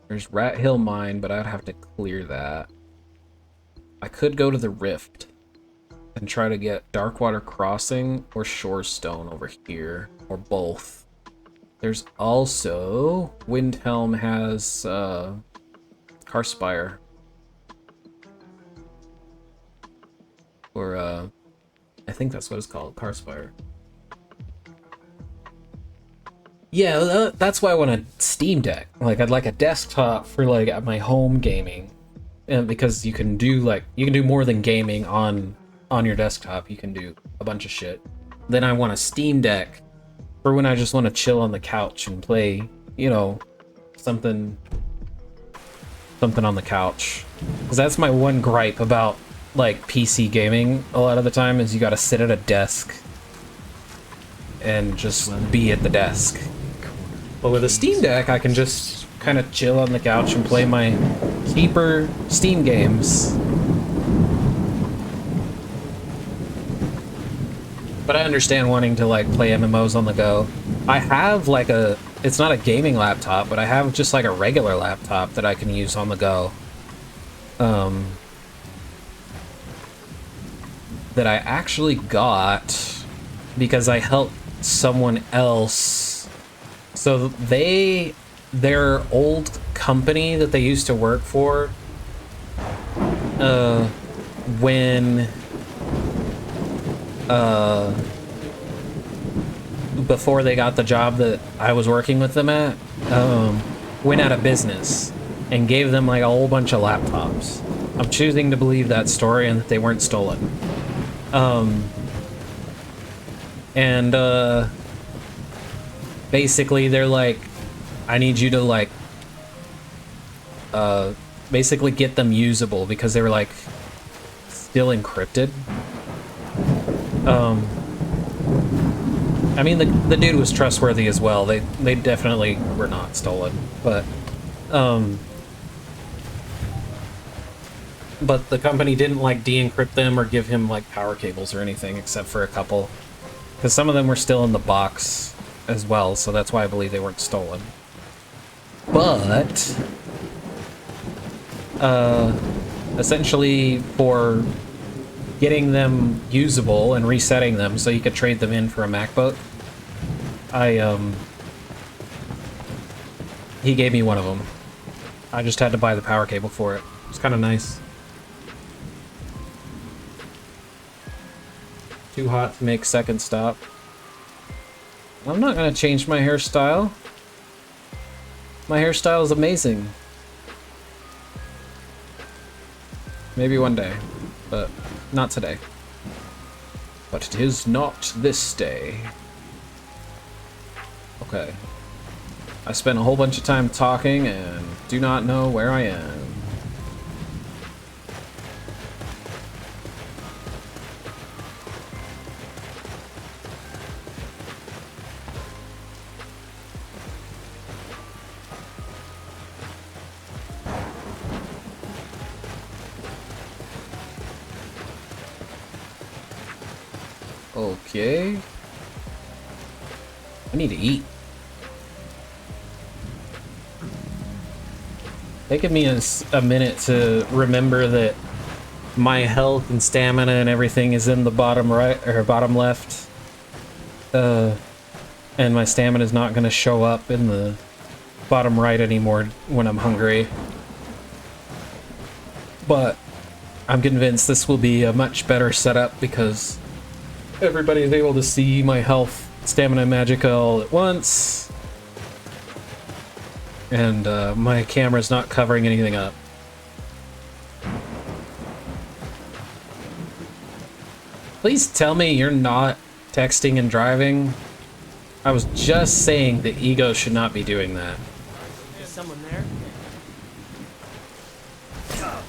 Speaker 13: There's Rat Hill Mine, but I'd have to clear that. I could go to the Rift and try to get Darkwater Crossing or Shorestone over here, or both. There's also Windhelm has Carspire. Or I think that's what it's called, Carspire. Yeah, that's why I want a Steam Deck. Like, I'd like a desktop for like at my home gaming, and because you can do more than gaming on your desktop. You can do a bunch of shit. Then I want a Steam Deck for when I just want to chill on the couch and play, you know, something on the couch. Because that's my one gripe about like PC gaming a lot of the time is you got to sit at a desk and just be at the desk. But with a Steam Deck, I can just kind of chill on the couch and play my cheaper Steam games. But I understand wanting to like play MMOs on the go. I have like it's not a gaming laptop, but I have just like a regular laptop that I can use on the go. That I actually got because I helped someone else. So their old company that they used to work for, before they got the job that I was working with them at, went out of business. and gave them like a whole bunch of laptops. I'm choosing to believe that story and that they weren't stolen. Basically they're like, I need you to like basically get them usable because they were like still encrypted. I mean the dude was trustworthy as well. They definitely were not stolen, but the company didn't like de-encrypt them or give him like power cables or anything except for a couple, because some of them were still in the box as well, so that's why I believe they weren't stolen. But essentially for getting them usable and resetting them so you could trade them in for a MacBook, he gave me one of them. I just had to buy the power cable for it. It's kind of nice. Too hot to make second stop. I'm not gonna change my hairstyle. My hairstyle is amazing. Maybe one day, but not today. But it is not this day. Okay. I spent a whole bunch of time talking and do not know where I am. Okay. I need to eat. Taking me a minute to remember that my health and stamina and everything is in the bottom right or bottom left. And my stamina is not going to show up in the bottom right anymore when I'm hungry. But I'm convinced this will be a much better setup because everybody is able to see my health, stamina, magic all at once. And my camera's not covering anything up. Please tell me you're not texting and driving. I was just saying the ego should not be doing that.
Speaker 9: Is someone there?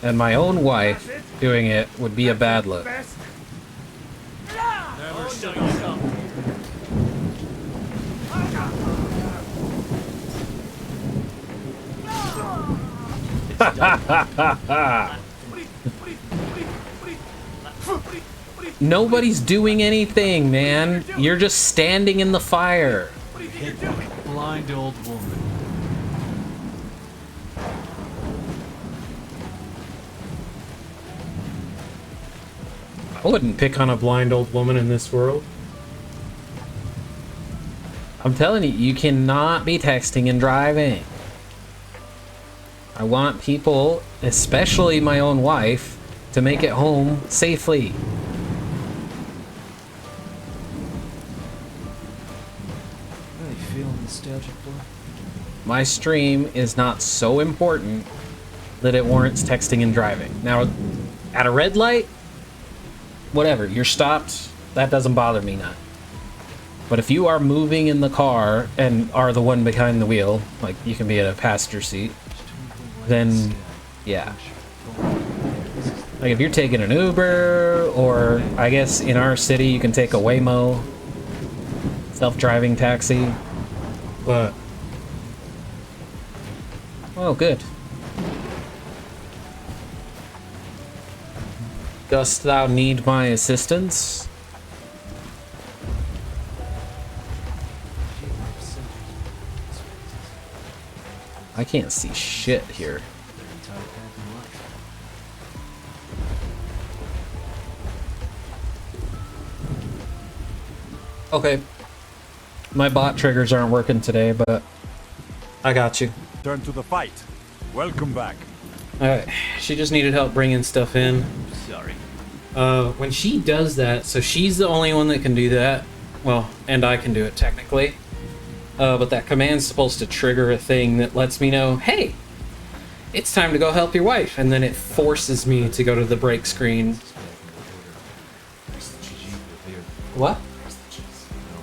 Speaker 13: And my own wife doing it would be a bad look.
Speaker 9: Never show yourself.
Speaker 13: Nobody's doing anything, man. You're just standing in the fire.
Speaker 12: Hit blind old woman.
Speaker 13: I wouldn't pick on a blind old woman in this world. I'm telling you, you cannot be texting and driving. I want people, especially my own wife, to make it home safely.
Speaker 3: Really feeling nostalgic, boy.
Speaker 13: My stream is not so important that it warrants texting and driving. Now, at a red light, whatever, you're stopped, that doesn't bother me none. But if you are moving in the car and are the one behind the wheel, like you can be in a passenger seat, then yeah. Like if you're taking an Uber, or I guess in our city you can take a Waymo, self-driving taxi, but oh good. Dost thou need my assistance? I can't see shit here. Okay. My bot triggers aren't working today, but I got you.
Speaker 2: Turn to the fight. Welcome back.
Speaker 13: Alright, she just needed help bringing stuff in.
Speaker 9: Sorry.
Speaker 13: When she does that, so she's the only one that can do that. Well, and I can do it technically. But that command's supposed to trigger a thing that lets me know, hey, it's time to go help your wife, and then it forces me to go to the break screen. What?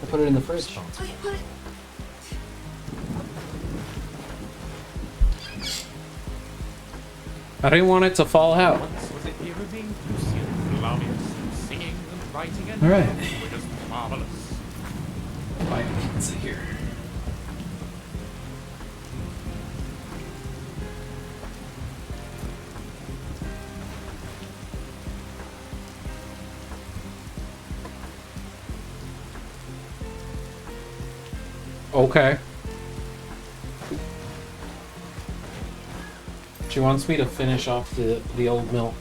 Speaker 13: I put it in the fridge. I didn't want it to fall out.
Speaker 10: Was it irritating, lucid, melodious, singing and writing and
Speaker 13: Alright.
Speaker 10: were just marvelous.
Speaker 13: Why pizza here? Okay. She wants me to finish off the old milk.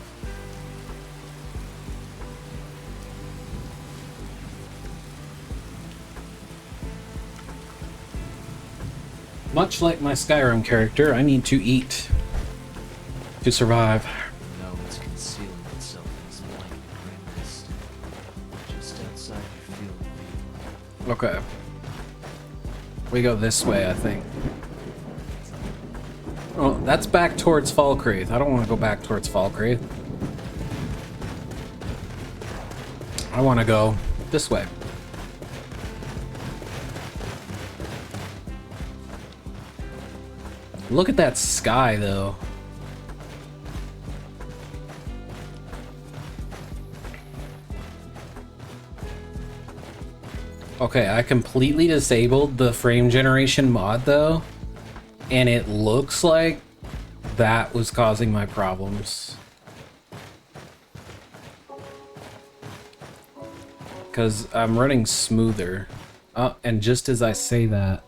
Speaker 13: Much like my Skyrim character, I need to eat to survive.
Speaker 3: No, it's concealing itself in this blanket gray mist. Just outside your field of view.
Speaker 13: Okay. We go this way, I think. Oh, that's back towards Falkreath. I don't want to go back towards Falkreath. I want to go this way. Look at that sky, though. Okay, I completely disabled the frame generation mod, though. And it looks like that was causing my problems. Because I'm running smoother. And just as I say that...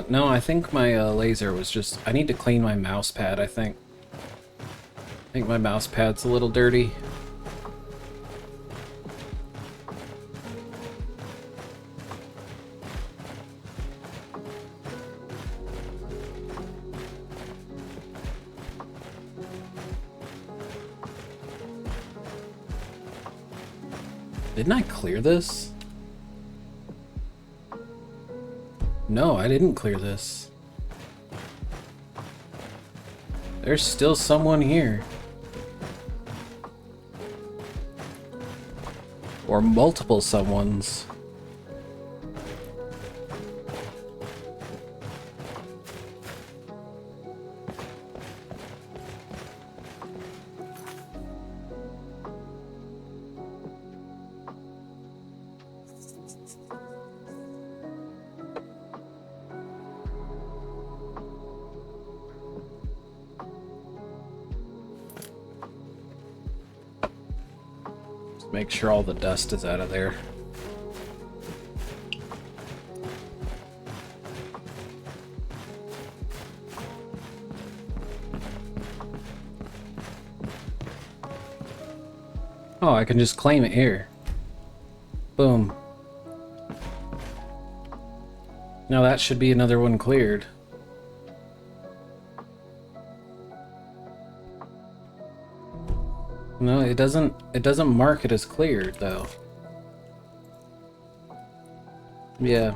Speaker 13: no, I think my laser was just... I need to clean my mouse pad, I think. I think my mouse pad's a little dirty. Didn't I clear this? No, I didn't clear this. There's still someone here. Or multiple someones. Make sure all the dust is out of there. Oh, I can just claim it here. Boom. Now that should be another one cleared. No, it doesn't mark it as cleared though. Yeah.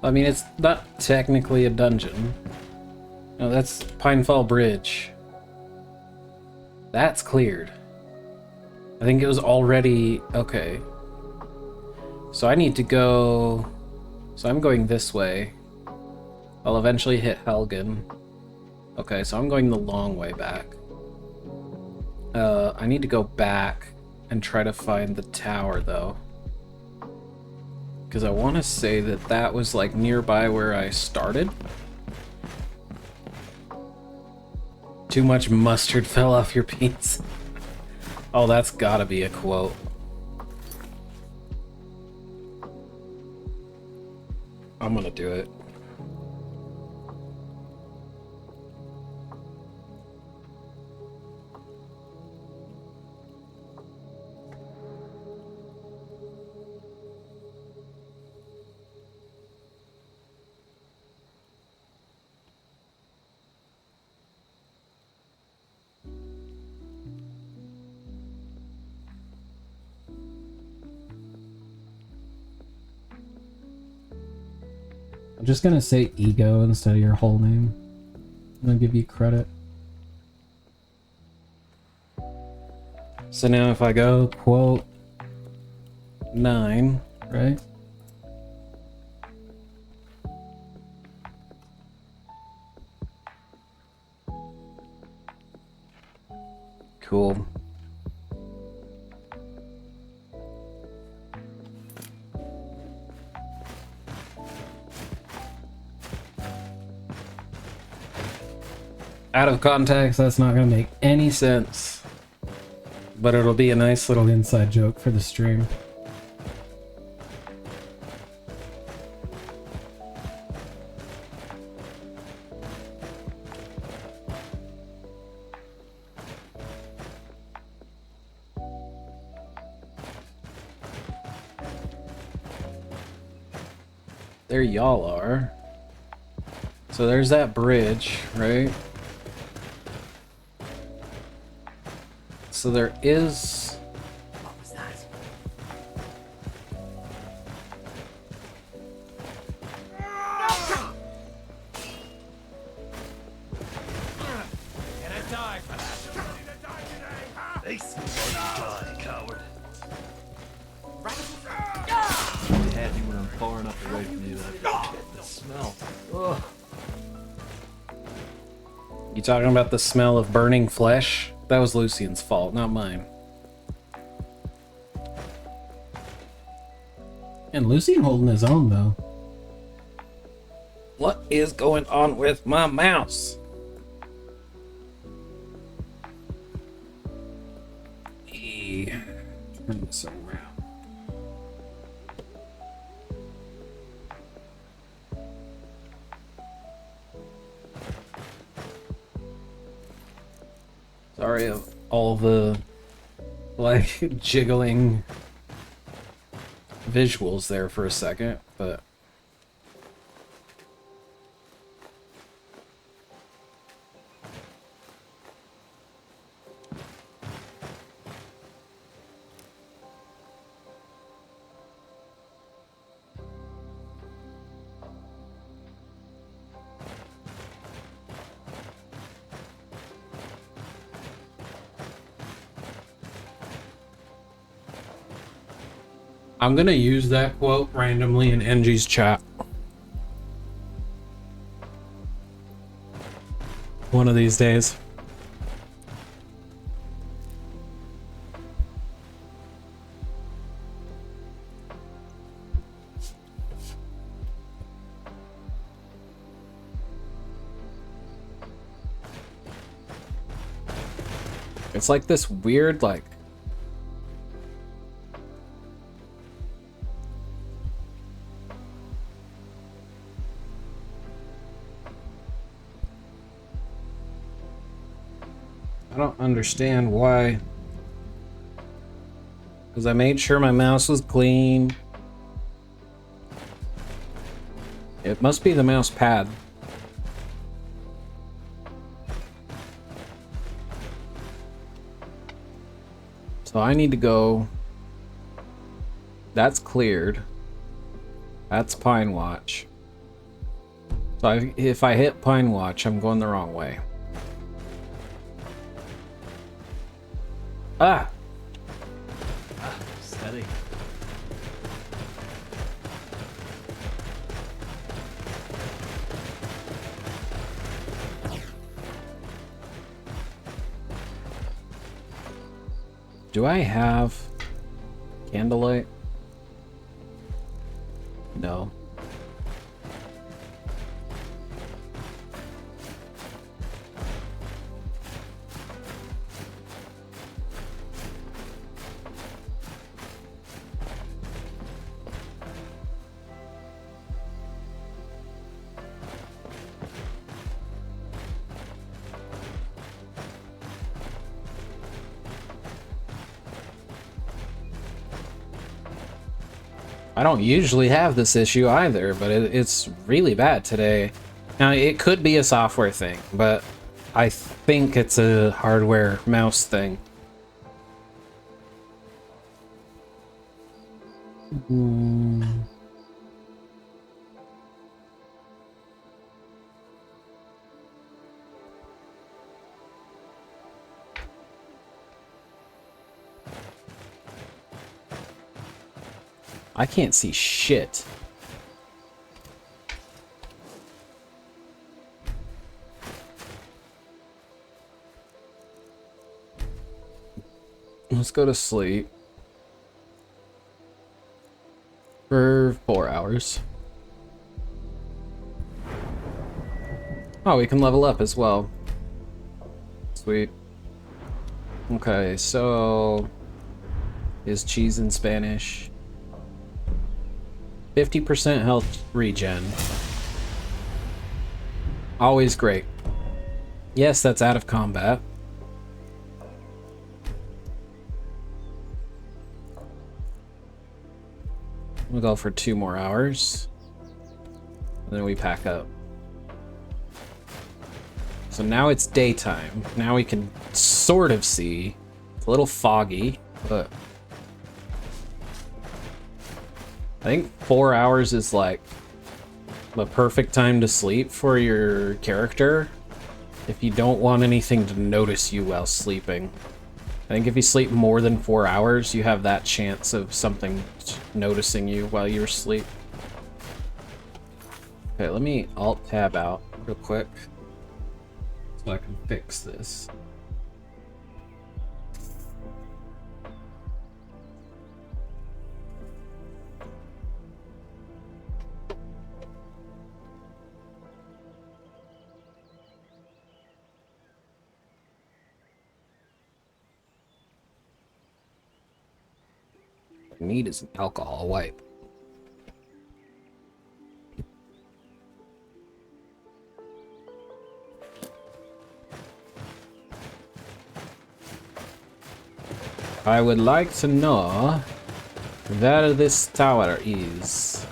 Speaker 13: I mean, it's not technically a dungeon. No, that's Pinefall Bridge. That's cleared. I think it was already... Okay. So I need to go... So I'm going this way. I'll eventually hit Helgen. Okay, so I'm going the long way back. I need to go back and try to find the tower, though. Because I want to say that that was, like, nearby where I started. Too much mustard fell off your pizza. Oh, that's gotta be a quote. I'm gonna do it.
Speaker 1: I'm just gonna say ego instead of your whole name. I'm gonna give you credit. So now if I go quote 9, right? Cool. Out of context, that's not going to make any sense. But it'll be a nice little inside joke for the stream. There y'all are. So there's that bridge, right? So there is...
Speaker 15: What was that?
Speaker 6: Can I die for that?
Speaker 7: They see you die, coward.
Speaker 3: They had you when I'm far enough away from you that I can get the smell. Ugh.
Speaker 1: You talking about the smell of burning flesh? That was Lucian's fault, not mine. And Lucian holding his own, though. What is going on with my mouse? Turn this around. Sorry of all the, like, jiggling visuals there for a second, but... I'm gonna use that quote randomly in NG's chat. One of these days. It's like this weird, like, I don't understand why. Because I made sure my mouse was clean. It must be the mouse pad. So I need to go. That's cleared. That's Pine Watch. So if I hit Pine Watch, I'm going the wrong way. Ah!
Speaker 3: Steady.
Speaker 1: Do I have candlelight? No. I don't usually have this issue either, but it's really bad today. Now, it could be a software thing, but I think it's a hardware mouse thing.
Speaker 13: I can't see shit. Let's go to sleep for 4 hours. Oh, we can level up as well. Sweet. Okay, so is cheese in Spanish? 50% health regen. Always great. Yes, that's out of combat. We'll go for 2 more hours. And then we pack up. So now it's daytime. Now we can sort of see. It's a little foggy, but I think 4 hours is like the perfect time to sleep for your character if you don't want anything to notice you while sleeping. I think if you sleep more than 4 hours, you have that chance of something noticing you while you're asleep. Okay, let me Alt-Tab out real quick so I can fix this. What I need is an alcohol wipe. I would like to know where this tower is.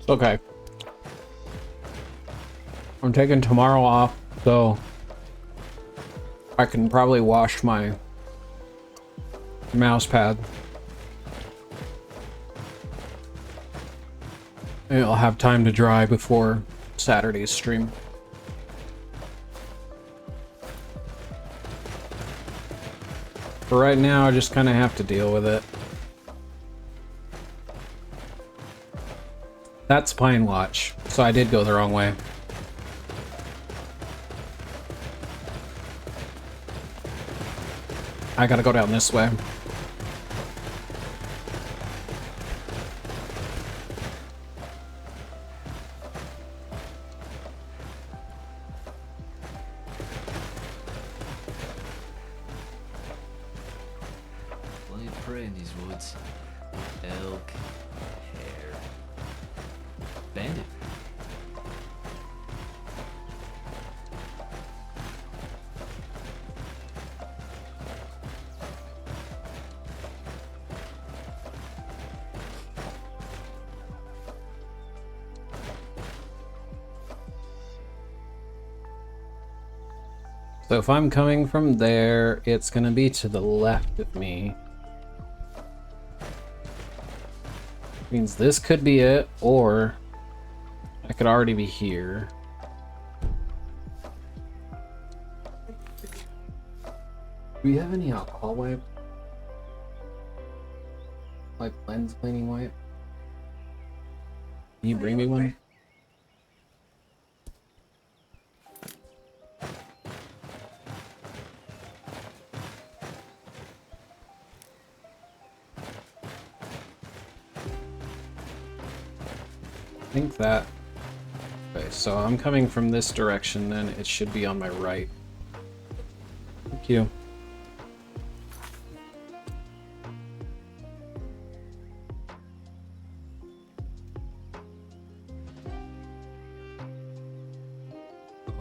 Speaker 13: Okay. I'm taking tomorrow off, so I can probably wash my mouse pad. And I'll have time to dry before Saturday's stream. For right now, I just kind of have to deal with it. That's Pine Watch, so I did go the wrong way. I gotta go down this way.
Speaker 3: Plenty of prey in these woods. Elk, hare, bandit.
Speaker 13: So if I'm coming from there, it's gonna be to the left of me. Means this could be it, or I could already be here. Do we have any alcohol wipe? Like lens cleaning wipe? Can you bring me one? I think that... Okay, so I'm coming from this direction, then it should be on my right. Thank you.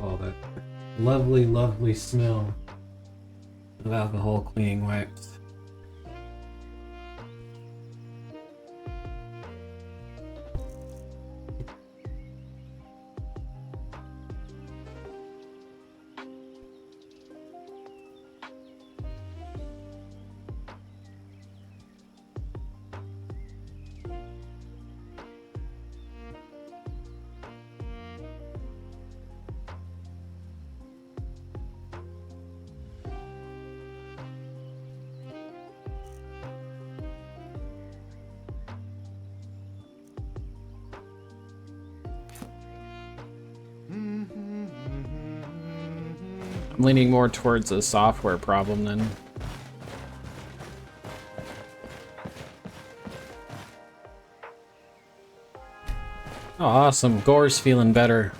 Speaker 13: Oh, that lovely, lovely smell of alcohol cleaning wipes. I'm leaning more towards a software problem then. Oh, awesome. Gore's feeling better.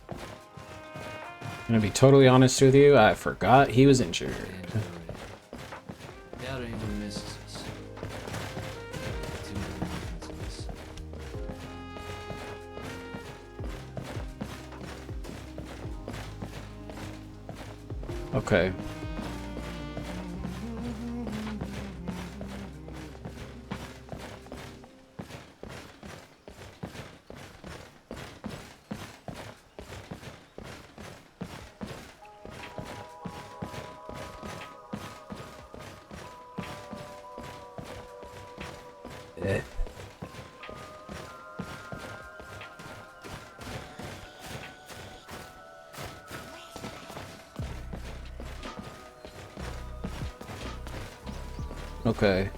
Speaker 13: I'm gonna be totally honest with you, I forgot he was injured.
Speaker 3: Doubt anyone misses us. Too many reasons.
Speaker 13: Okay. Okay.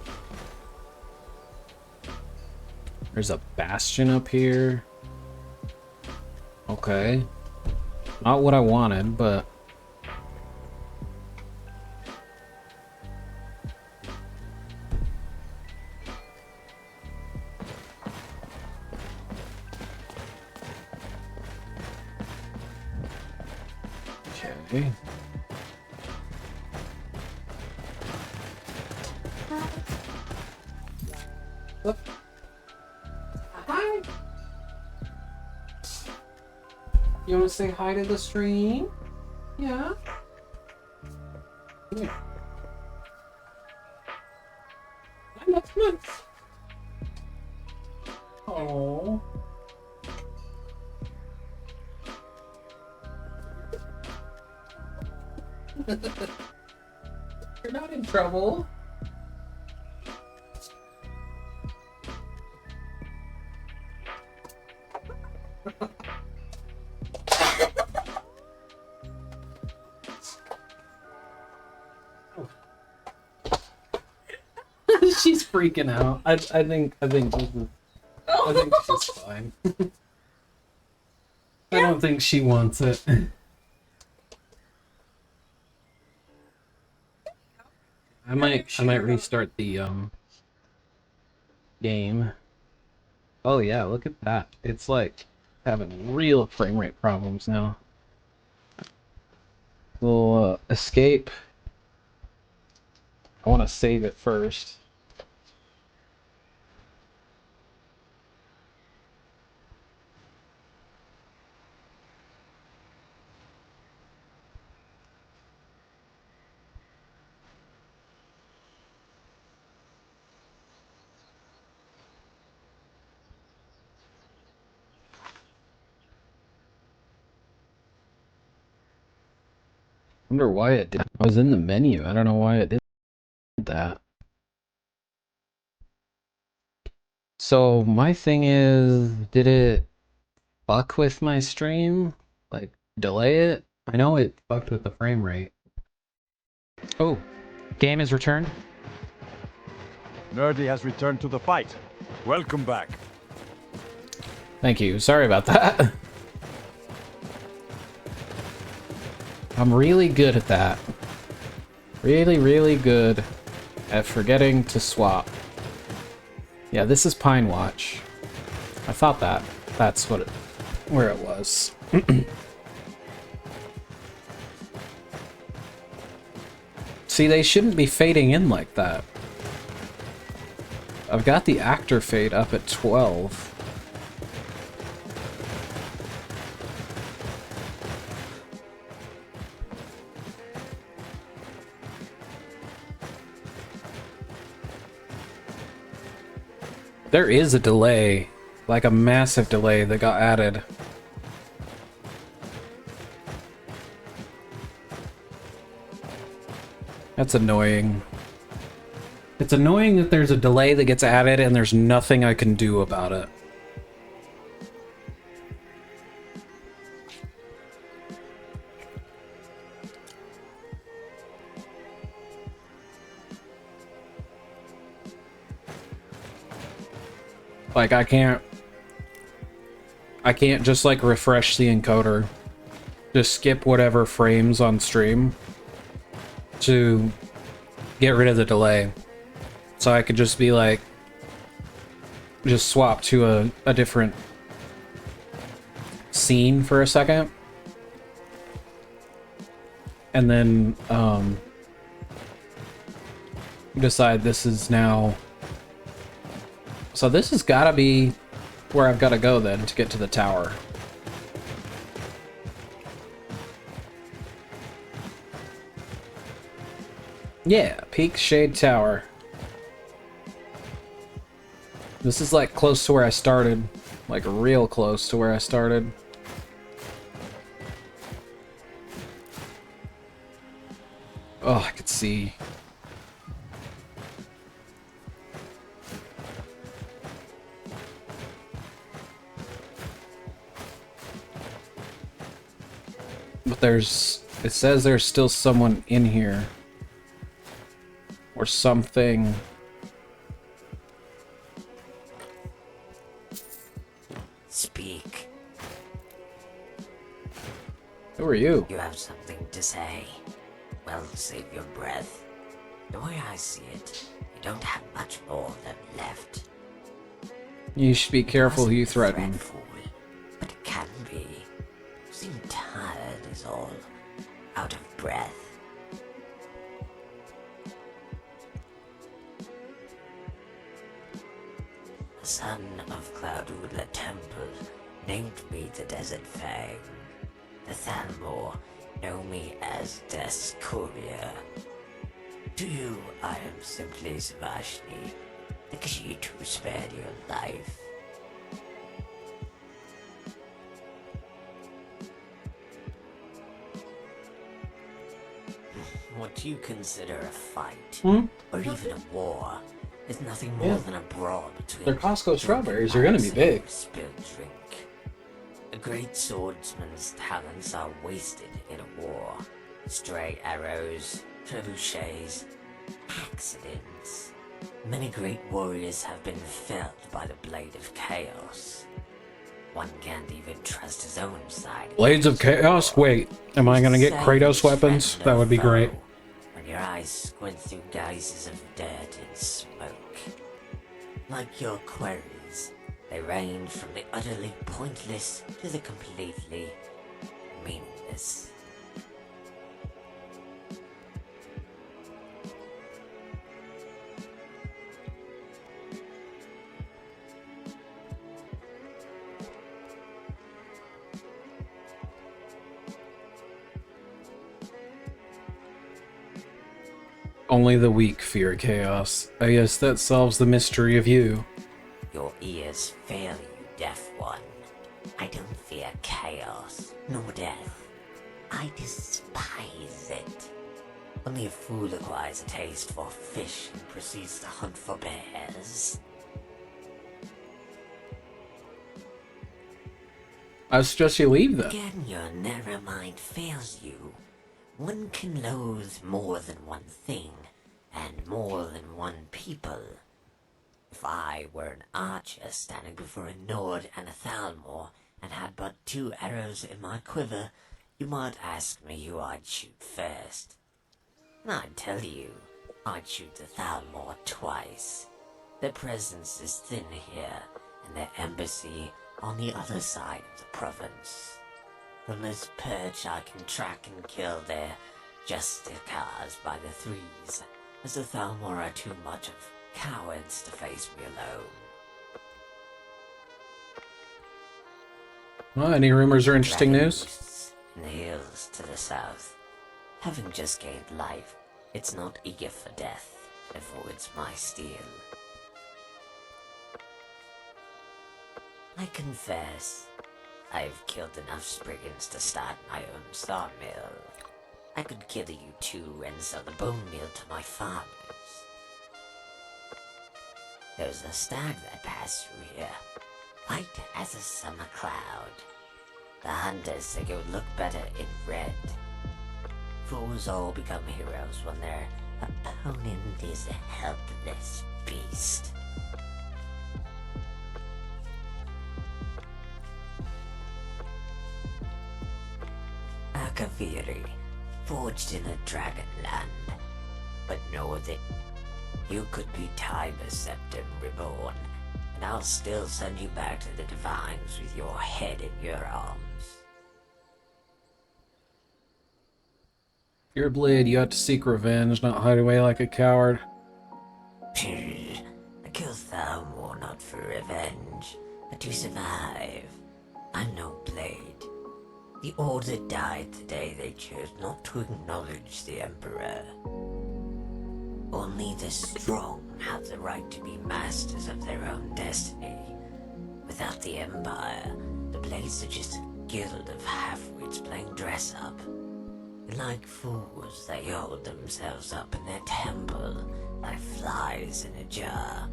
Speaker 13: There's a bastion up here. Okay. Not what I wanted, but... Okay.
Speaker 1: Hi. You want to say hi to the stream? Yeah. Come here. Come on, come on. Oh. You're not in trouble. She's freaking out. I think she's fine. I don't think she wants it. I might restart the game. Oh yeah, look at that. It's like having real frame rate problems now. We'll escape. I want to save it first. I wonder why it did. I was in the menu. I don't know why it did that. So my thing is, did it fuck with my stream? Like, delay it? I know it fucked with the frame rate. Oh, game is returned.
Speaker 2: Nerdy has returned to the fight. Welcome back.
Speaker 13: Thank you. Sorry about that. I'm really good at that. Really, really good at forgetting to swap. Yeah, this is Pine Watch. I thought that's what where it was. See, they shouldn't be fading in like that. I've got the actor fade up at 12. There is a delay, like a massive delay that got added. That's annoying. It's annoying that there's a delay that gets added and there's nothing I can do about it. Like, I I can't just like refresh the encoder. Just skip whatever frames on stream to get rid of the delay. So I could just be like, just swap to a different scene for a second. And then decide this is now. So this has got to be where I've got to go then to get to the tower. Yeah, Peak Shade Tower. This is like close to where I started. Like real close to where I started. Oh, I could see. But it says there's still someone in here. Or something.
Speaker 17: Speak.
Speaker 13: Who are you?
Speaker 17: You have something to say. Well, save your breath. The way I see it, you don't have much more of them left.
Speaker 13: You should be careful who you threaten.
Speaker 17: But it can be. You seem tired is all. Out of breath. The son of Cloudwood the Temple named me the Desert Fang. The Thalmor know me as Des Courier. To you, I am simply Savashni, the Khajiit who spared your life. What you consider a fight, or even a war, is nothing more than a brawl between
Speaker 13: Their Costco strawberries are gonna be big.
Speaker 17: spilled drink. A great swordsman's talents are wasted in a war. Stray arrows, trebuchets, accidents. Many great warriors have been felled by the blade of chaos. One can't even trust his own side.
Speaker 13: Blades of Chaos? Wait, am I gonna get Kratos weapons? That would be great.
Speaker 17: When your eyes squint through geysers of dirt and smoke. Like your queries, they range from the utterly pointless to the completely meaningless.
Speaker 13: Only the weak fear chaos. I guess that solves the mystery of you.
Speaker 17: Your ears fail you, deaf one. I don't fear chaos, nor death. I despise it. Only a fool acquires a taste for fish and proceeds to hunt for bears.
Speaker 13: I suggest you leave then.
Speaker 17: Again, your narrow mind fails you. One can loathe more than one thing, and more than one people. If I were an archer standing before a Nord and a Thalmor, and had but 2 arrows in my quiver, you might ask me who I'd shoot first. And I'd tell you, I'd shoot the Thalmor twice. Their presence is thin here, and their embassy on the other side of the province. From this perch I can track and kill their justicars by the threes, as the Thalmor are too much of cowards to face me alone.
Speaker 13: Well, any rumors or interesting news?
Speaker 17: In the hills to the south. Having just gained life, it's not eager for death, it avoids my steel. I confess, I've killed enough Spriggans to start my own sawmill. I could kill you too and sell the bone meal to my farmers. There's a stag that passed through here, white as a summer cloud. The hunters think it would look better in red. Fools all become heroes when their opponent is a helpless beast. Kaviri, forged in a dragon land. But know that you could be Time Septim reborn, and I'll still send you back to the Divines with your head in your arms.
Speaker 13: You're a blade, you have to seek revenge, not hide away like a coward.
Speaker 17: I kill Thalmor not for revenge, but to survive. I'm no blade. The Order died the day they chose not to acknowledge the Emperor. Only the strong have the right to be masters of their own destiny. Without the Empire, the Blades are just a guild of half-wits playing dress-up. Like fools, they hold themselves up in their temple, like flies in a jar.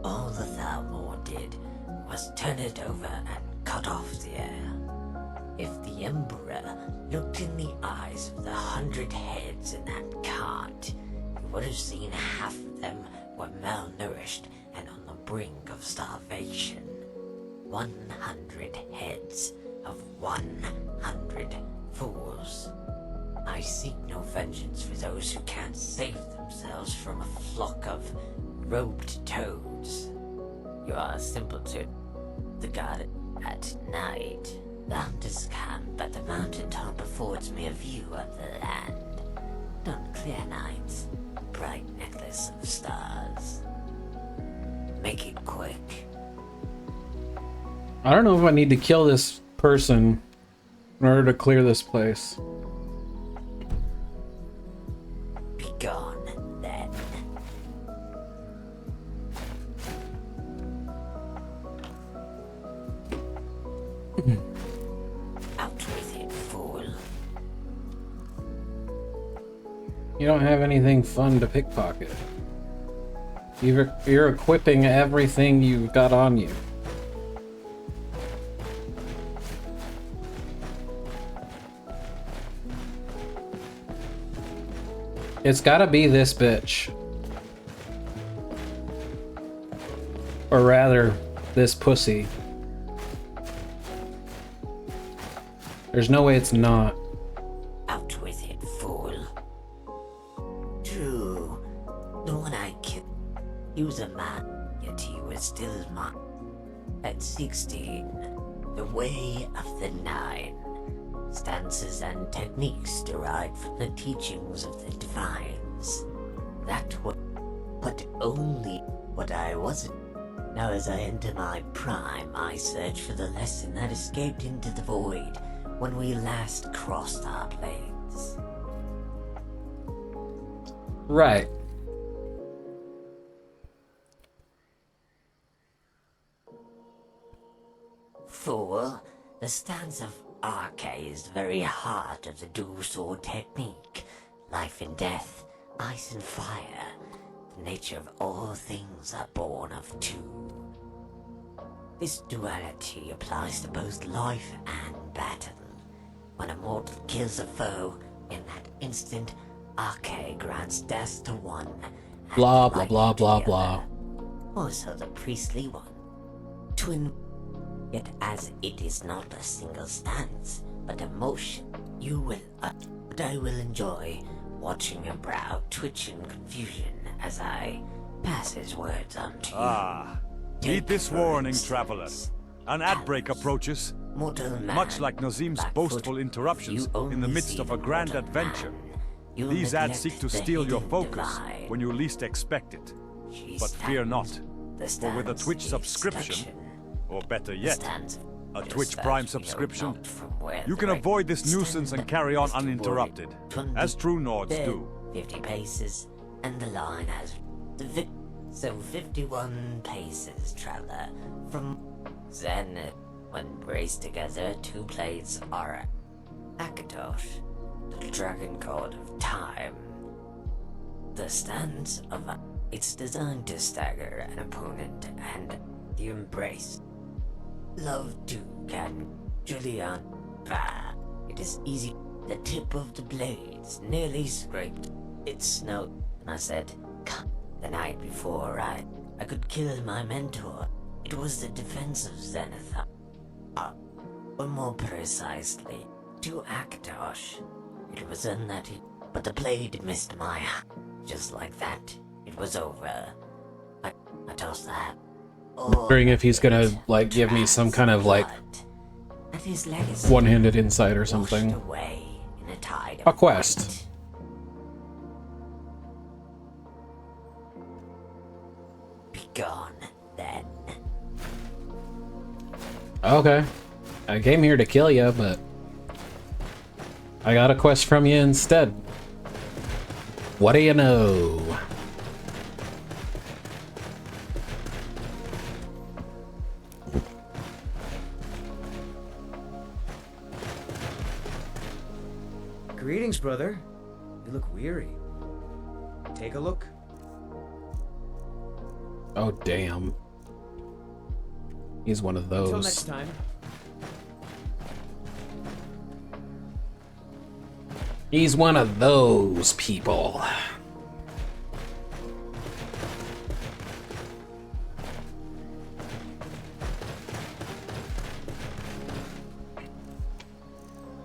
Speaker 17: All the Thalmor did was turn it over and cut off the air. If the Emperor looked in the eyes of the 100 heads in that cart, he would have seen half of them were malnourished and on the brink of starvation. 100 heads of 100 fools. I seek no vengeance for those who can't save themselves from a flock of robed toads. You are a simpleton, the god at night. The hunters camp at the mountaintop affords me a view of the land. On clear nights, a bright necklace of stars. Make it quick.
Speaker 13: I don't know if I need to kill this person in order to clear this place.
Speaker 17: Be gone, then. Out with it, fool.
Speaker 13: You don't have anything fun to pickpocket. You're equipping everything you've got on you. It's gotta be this bitch. Or rather, this pussy. There's no way it's not.
Speaker 17: Out with it, fool. True. The one I killed. He was a man, yet he was still mine. At 16, the way of the Nine. Stances and techniques derived from the teachings of the Divines. That was, but only what I wasn't. Now as I enter my prime, I search for the lesson that escaped into the void when we last crossed our blades.
Speaker 13: Right.
Speaker 17: Fool, the stance of Arche is the very heart of the dual sword technique. Life and death, ice and fire. The nature of all things are born of two. This duality applies to both life and battle. When a mortal kills a foe, in that instant, Arche grants death to one.
Speaker 13: Blah, blah, blah, blah, blah.
Speaker 17: Also the priestly one. Twin. Yet as it is not a single stance, but a motion, you will, but I will enjoy watching your brow twitch in confusion as I pass his words on to you.
Speaker 2: Ah, heed this warning, traveler. An ad break approaches, much like Nazim's boastful interruptions in the midst of a grand adventure. These ads seek to steal your focus when you least expect it. But fear not, for with a Twitch subscription, or better yet, a Twitch Prime subscription, you can avoid this nuisance and carry on uninterrupted, as true Nords do.
Speaker 17: 50 paces, and the line has so 51 paces, traveler, from Zen. When braced together, two blades are Akadosh, the dragon god of time. The stance of it's designed to stagger an opponent and the embrace. Love too can Julian. It is easy. The tip of the blades nearly scraped its snout, and I said, the night before I could kill my mentor. It was the defense of Zenith. Or more precisely, to Akatosh. It was then that but the blade missed my... Just like that, it was over. I tossed that.
Speaker 13: Wondering if he's gonna, like, give me some kind of, like,
Speaker 17: And his legacy
Speaker 13: one-handed insight or something.
Speaker 17: washed away in a tide
Speaker 13: A
Speaker 17: of
Speaker 13: quest.
Speaker 17: Be gone, then.
Speaker 13: Okay. I came here to kill you, but I got a quest from you instead. What do you know?
Speaker 15: Greetings, brother. You look weary. Take a look.
Speaker 13: Oh, damn. He's one of those.
Speaker 15: Until next time.
Speaker 13: He's one of those people.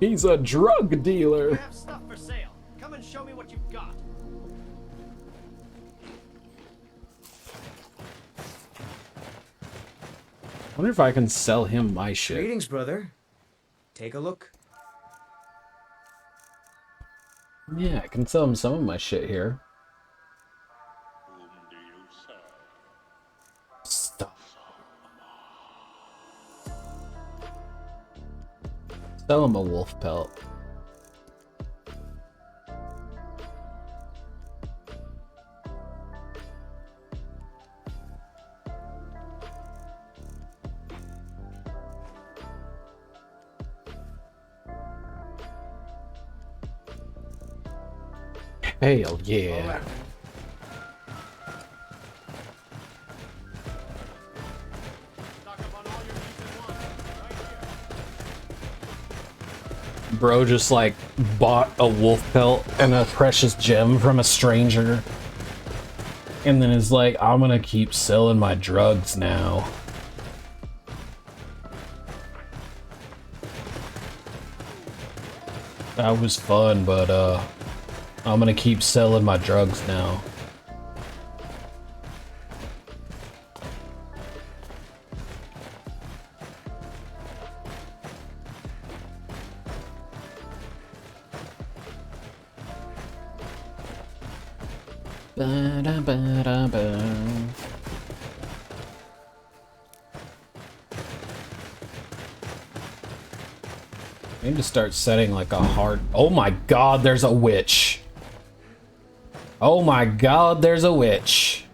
Speaker 13: He's a drug dealer.
Speaker 9: have stuff for sale. Come and show me what you've got.
Speaker 13: Wonder if I can sell him my shit.
Speaker 15: Greetings, brother. Take a look.
Speaker 13: Yeah, I can sell him some of my shit here. Stuff. Sell him a wolf pelt. Hell yeah. Bro just like bought a wolf pelt and a precious gem from a stranger. And then is like, I'm gonna keep selling my drugs now. That was fun, but I'm gonna keep selling my drugs now. Ba-da-ba-da-ba. I need to start setting like a hard... Oh my god, there's a witch. Oh my god, there's a witch.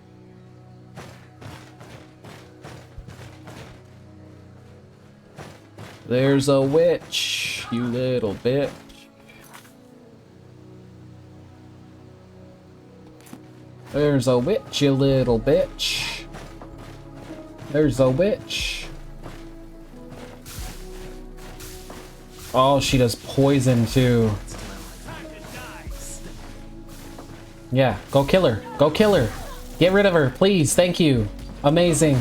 Speaker 13: There's a witch, you little bitch. There's a witch, you little bitch. There's a witch. Oh, she does poison too. Yeah, go kill her. Go kill her. Get rid of her, please. Thank you. Amazing.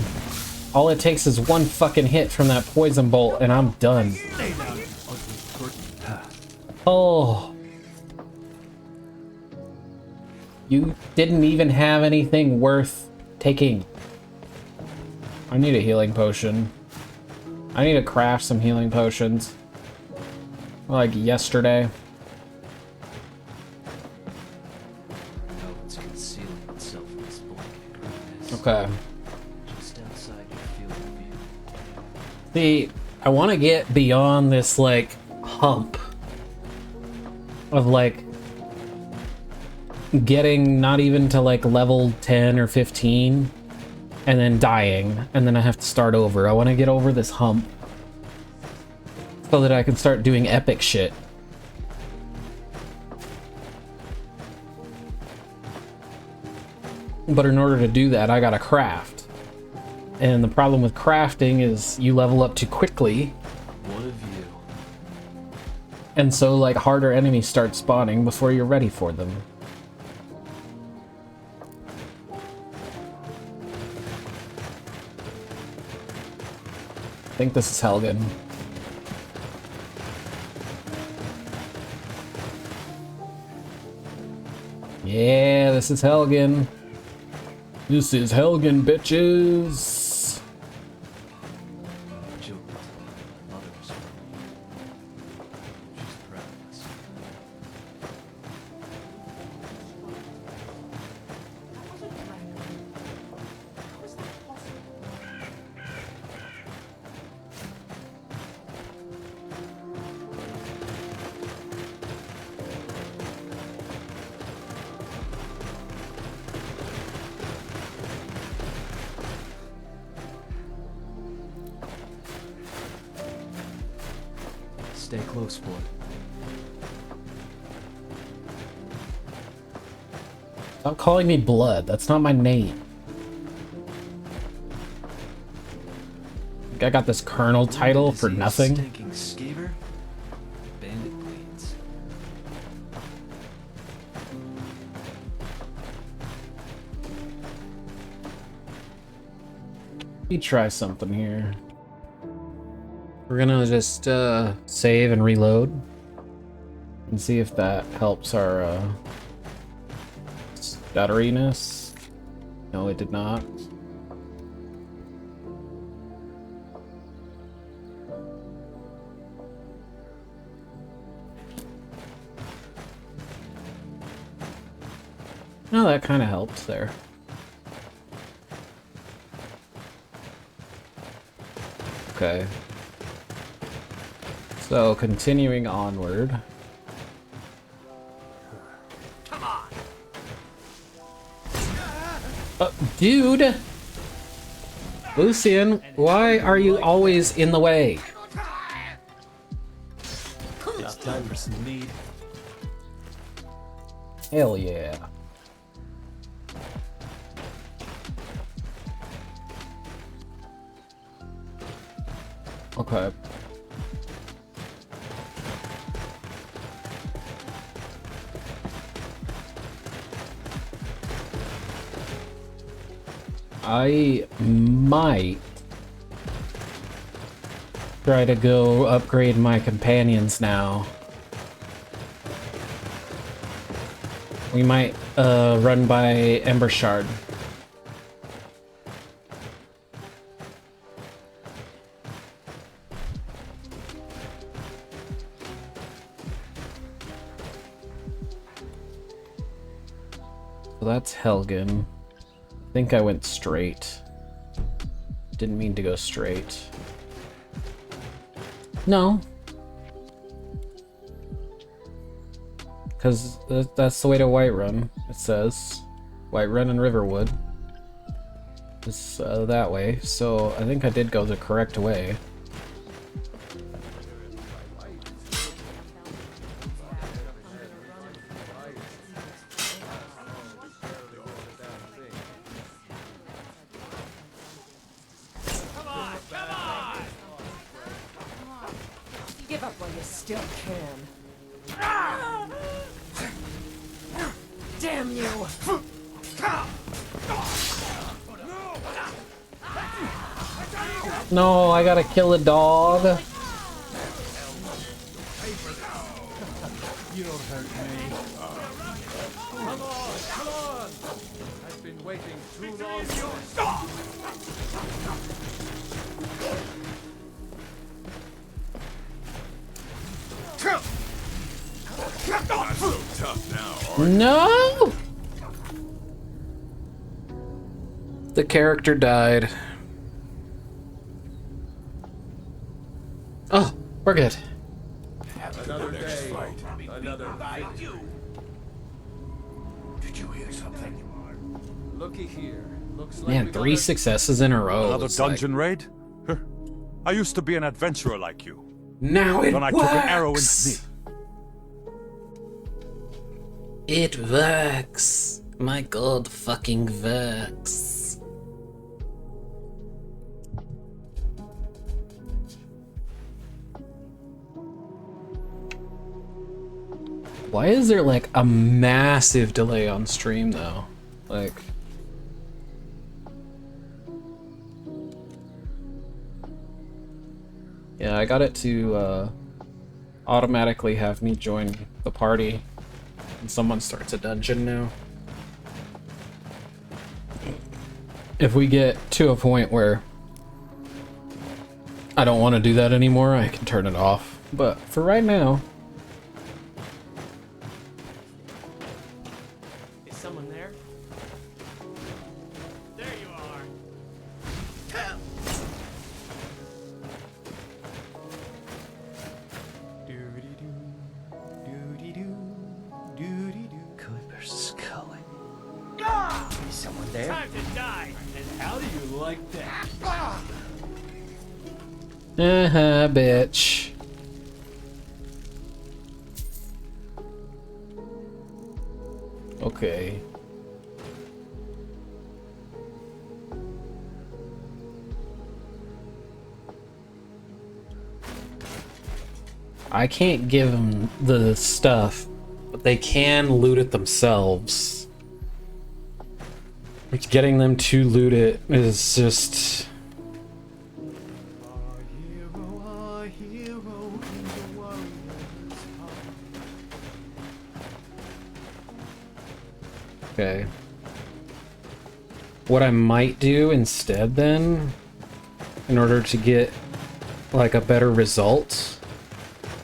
Speaker 13: All it takes is one fucking hit from that poison bolt and I'm done. Oh. You didn't even have anything worth taking. I need a healing potion. I need to craft some healing potions. Like yesterday.
Speaker 3: It's concealing itself in this blanket.
Speaker 13: Okay.
Speaker 3: Just outside your field of view.
Speaker 13: See, I want to get beyond this, like, hump of, like, getting not even to, like, level 10 or 15 and then dying, and then I have to start over. I want to get over this hump so that I can start doing epic shit. But in order to do that, I gotta craft. And the problem with crafting is you level up too quickly.
Speaker 3: One of you.
Speaker 13: And so, like, harder enemies start spawning before you're ready for them. I think this is Helgen. Yeah, this is Helgen. This is Helgen, bitches.
Speaker 3: Juliet, mother was from me. She's proud of us. Stay close, boy.
Speaker 13: Stop calling me Blood. That's not my name. I got this Colonel title for nothing.
Speaker 3: Stinking scaver. Bandit bleeds.
Speaker 13: Let me try something here. We're gonna just save and reload and see if that helps our stutteriness. No, it did not. No, that kind of helped there. Okay. So, continuing onward.
Speaker 9: Come on.
Speaker 13: Dude! Lucian, why are you always in the way?
Speaker 3: It's time for some mead.
Speaker 13: Hell yeah. Okay. I might try to go upgrade my companions now. We might run by Embershard. So that's Helgen. I think I went straight. Didn't mean to go straight. No. Because that's the way to Whiterun, it says. Whiterun and Riverwood. It's that way, so I think I did go the correct way.
Speaker 5: Give up while you still can. Damn you!
Speaker 13: No, I gotta kill a dog.
Speaker 4: You don't hurt me. Come on, come on! I've been waiting too long.
Speaker 2: Not so tough now,
Speaker 13: No! The character died. Oh, we're good.
Speaker 4: Another day, another
Speaker 7: you. Did you hear something?
Speaker 4: Looky here. Looks like
Speaker 13: Man, 3 successes in a row.
Speaker 2: Another
Speaker 13: It's like-
Speaker 2: dungeon raid? Huh. I used to be an adventurer like you.
Speaker 13: Now it
Speaker 2: Then I
Speaker 13: works!
Speaker 2: took an arrow into me.
Speaker 13: It works. My god fucking works. Why is there like a massive delay on stream though? Like... Yeah, I got it to automatically have me join the party and someone starts a dungeon now. If we get to a point where I don't want to do that anymore, I can turn it off. But for right now...
Speaker 9: Is someone there? There you are.
Speaker 3: Cooper Scully.
Speaker 15: Is someone there?
Speaker 9: Time to die.
Speaker 6: And how do you like that?
Speaker 13: Bitch. Okay. I can't give them the stuff, but they can loot it themselves. Which getting them to loot it is just... Okay. What I might do instead then, in order to get like a better result,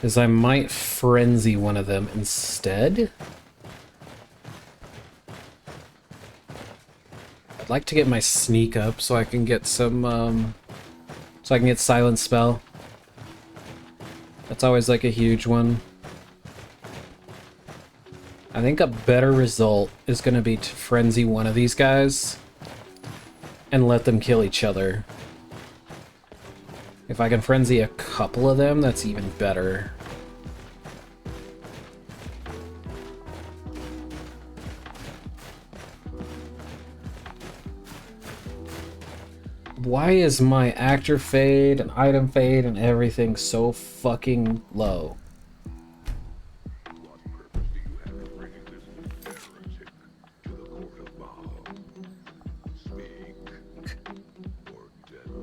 Speaker 13: is I might frenzy one of them instead. I'd like to get my sneak up so I can get some, so I can get silent spell. That's always like a huge one. I think a better result is going to be to frenzy one of these guys and let them kill each other. If I can frenzy a couple of them, that's even better. Why is my actor fade and item fade and everything so fucking low?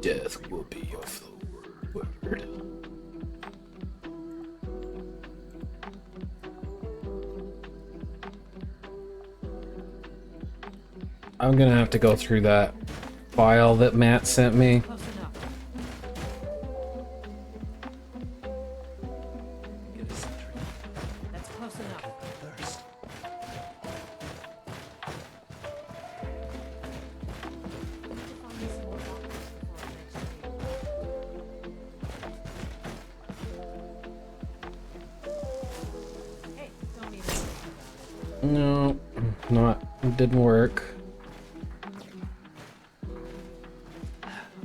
Speaker 13: Death will be your word. I'm gonna have to go through that file that Matt sent me.
Speaker 9: That's close enough.
Speaker 3: Thirst.
Speaker 5: Hey, don't need to
Speaker 13: No, it didn't work.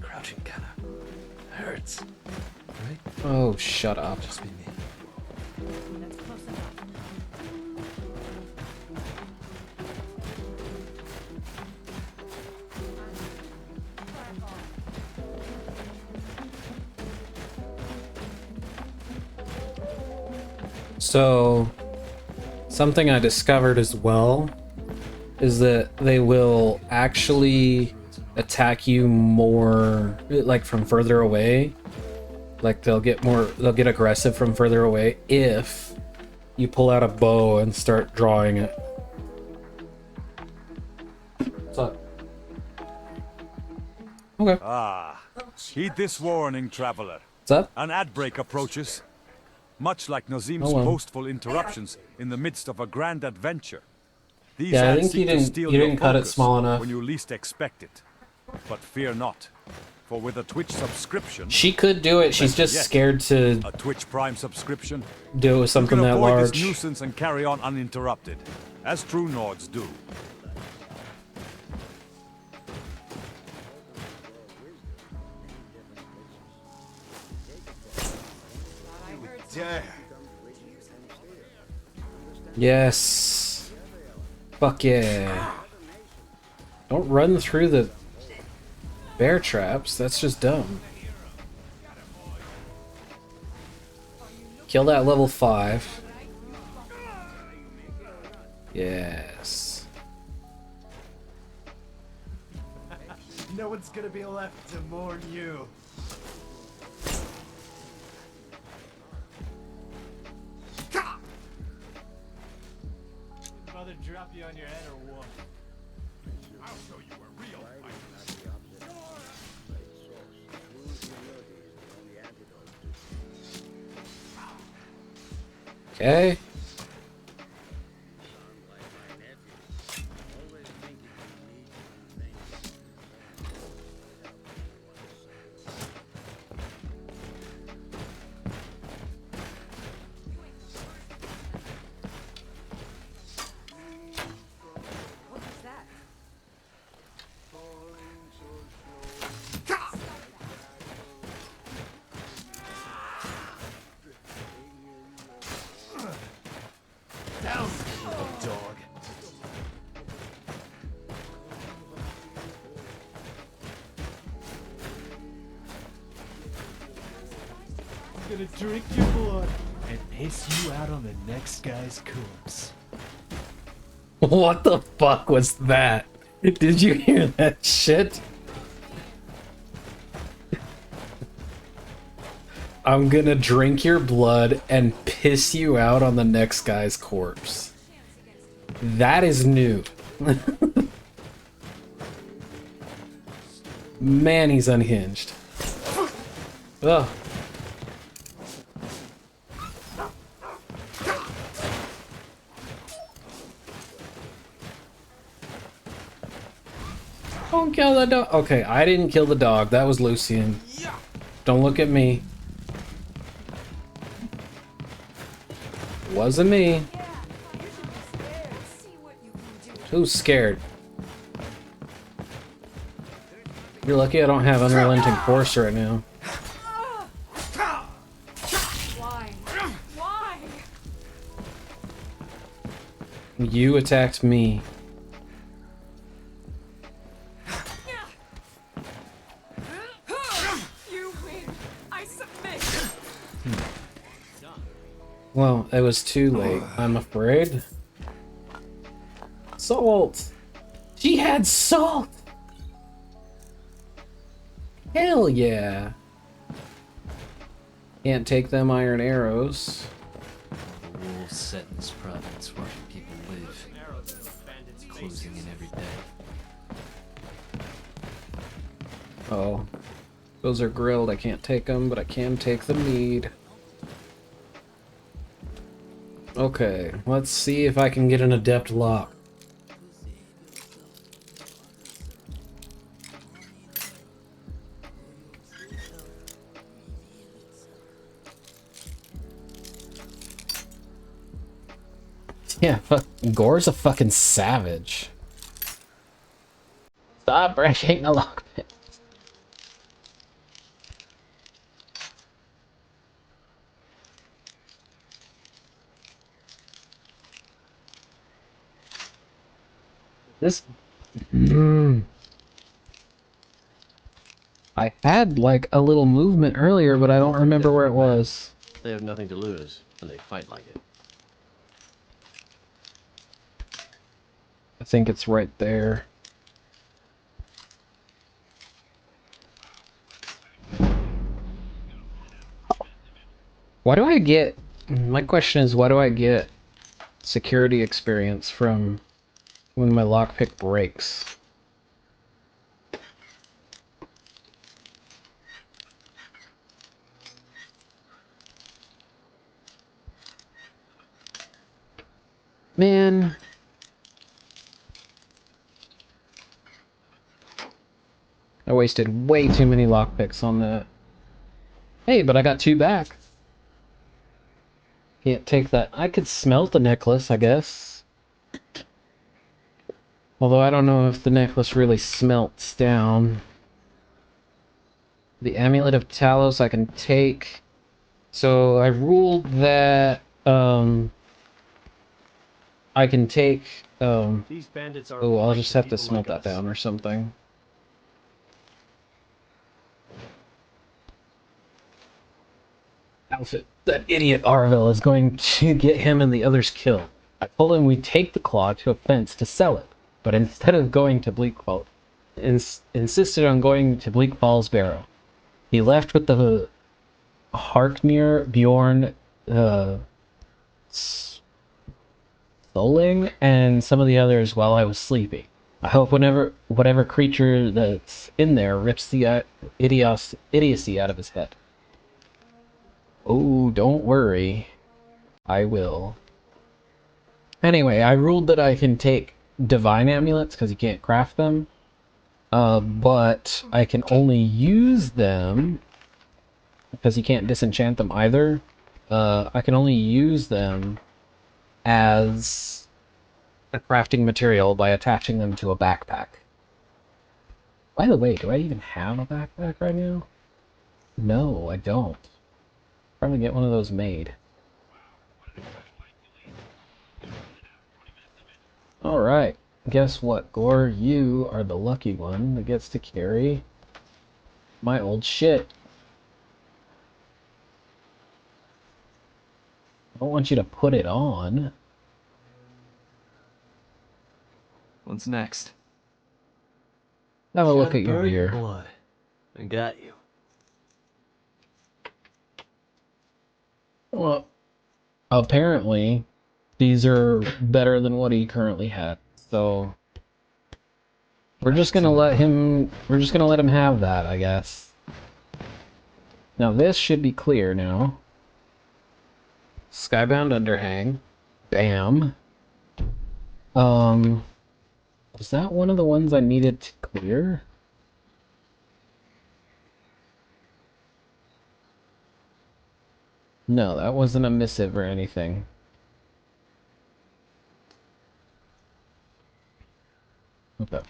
Speaker 3: Crouching kinda hurts. Right?
Speaker 13: Oh, shut up.
Speaker 3: Just be me.
Speaker 9: That's close enough.
Speaker 13: So, something I discovered as well is that they will actually attack you more, like from further away. Like they'll get aggressive from further away if you pull out a bow and start drawing it. What's up? Okay.
Speaker 2: Ah, heed this warning, traveler.
Speaker 13: What's up?
Speaker 2: An ad break approaches. Much like Nazim's
Speaker 13: Oh, well.
Speaker 2: boastful interruptions in the midst of a grand adventure. These
Speaker 13: Yeah, I
Speaker 2: ads
Speaker 13: think
Speaker 2: seek
Speaker 13: you
Speaker 2: to
Speaker 13: didn't-
Speaker 2: steal
Speaker 13: you
Speaker 2: your
Speaker 13: didn't cut it
Speaker 2: focus
Speaker 13: small enough.
Speaker 2: when you least expect it. But fear not, for with a Twitch subscription,
Speaker 13: She could do it. She's
Speaker 2: better
Speaker 13: just
Speaker 2: yet,
Speaker 13: scared to
Speaker 2: a Twitch Prime subscription,
Speaker 13: do it with something
Speaker 2: you can
Speaker 13: that
Speaker 2: avoid
Speaker 13: large.
Speaker 2: this nuisance and carry on uninterrupted, as true Nords do.
Speaker 3: Dare.
Speaker 13: Yes. Fuck yeah. Don't run through the bear traps. That's just dumb. Kill that level 5. Yes.
Speaker 3: No one's gonna be left to mourn you.
Speaker 9: monkey on your head or what?
Speaker 6: I'll show you a real fight.
Speaker 13: Okay.
Speaker 5: What was that?
Speaker 3: Down, little dog. I'm gonna drink your blood and piss you out on the next guy's corpse.
Speaker 13: What the fuck was that? Did you hear that shit? I'm gonna drink your blood and piss you out on the next guy's corpse. That is new. Man, he's unhinged. Ugh. Don't kill the dog. Okay, I didn't kill the dog. That was Lucian. Don't look at me. Wasn't me. Who's scared? You're lucky I don't have unrelenting force right now.
Speaker 5: Why? Why?
Speaker 13: You attacked me.
Speaker 5: You win. I submit.
Speaker 13: Well, it was too late, I'm afraid. Salt! She had salt! Hell yeah! Can't take them iron arrows.
Speaker 3: The wolves set in this province where people live, closing in every day.
Speaker 13: Oh. Those are grilled, I can't take them, but I can take the mead. Okay, let's see if I can get an adept lock. Yeah, Gore's a fucking savage. Stop breaking the lockpick. This... I had, like, a little movement earlier, but I don't remember where it was.
Speaker 18: They have nothing to lose when they fight like it.
Speaker 13: I think it's right there. Why do I get... My question is, why do I get security experience from when my lockpick breaks? Man. I wasted way too many lockpicks on that. Hey, but I got 2 back. Can't take that. I could smelt the necklace, I guess. Although I don't know if the necklace really smelts down. The Amulet of Talos I can take. So I ruled that I can take
Speaker 18: These bandits are
Speaker 13: oh, I'll
Speaker 18: like
Speaker 13: just
Speaker 18: the
Speaker 13: have to
Speaker 18: people
Speaker 13: smelt
Speaker 18: like
Speaker 13: that
Speaker 18: us.
Speaker 13: down or something. Outfit. That idiot Arvel is going to get him and the others killed. I told him we'd take the claw to a fence to sell it, but instead of going to Bleak Falls, insisted on going to Bleak Falls Barrow. He left with the Harknir Bjorn souling and some of the others while I was sleeping. I hope whatever creature that's in there rips the idiocy out of his head. Oh, don't worry. I will. Anyway, I ruled that I can take divine amulets because you can't craft them. But I can only use them because you can't disenchant them either. I can only use them as a crafting material by attaching them to a backpack. By the way, do I even have a backpack right now? No, I don't. Probably get one of those made. Alright, guess what, Gore? You are the lucky one that gets to carry my old shit. I don't want you to put it on.
Speaker 3: What's next?
Speaker 13: Have a look
Speaker 3: Gotta
Speaker 13: at your
Speaker 3: burn
Speaker 13: gear.
Speaker 3: blood. I got you.
Speaker 13: Well, apparently, these are better than what he currently had. So we're just gonna let him have that, I guess. Now this should be clear now. Skybound Underhang. Bam. Was that one of the ones I needed to clear? No, that wasn't a missive or anything. Okay.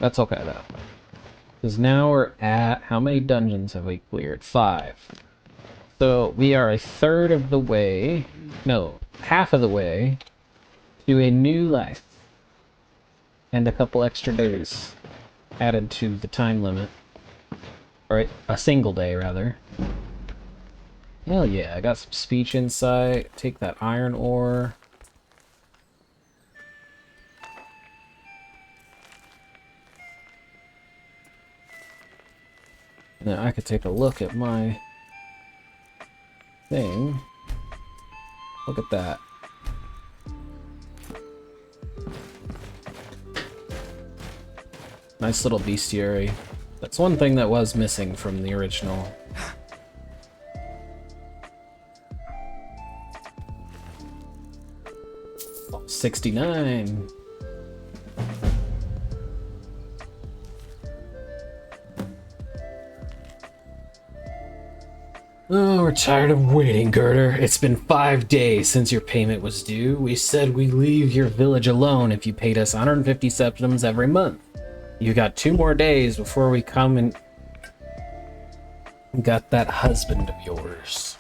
Speaker 13: That's okay though. Because now we're at, how many dungeons have we cleared? 5. So we are a third of the way, no, half of the way to a new life. And a couple extra days added to the time limit. Or a single day, rather. Hell yeah, I got some speech insight. Take that iron ore. Now I could take a look at my thing. Look at that. Nice little bestiary. That's one thing that was missing from the original. Oh, 69. Oh, we're tired of waiting, Girder. It's been 5 days since your payment was due. We said we'd leave your village alone if you paid us 150 septims every month. You got 2 more days before we come and got that husband of yours.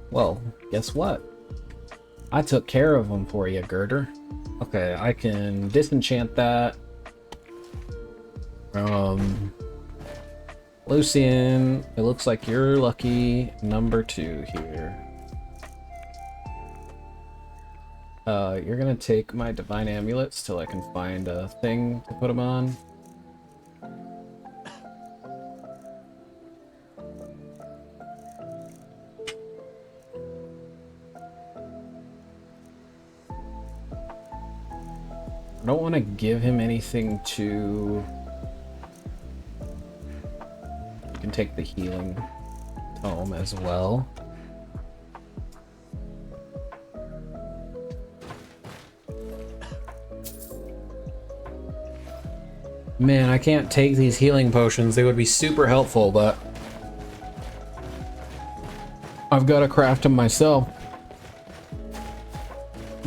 Speaker 13: Well, guess what? I took care of him for you, Girder. Okay, I can disenchant that. Lucian, it looks like you're lucky number 2 here. You're gonna take my divine amulets till I can find a thing to put them on. I don't want to give him anything to... You can take the healing tome as well. Man, I can't take these healing potions. They would be super helpful, but I've got to craft them myself.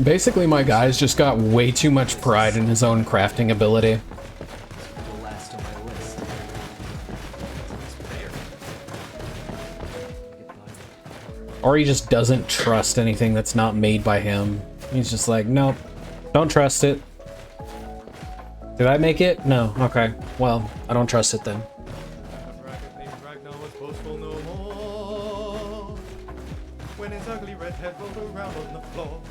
Speaker 13: Basically, my guy's just got way too much pride in his own crafting ability.
Speaker 3: The last on my list.
Speaker 13: Or he just doesn't trust anything that's not made by him. He's just like, nope, don't trust it. Did I make it? No. Okay. Well, I don't trust it then.
Speaker 19: When his ugly red head rolled around on the floor.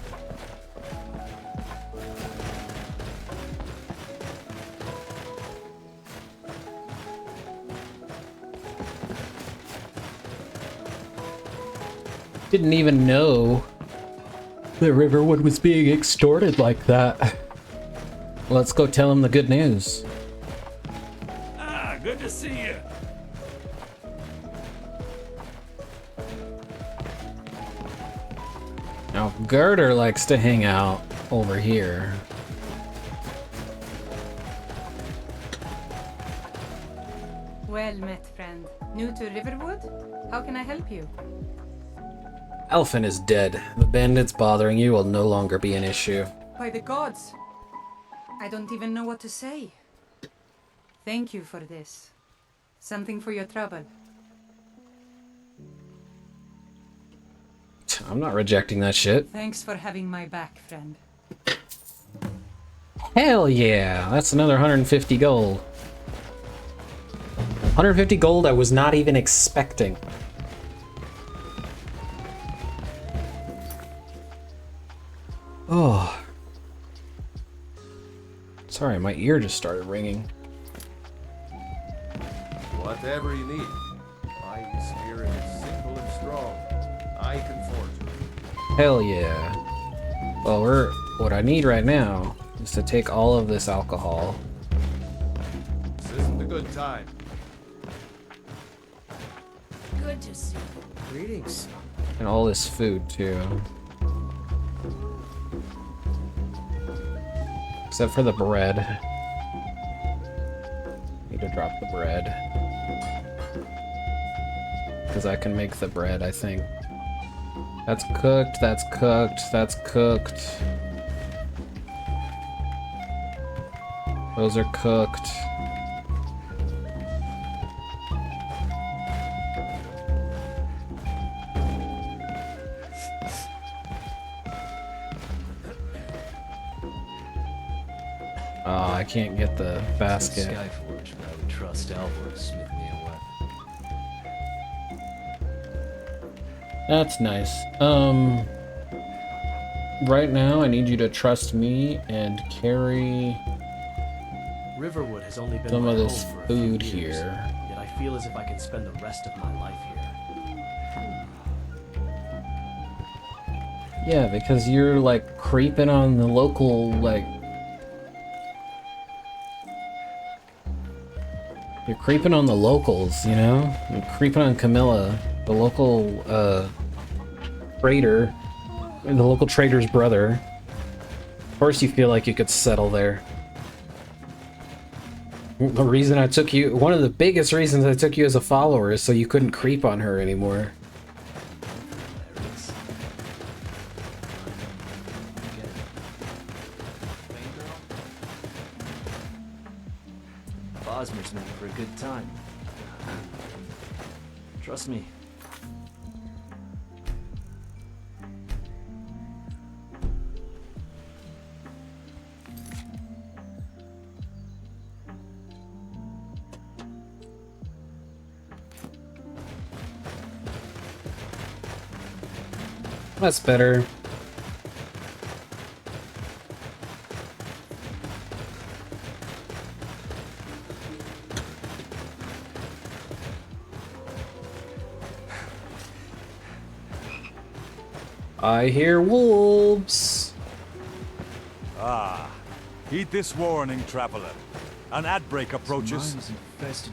Speaker 13: Didn't even know the Riverwood was being extorted like that. Let's go tell him the good news.
Speaker 6: Ah, good to see you.
Speaker 13: Now, Girder likes to hang out over here.
Speaker 20: Well met, friend. New to Riverwood? How can I help you?
Speaker 13: Elfin is dead. The bandits bothering you will no longer be an issue.
Speaker 20: By the gods! I don't even know what to say. Thank you for this. Something for your trouble.
Speaker 13: I'm not rejecting that shit.
Speaker 20: Thanks for having my back, friend.
Speaker 13: Hell yeah! That's another 150 gold. 150 gold I was not even expecting. Oh. Sorry, my ear just started ringing.
Speaker 19: Whatever you need. My spirit is simple and strong. I can forge.
Speaker 13: Hell yeah. Well, what I need right now is to take all of this alcohol.
Speaker 19: This isn't a good time.
Speaker 5: Good to see you.
Speaker 15: Greetings.
Speaker 13: And all this food, too. Except for the bread. Need to drop the bread. Because I can make the bread, I think. That's cooked, that's cooked, that's cooked. Those are cooked. Oh, I can't get the basket.
Speaker 3: Skyforge, but I would trust Alvor to smith me a weapon.
Speaker 13: That's nice. Right now I need you to trust me and carry
Speaker 3: Riverwood has only been
Speaker 13: some
Speaker 3: my
Speaker 13: of this
Speaker 3: home for a
Speaker 13: food
Speaker 3: few years,
Speaker 13: here.
Speaker 3: Yet I feel as if I can spend the rest of my life here.
Speaker 13: Yeah, because you're like creeping on the local, like, you're creeping on the locals, you know? You're creeping on Camilla, the local trader, the local trader's brother. Of course you feel like you could settle there. The reason I took you, one of the biggest reasons I took you as a follower is so you couldn't creep on her anymore.
Speaker 3: Bosmer's meant for a good time. Trust me.
Speaker 13: That's better. I hear wolves.
Speaker 2: Ah, heed this warning, traveler. An ad break approaches,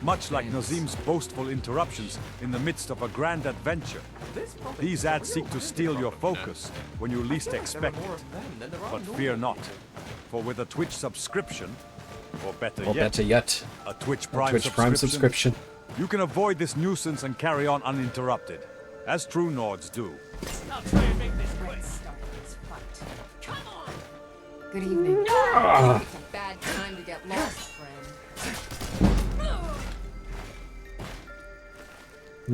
Speaker 2: much like Nazim's boastful interruptions in the midst of a grand adventure. These ads seek to steal your focus when you least expect it. But fear not, for with a Twitch subscription, or better yet, a Twitch Prime subscription, you can avoid this nuisance and carry on uninterrupted, as true Nords do.
Speaker 5: I'll try and make this quick. Start this fight. Come on! Good evening.
Speaker 13: Ah.
Speaker 5: It's a bad time to get lost, friend.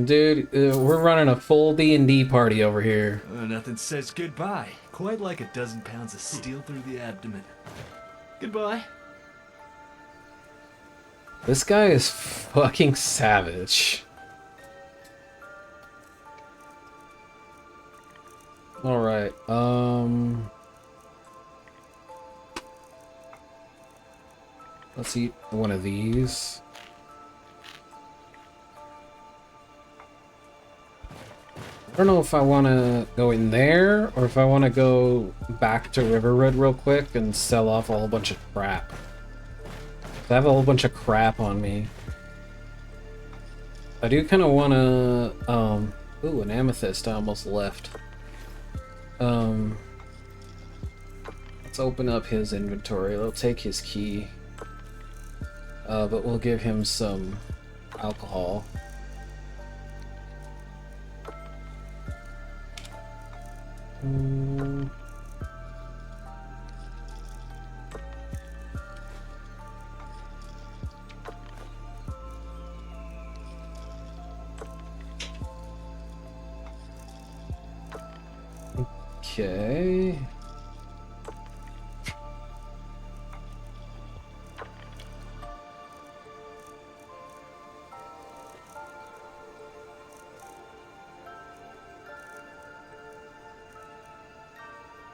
Speaker 13: Dude, we're running a full D&D party over here.
Speaker 3: Nothing says goodbye. Quite like a dozen pounds of steel through the abdomen. Goodbye.
Speaker 13: This guy is fucking savage. Alright, let's eat one of these. don't know if I want to go in there or if I want to go back to Riverwood real quick and sell off a whole bunch of crap. I have a whole bunch of crap on me. I do kind of want to, ooh, an amethyst I almost left. Let's open up his inventory. We'll take his key. But we'll give him some alcohol. Okay.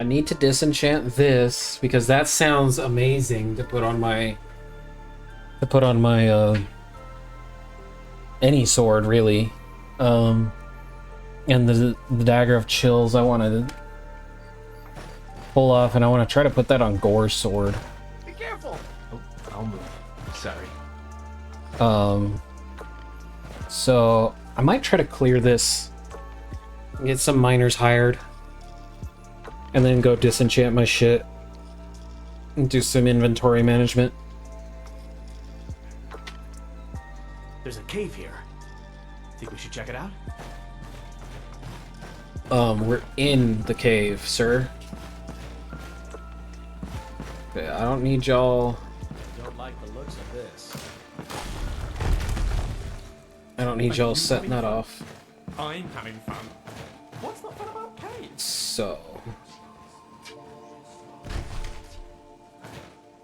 Speaker 13: I need to disenchant this because that sounds amazing to put on my any sword really. And the dagger of chills I want to pull off, and I want to try to put that on Gore's sword.
Speaker 10: Be careful!
Speaker 18: Oh, I'll move. Sorry.
Speaker 13: So I might try to clear this, get some miners hired, and then go disenchant my shit and do some inventory management.
Speaker 10: There's a cave here. Think we should check it out?
Speaker 13: We're in the cave, sir. Okay, I don't need y'all.
Speaker 3: Don't like the looks of this.
Speaker 13: I don't need y'all setting that off.
Speaker 10: I'm having fun. What's not fun about caves?
Speaker 13: So.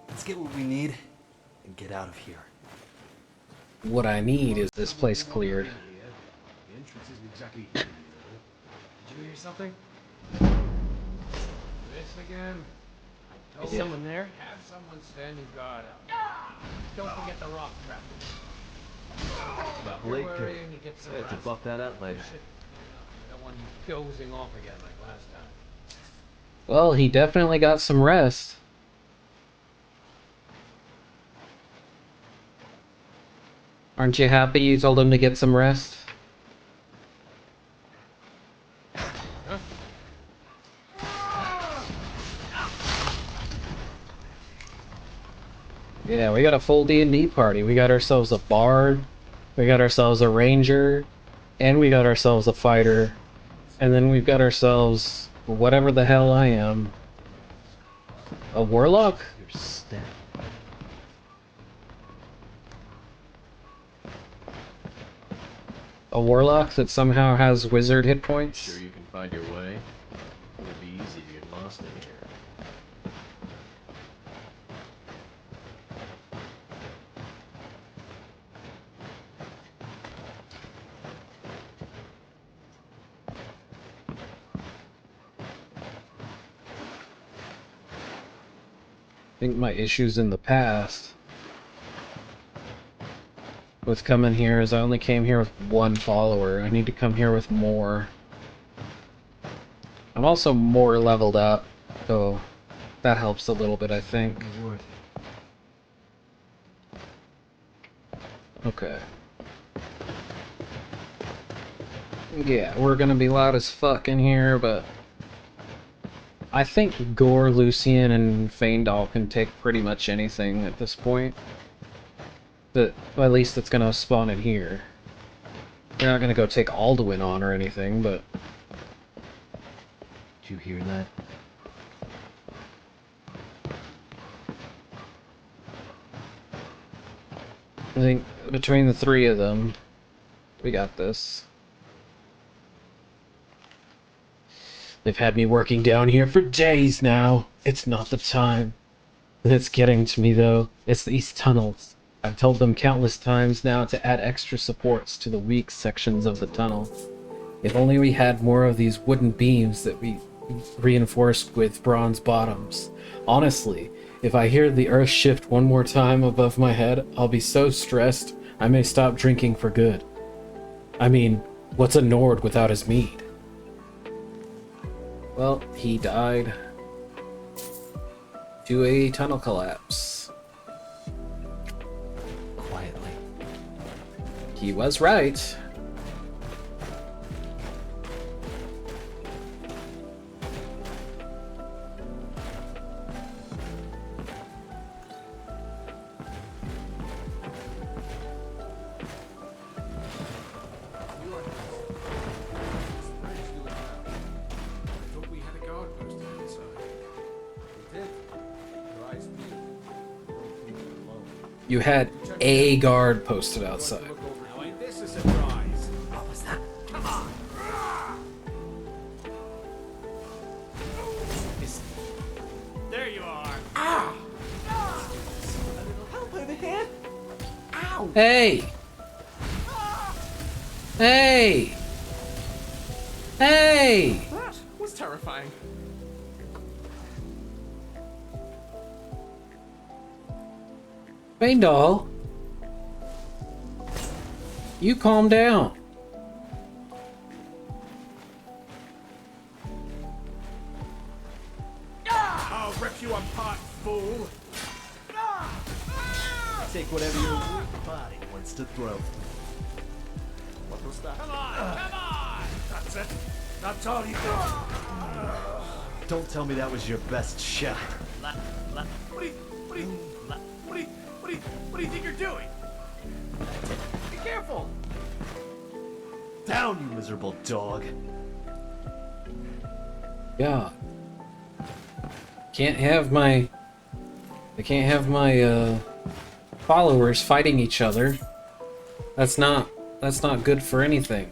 Speaker 3: Let's get what we need and get out of here.
Speaker 13: What I need is this place cleared.
Speaker 12: The entrance isn't exactly. Did you hear something? This again?
Speaker 11: Is someone there?
Speaker 12: Have someone standing guard out.
Speaker 11: Don't forget the rock trap.
Speaker 12: Don't
Speaker 18: Blake,
Speaker 12: worry, and you get some
Speaker 18: I have to
Speaker 12: rest.
Speaker 18: buff that out later.
Speaker 12: Don't want you dozing off again like last time.
Speaker 13: Well, he definitely got some rest. Aren't you happy you told him to get some rest? Yeah, we got a full D&D party. We got ourselves a bard, we got ourselves a ranger, and we got ourselves a fighter. And then we've got ourselves whatever the hell I am. A warlock?
Speaker 18: Your step.
Speaker 13: A warlock that somehow has wizard hit points?
Speaker 18: Sure you can find your way? It'll be easy to get lost in here.
Speaker 13: I think my issues in the past with coming here is I only came here with one follower. I need to come here with more. I'm also more leveled up, so that helps a little bit, I think.
Speaker 18: Worth it.
Speaker 13: Okay. Yeah, we're gonna be loud as fuck in here, but I think Gore, Lucian, and Feindal can take pretty much anything at this point. But well, at least it's gonna spawn in here. They're not gonna go take Alduin on or anything, but
Speaker 18: Did you hear that?
Speaker 13: I think between the three of them, we got this. They've had me working down here for days now. It's not the time. It's getting to me though. It's these tunnels. I've told them countless times now to add extra supports to the weak sections of the tunnel. If only we had more of these wooden beams that we reinforced with bronze bottoms. Honestly, if I hear the earth shift one more time above my head, I'll be so stressed I may stop drinking for good. I mean, what's a Nord without his mead? Well, he died to a tunnel collapse.
Speaker 3: Quietly.
Speaker 13: He was right. You had a guard posted outside.
Speaker 4: Now ain't this a surprise?
Speaker 3: What was that? Come on!
Speaker 9: There you are.
Speaker 10: Ah! A little help over here. Ow!
Speaker 13: Hey! Hey! Hey!
Speaker 10: That was terrifying.
Speaker 13: Doll, you calm down.
Speaker 6: I'll rip you apart, fool!
Speaker 3: Take whatever your weak body wants to throw.
Speaker 6: What was that? Come on, come on! That's it. That's all you got.
Speaker 3: Don't tell me that was your best shot.
Speaker 6: What do you think you're doing?
Speaker 10: Be careful.
Speaker 3: Down, you miserable dog.
Speaker 13: God. I can't have my followers fighting each other. That's not good for anything.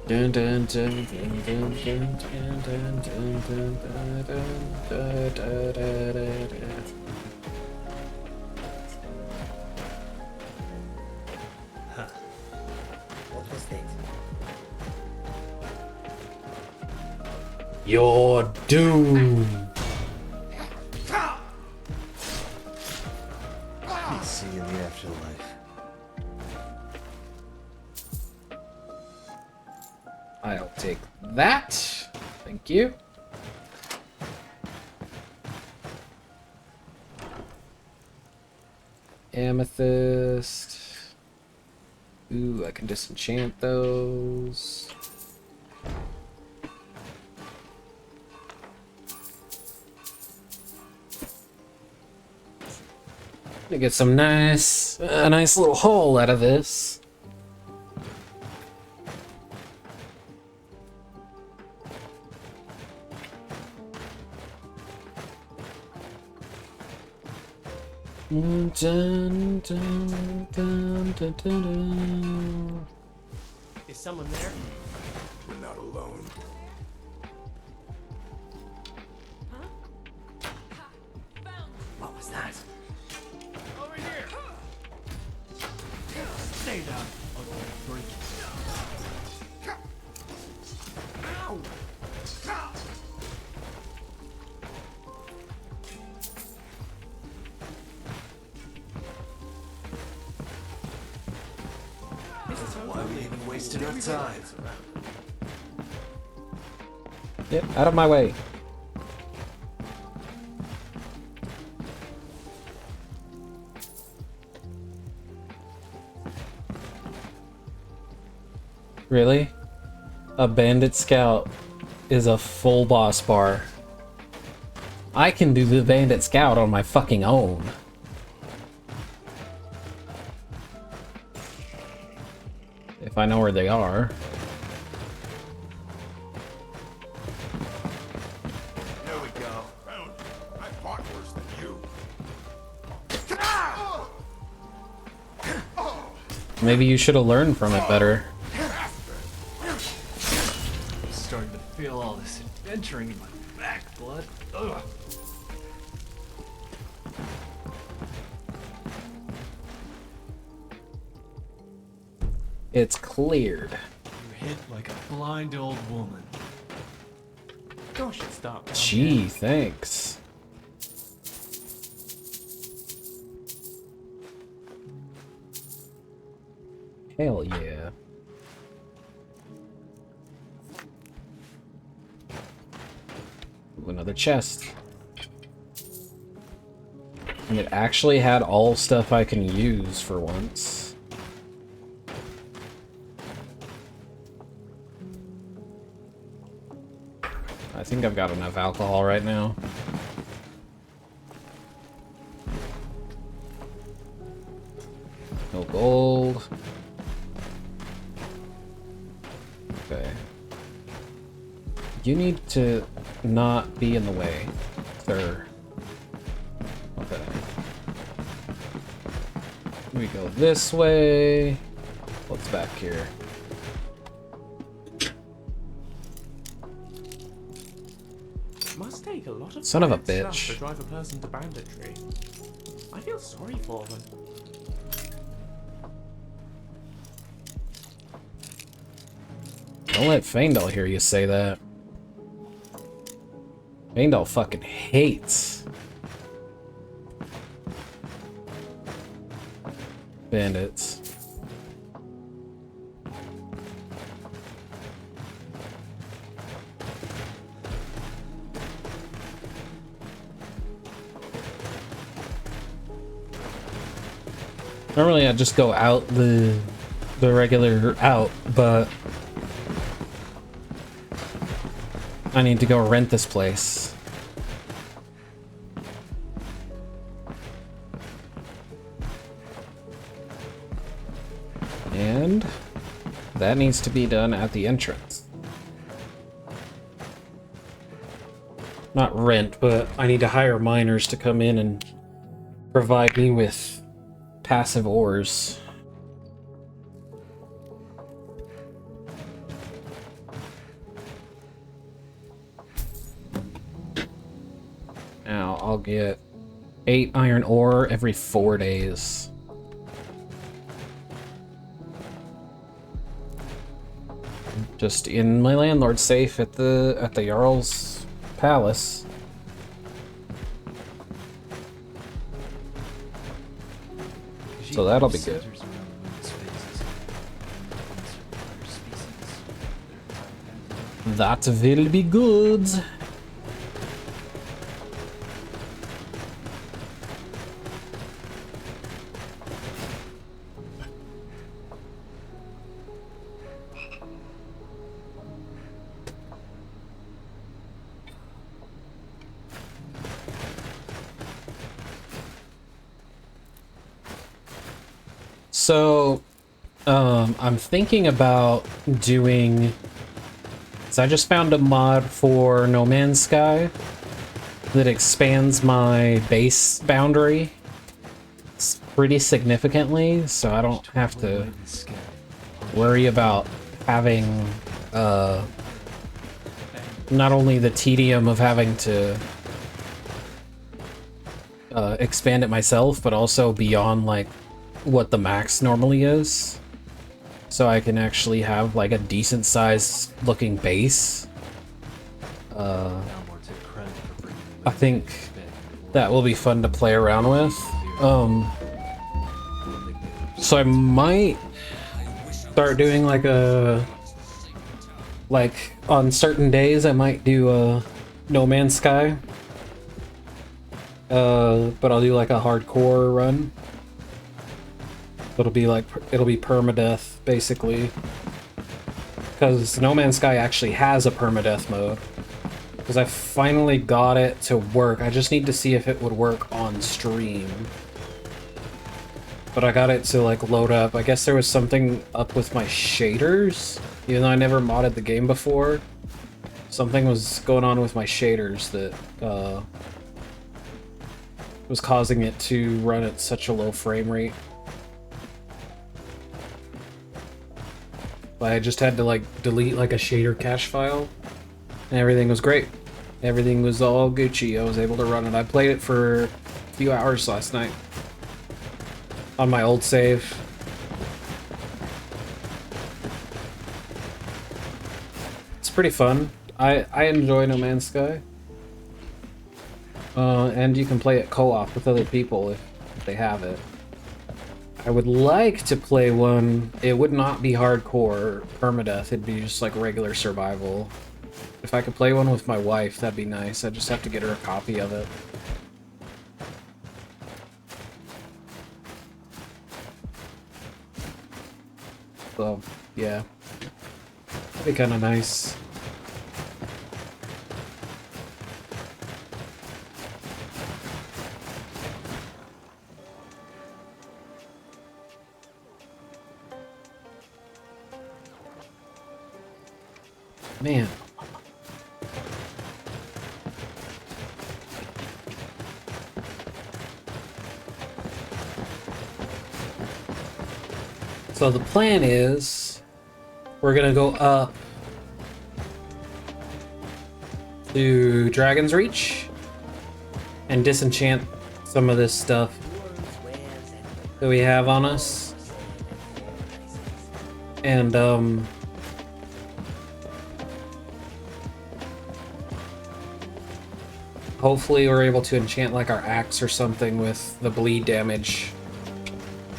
Speaker 13: Dun dun dun dun dun dun dun dun dun dun dun dun dun.
Speaker 15: Huh. What was that?
Speaker 13: You're doomed.
Speaker 3: See you in the afterlife.
Speaker 13: I'll take that. Thank you. Amethyst. Ooh, I can disenchant those. Gonna get some a nice little haul out of this. Dun, dun, dun, dun, dun, dun.
Speaker 10: Is someone there?
Speaker 7: We're not alone.
Speaker 3: What was that?
Speaker 4: Over here.
Speaker 3: Stay down. I'll break it.
Speaker 10: Ow!
Speaker 3: Why are we even wasting our time?
Speaker 13: Get out of my way. Really? A bandit scout is a full boss bar. I can do the bandit scout on my fucking own. If I know where they are.
Speaker 7: There we go. I fought worse than you.
Speaker 13: Maybe you should have learned from it better.
Speaker 12: I'm starting to feel all this adventuring in my back, blood. Ugh.
Speaker 13: It's cleared.
Speaker 12: You hit like a blind old woman.
Speaker 10: Gosh, it's dark. down
Speaker 13: Gee,
Speaker 10: here.
Speaker 13: thanks. Hell yeah. Another chest. And it actually had all stuff I can use for once. I think I've got enough alcohol right now. No gold. Okay. You need to not be in the way, sir. Okay. We go this way. What's back here?
Speaker 10: Must take a lot of
Speaker 13: Son of a
Speaker 10: bad stuff
Speaker 13: bitch.
Speaker 10: to drive a person to banditry. I feel sorry for them.
Speaker 13: Don't let Faendal hear you say that. Faendal fucking hates bandits. Normally I just go out the regular out, but I need to go rent this place. And that needs to be done at the entrance. Not rent, but I need to hire miners to come in and provide me with passive ores. Now I'll get 8 iron ore every 4 days. Just in my landlord's safe at the Jarl's palace. So that'll be good. That will be good. So, I'm thinking about doing... So I just found a mod for No Man's Sky that expands my base boundary pretty significantly, so I don't have to worry about having not only the tedium of having to expand it myself, but also beyond like what the max normally is, so I can actually have like a decent sized looking base. I think that will be fun to play around with. So I might start doing like on certain days I might do a No Man's Sky, but I'll do like a hardcore run. It'll be permadeath, basically. Because No Man's Sky actually has a permadeath mode. Because I finally got it to work. I just need to see if it would work on stream. But I got it to like load up. I guess there was something up with my shaders. Even though I never modded the game before. Something was going on with my shaders that was causing it to run at such a low frame rate. I just had to like delete like a shader cache file and everything was great. Everything was all Gucci. I was able to run it. I played it for a few hours last night on my old save. It's pretty fun. I enjoy No Man's Sky. And you can play it co-op with other people if they have it. I would like to play one. It would not be hardcore permadeath. It'd be just like regular survival. If I could play one with my wife, that'd be nice. I just have to get her a copy of it. So, yeah. That'd be kind of nice. Man. So the plan is we're gonna go up to Dragon's Reach and disenchant some of this stuff that we have on us. And hopefully we're able to enchant like our axe or something with the bleed damage.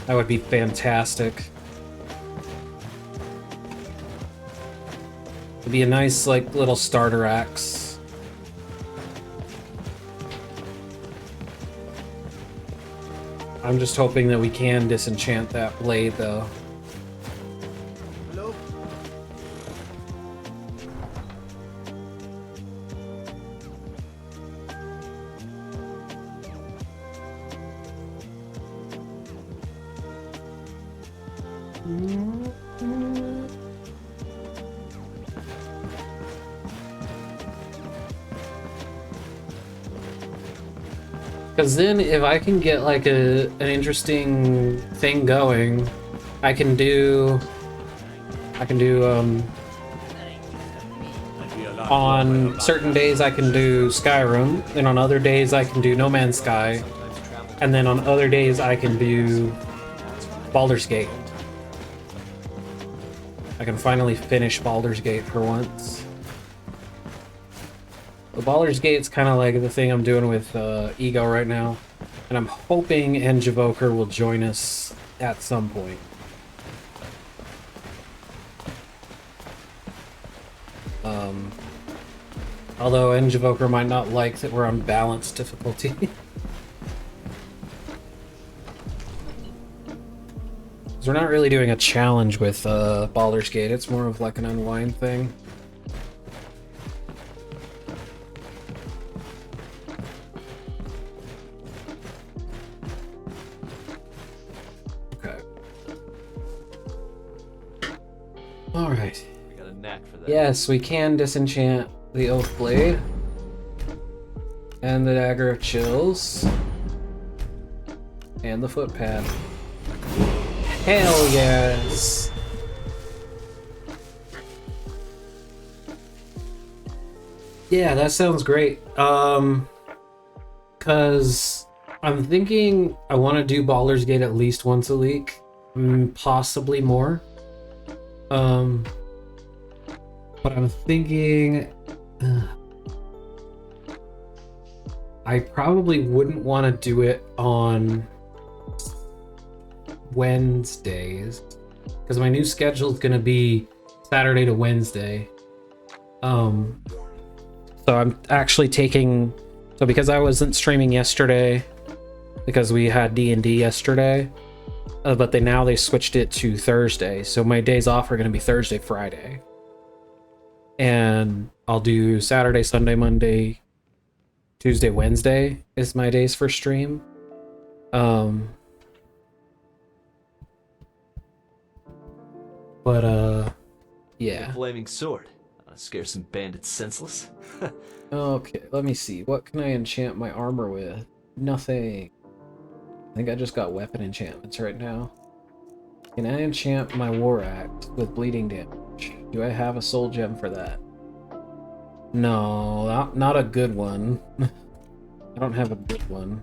Speaker 13: That would be fantastic. It'd be a nice like little starter axe. I'm just hoping that we can disenchant that blade though. Because then if I can get like an interesting thing going, I can do on certain days I can do Skyrim, and on other days I can do No Man's Sky, and then on other days I can do Baldur's Gate. I can finally finish Baldur's Gate for once. The Baldur's Gate's kind of like the thing I'm doing with Ego right now, and I'm hoping Engivoker will join us at some point. Although Engivoker might not like that we're on balanced difficulty. 'Cause we're not really doing a challenge with Baldur's Gate, it's more of like an unwind thing. Alright.
Speaker 3: We got a knack for that.
Speaker 13: Yes, we can disenchant the Oath Blade. And the Dagger of Chills. And the Footpad. Hell yes! Yeah, that sounds great. Cause I'm thinking I want to do Baldur's Gate at least once a week. Possibly more. But I'm thinking I probably wouldn't want to do it on Wednesdays because my new schedule is going to be Saturday to Wednesday. So I'm actually taking, so because I wasn't streaming yesterday because we had D&D yesterday, but they switched it to Thursday. So my days off are going to be Thursday, Friday. And I'll do Saturday, Sunday, Monday, Tuesday, Wednesday is my days for stream. Yeah.
Speaker 3: The flaming sword. Scare some bandits senseless.
Speaker 13: Okay, let me see. What can I enchant my armor with? Nothing. I think I just got weapon enchantments right now. Can I enchant my war axe with bleeding damage? Do I have a soul gem for that? No, not a good one. I don't have a good one.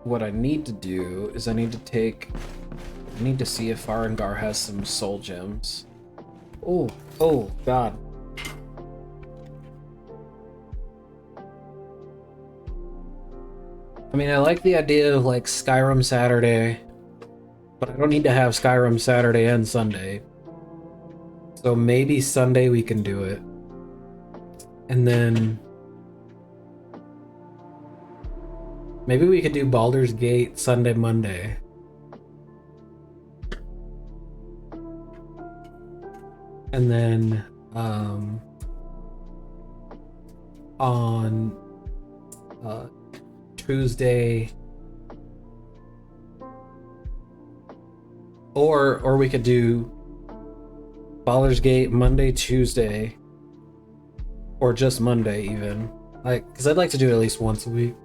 Speaker 13: What I need to do is I need to see if Farengar has some soul gems. Oh god. I mean, I like the idea of like Skyrim Saturday, but I don't need to have Skyrim Saturday and Sunday. So maybe Sunday we can do it. And then maybe we could do Baldur's Gate Sunday, Monday. And then on Tuesday, or we could do Baldur's Gate Monday, Tuesday, or just Monday even. Like, because I'd like to do it at least once a week.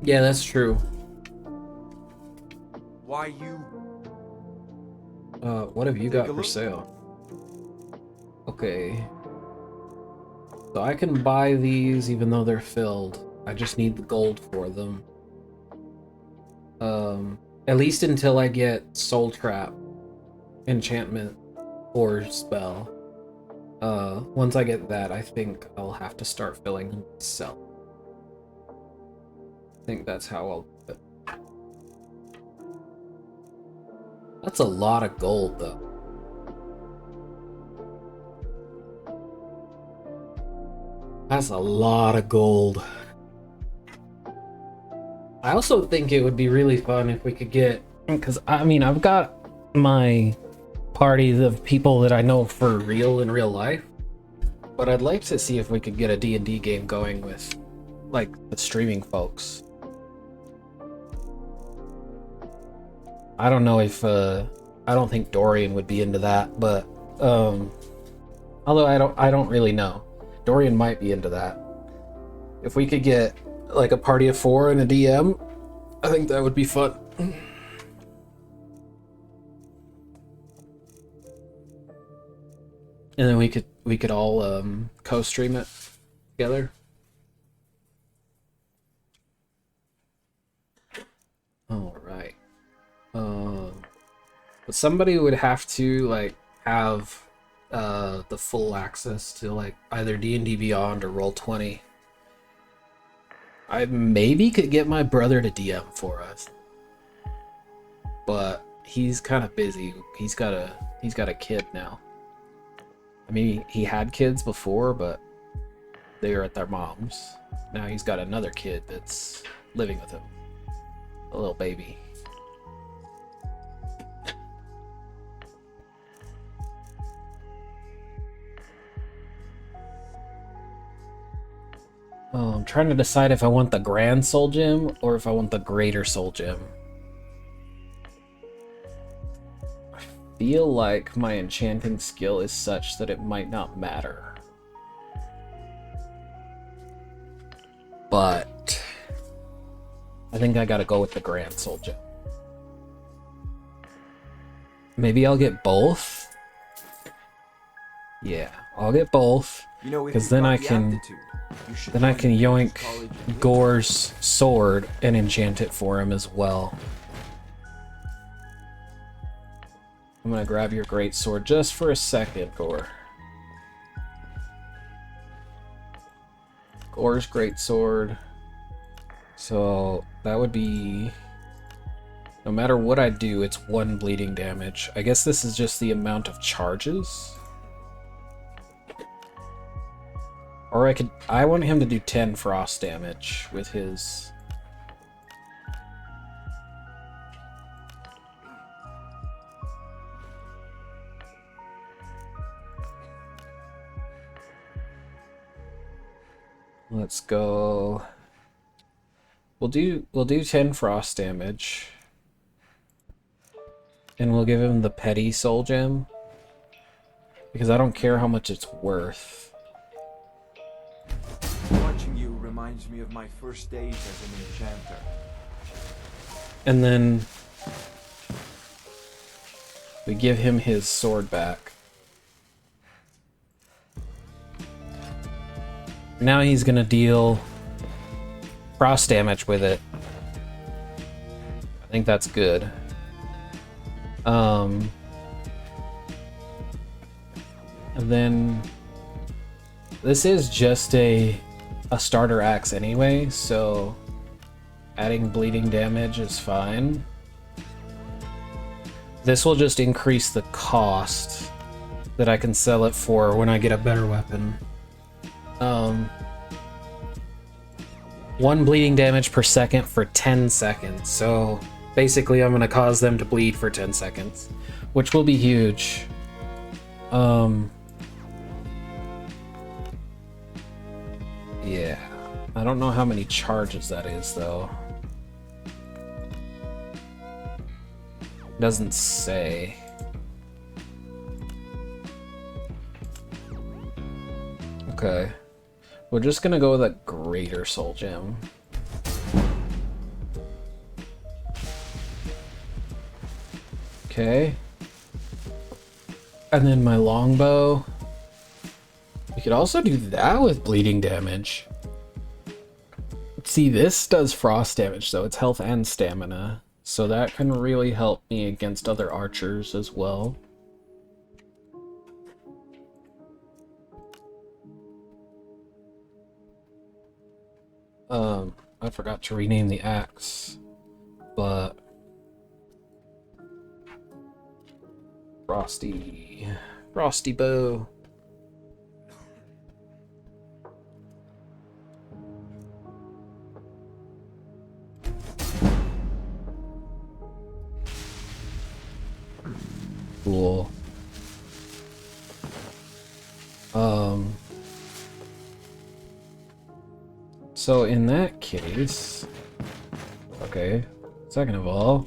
Speaker 13: Yeah, that's true.
Speaker 19: Why you?
Speaker 13: What have you got for sale? Okay. So I can buy these even though they're filled. I just need the gold for them. At least until I get Soul Trap, enchantment, or spell. Once I get that, I think I'll have to start filling them myself. I think that's how I'll do it. That's a lot of gold, though. That's a lot of gold. I also think it would be really fun if we could get... Because, I mean, I've got my party of people that I know for real in real life. But I'd like to see if we could get a D&D game going with, like, the streaming folks. I don't know if, I don't think Dorian would be into that, but, although I don't really know. Dorian might be into that. If we could get, like, a party of 4 and a DM, I think that would be fun. And then we could all, co-stream it together. Alright. But somebody would have to, like, have the full access to, like, either D&D Beyond or Roll20. I maybe could get my brother to DM for us, but he's kind of busy. He's got a kid now. I mean, he had kids before, but they were at their mom's. Now he's got another kid that's living with him, a little baby. Oh, I'm trying to decide if I want the Grand Soul Gem or if I want the Greater Soul Gem. I feel like my enchanting skill is such that it might not matter. But I think I gotta go with the Grand Soul Gem. Maybe I'll get both? Yeah, I'll get both. Because then I can... Then I can yoink Gore's sword and enchant it for him as well. I'm gonna grab your great sword just for a second, Gore. Gore's great sword. So that would be... No matter what I do, it's 1 bleeding damage. I guess this is just the amount of charges. Or I want him to do 10 frost damage with his... Let's go... We'll do 10 frost damage. And we'll give him the petty soul gem. Because I don't care how much it's worth.
Speaker 19: Watching you reminds me of my first days as an enchanter.
Speaker 13: And then we give him his sword back. Now he's gonna deal frost damage with it. I think that's good. And then this is just a starter axe anyway, so adding bleeding damage is fine. this will just increase the cost that I can sell it for when I get a better weapon. 1 bleeding damage per second for 10 seconds. So basically I'm gonna cause them to bleed for 10 seconds, which will be huge. Yeah, I don't know how many charges that is though. Doesn't say. Okay. We're just gonna go with a greater soul gem. Okay. And then my longbow. We could also do that with bleeding damage. See, this does frost damage though. It's health and stamina. So that can really help me against other archers as well. I forgot to rename the axe, but Frosty bow. Cool. So in that case, okay, second of all,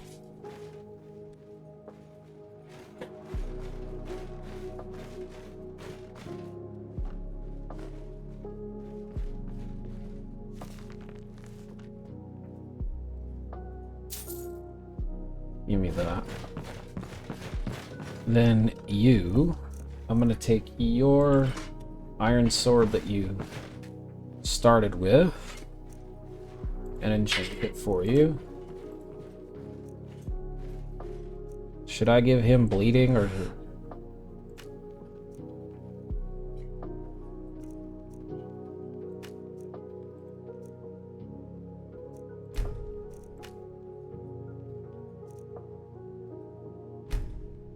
Speaker 13: give me that. Then you, I'm gonna take your iron sword that you started with and enchant it for you. Should I give him bleeding or...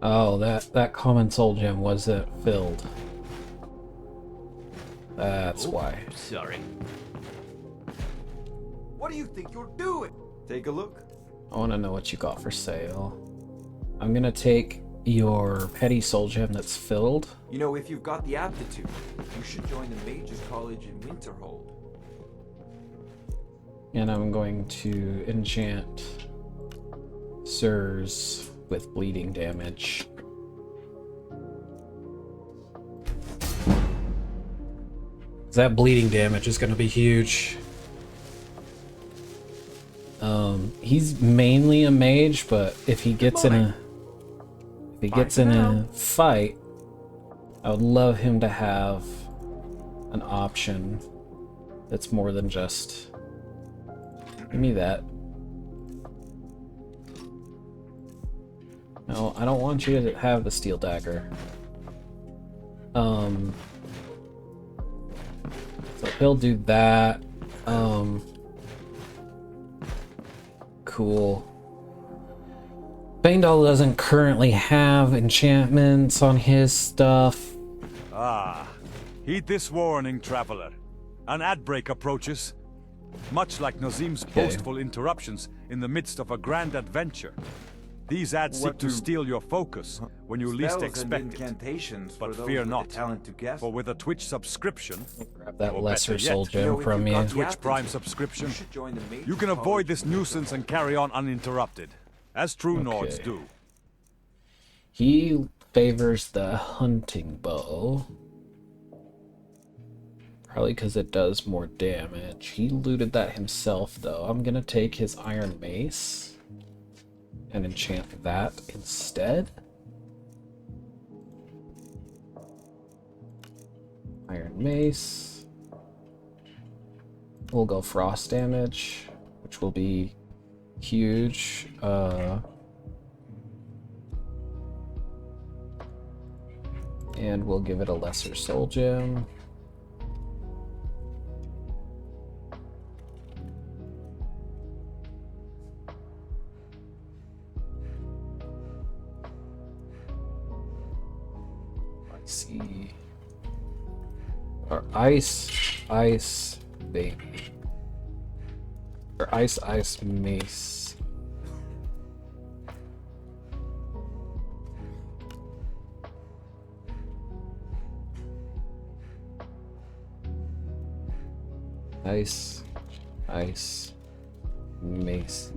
Speaker 13: Oh, that common soul gem wasn't filled. That's why.
Speaker 9: Sorry.
Speaker 21: What do you think you're doing? Take a look.
Speaker 13: I want to know what you got for sale. I'm gonna take your petty soul gem that's filled.
Speaker 21: You know, if you've got the aptitude, you should join the Mages College in Winterhold.
Speaker 13: And I'm going to enchant Sirs with bleeding damage. That bleeding damage is going to be huge. He's mainly a mage, but if he gets in a fight, I would love him to have an option that's more than just give me that. No, I don't want you to have the steel dagger. So he'll do that. Cool. Baindal doesn't currently have enchantments on his stuff.
Speaker 2: Ah, heed this warning, traveler. An ad break approaches. Much like Nazim's boastful interruptions in the midst of a grand adventure. These ads seek to steal your focus when you least expect it. But fear not, for with a Twitch subscription,
Speaker 13: grab that lesser soul gem from you.
Speaker 2: A Twitch Prime subscription, you can avoid this nuisance and carry on uninterrupted, as true Nords do.
Speaker 13: He favors the hunting bow. Probably because it does more damage. He looted that himself, though. I'm gonna take his iron mace and enchant that instead. Iron mace. We'll go frost damage, which will be huge. And we'll give it a lesser soul gem. see. Or ice baby. Or ice mace. Ice Macy.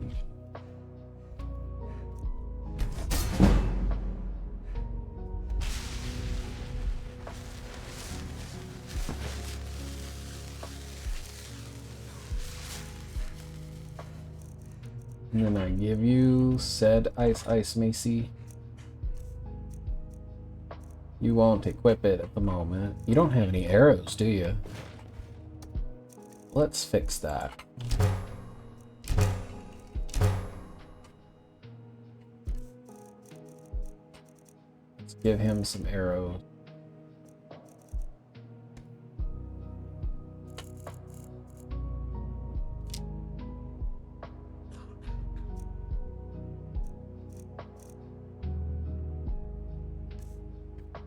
Speaker 13: And then I give you said ice Macy. You won't equip it at the moment. You don't have any arrows, do you? Let's fix that. Let's give him some arrows.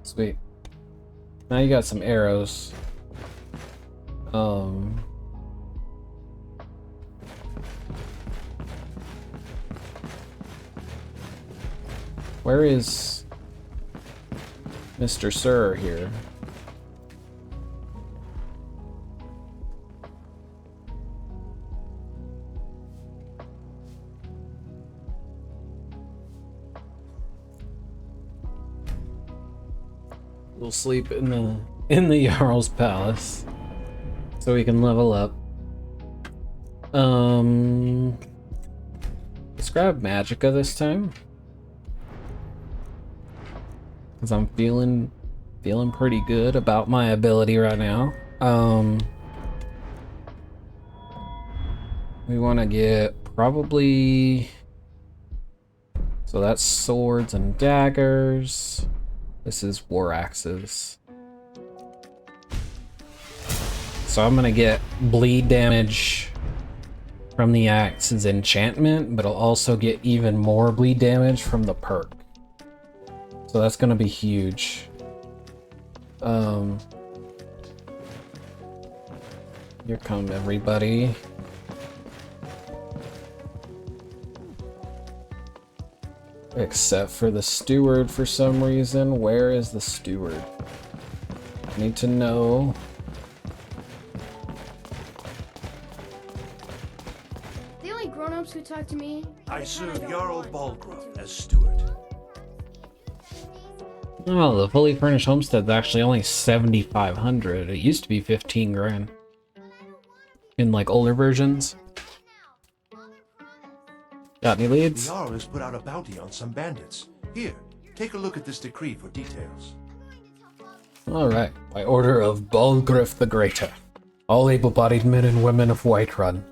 Speaker 13: Sweet. Now you got some arrows. Where is Mr. Sir here? We'll sleep in the Jarl's palace so we can level up. Let's grab Magicka this time, because I'm feeling pretty good about my ability right now. We want to get probably, so that's swords and daggers. This is war axes. So I'm gonna get bleed damage from the axe's enchantment, but I'll also get even more bleed damage from the perk. So that's gonna be huge. Here come everybody. Except for the steward for some reason. Where is the steward? I need to know.
Speaker 14: The only grown-ups who talk to me.
Speaker 7: I serve Jarl Balgraf as steward.
Speaker 13: Oh, the fully furnished homestead's actually only 7,500. It used to be 15 grand. In like older versions. Got any leads?
Speaker 7: The Jarl has put out a bounty on some bandits. Here, take a look at this decree for details.
Speaker 13: Alright, by order of Balgraf the Greater, all able-bodied men and women of Whiterun,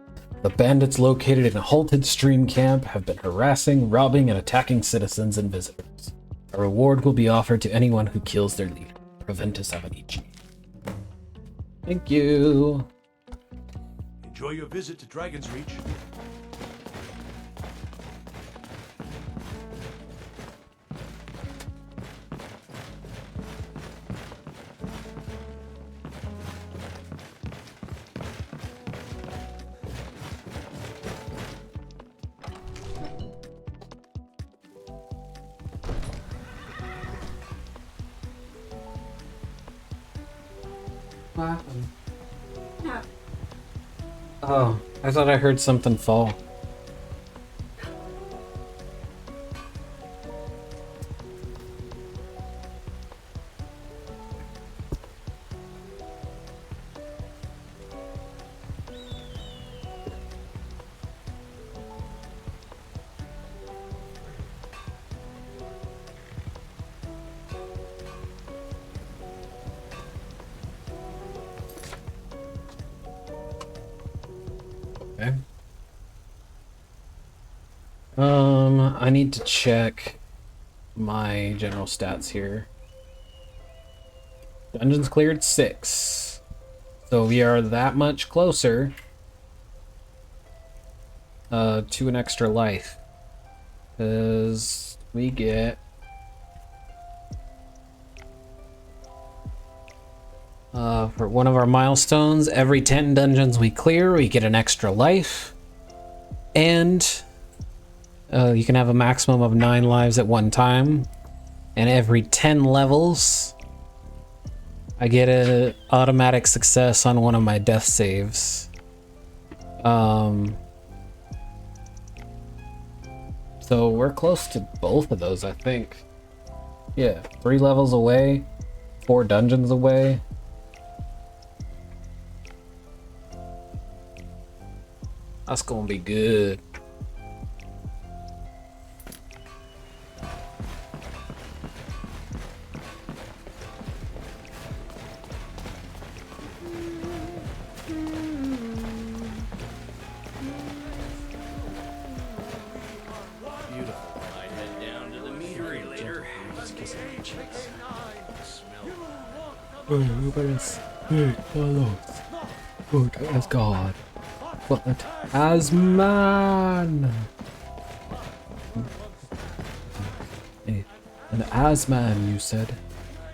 Speaker 13: the bandits located in a halted stream camp have been harassing, robbing, and attacking citizens and visitors. A reward will be offered to anyone who kills their leader, Proventus Avenici. Thank you.
Speaker 7: Enjoy your visit to Dragon's Reach.
Speaker 13: What happened? Oh, I thought I heard something fall. Okay. I need to check my general stats here. Dungeons cleared 6. So we are that much closer to an extra life. Because we get for one of our milestones, every 10 dungeons we clear, we get an extra life. And you can have a maximum of 9 lives at one time. And every 10 levels, I get an automatic success on one of my death saves. So we're close to both of those, I think. Yeah, 3 levels away, 4 dungeons away. That's gonna be good.
Speaker 10: Beautiful. I'd head down to the meadery later. Just kissing the cheeks.
Speaker 13: As God. But as man. And as man, you said.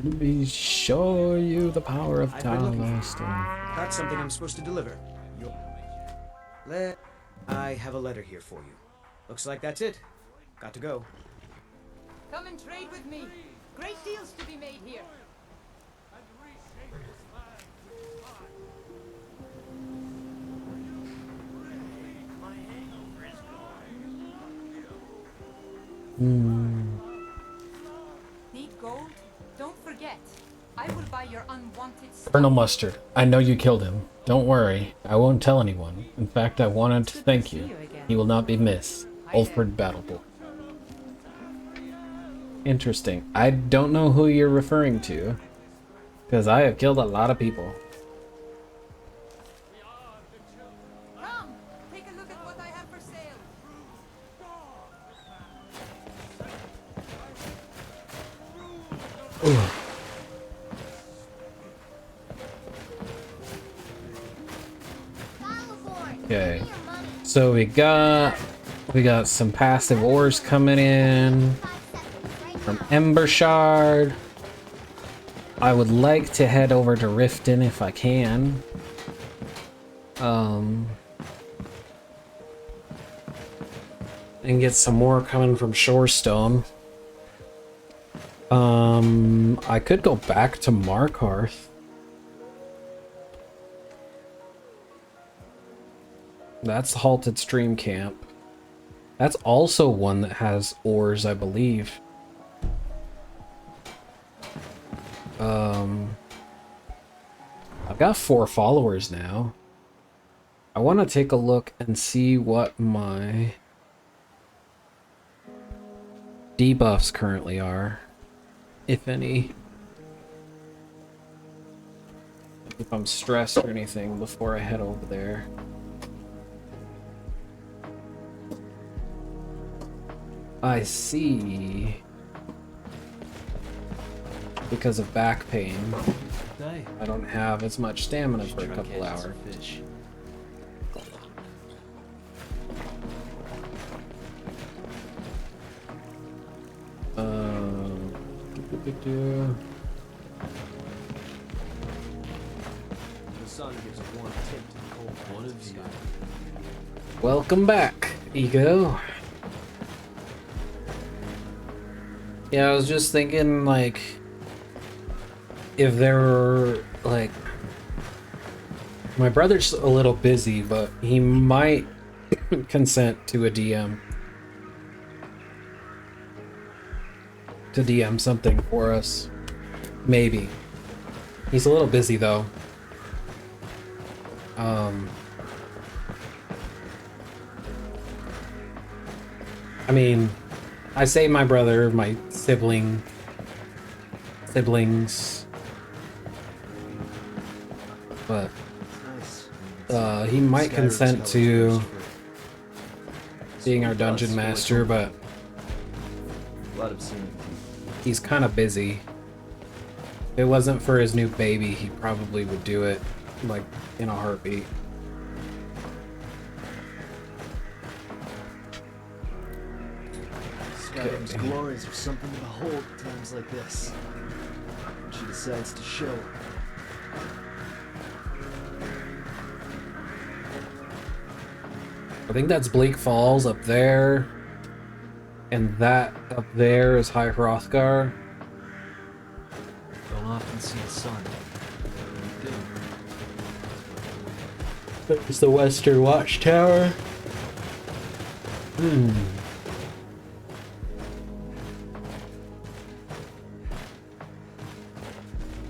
Speaker 13: Let me show you the power of Talastor.
Speaker 15: Got something I'm supposed to deliver. I have a letter here for you. Looks like that's it. Got to go.
Speaker 20: Come and trade with me. Great deals to be made here. Need gold? Don't forget. I will buy your unwanted stuff.
Speaker 13: Colonel Mustard, I know you killed him. Don't worry, I won't tell anyone. In fact, I wanted to thank you. He will not be missed. Ulfred Battleboy. Interesting. I don't know who you're referring to, because I have killed a lot of people.
Speaker 20: Come, take a look at what I have for sale.
Speaker 13: Ooh. Okay, so we got some passive ores coming in from Ember Shard. I would like to head over to Riften if I can. And get some more coming from Shorestone. I could go back to Markarth. That's Halted Stream Camp. That's also one that has ores, I believe. I've got 4 followers now. I want to take a look and see what my debuffs currently are, if any. If I'm stressed or anything before I head over there. I see. Because of back pain, I don't have as much stamina for a couple hours.
Speaker 3: The sun gives a warm tint to the cold one of you.
Speaker 13: Welcome back, Ego. Yeah, I was just thinking, like, if there were, like, my brother's a little busy, but he might consent to a DM. To DM something for us. Maybe. He's a little busy, though. I mean, I say my brother, my siblings. But he might consent to being our dungeon master, but he's kind of busy. If it wasn't for his new baby, he probably would do it, like, in a heartbeat.
Speaker 3: Skyrim's glories are something to behold at times like this. When she decides to show.
Speaker 13: I think that's Bleak Falls up there. And that up there is High Hrothgar.
Speaker 3: Don't often see the sun. When you do.
Speaker 13: There's the Western Watchtower.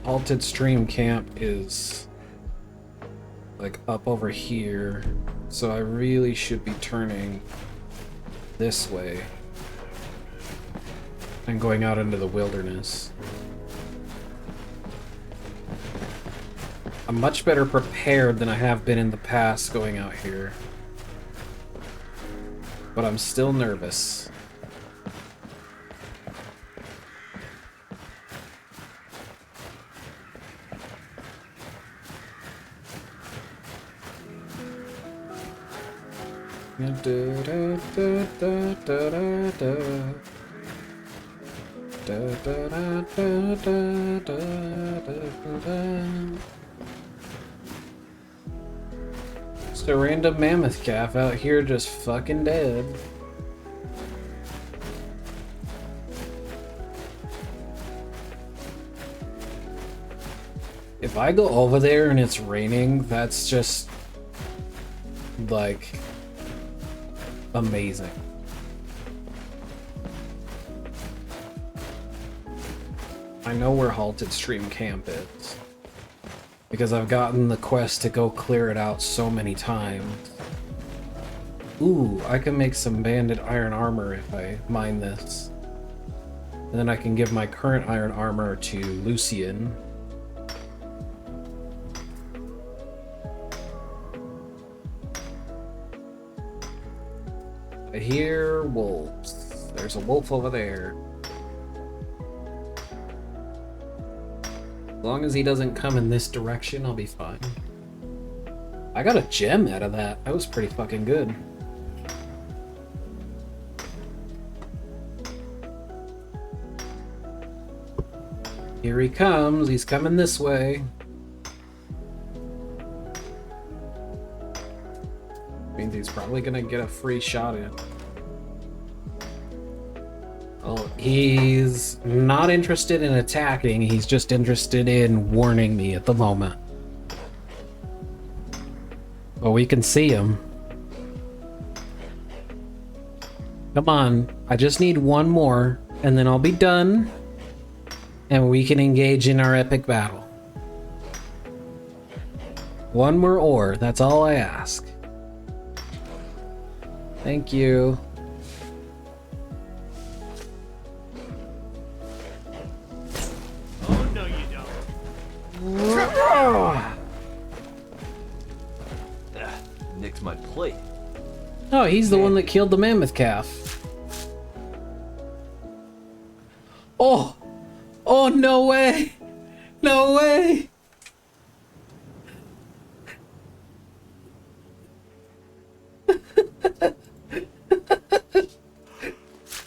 Speaker 13: Halted Stream Camp is like up over here, so I really should be turning this way and going out into the wilderness. I'm much better prepared than I have been in the past going out here, but I'm still nervous. Just a random mammoth calf out here just fucking dead. If I go over there and it's raining, that's just like amazing. I know where Halted Stream Camp is because I've gotten the quest to go clear it out so many times. Ooh, I can make some banded iron armor if I mine this. And then I can give my current iron armor to Lucian. I hear wolves. There's a wolf over there. As long as he doesn't come in this direction, I'll be fine. I got a gem out of that. That was pretty fucking good. Here he comes. He's coming this way. Means he's probably gonna get a free shot in. Oh, he's not interested in attacking, he's just interested in warning me at the moment. Well, we can see him. Come on, I just need one more, and then I'll be done, and we can engage in our epic battle. One more ore, that's all I ask. Thank you.
Speaker 9: Oh, no, you don't.
Speaker 3: Nicked my plate.
Speaker 13: Oh, he's the one that killed the mammoth calf. Oh! Oh, no way! No way!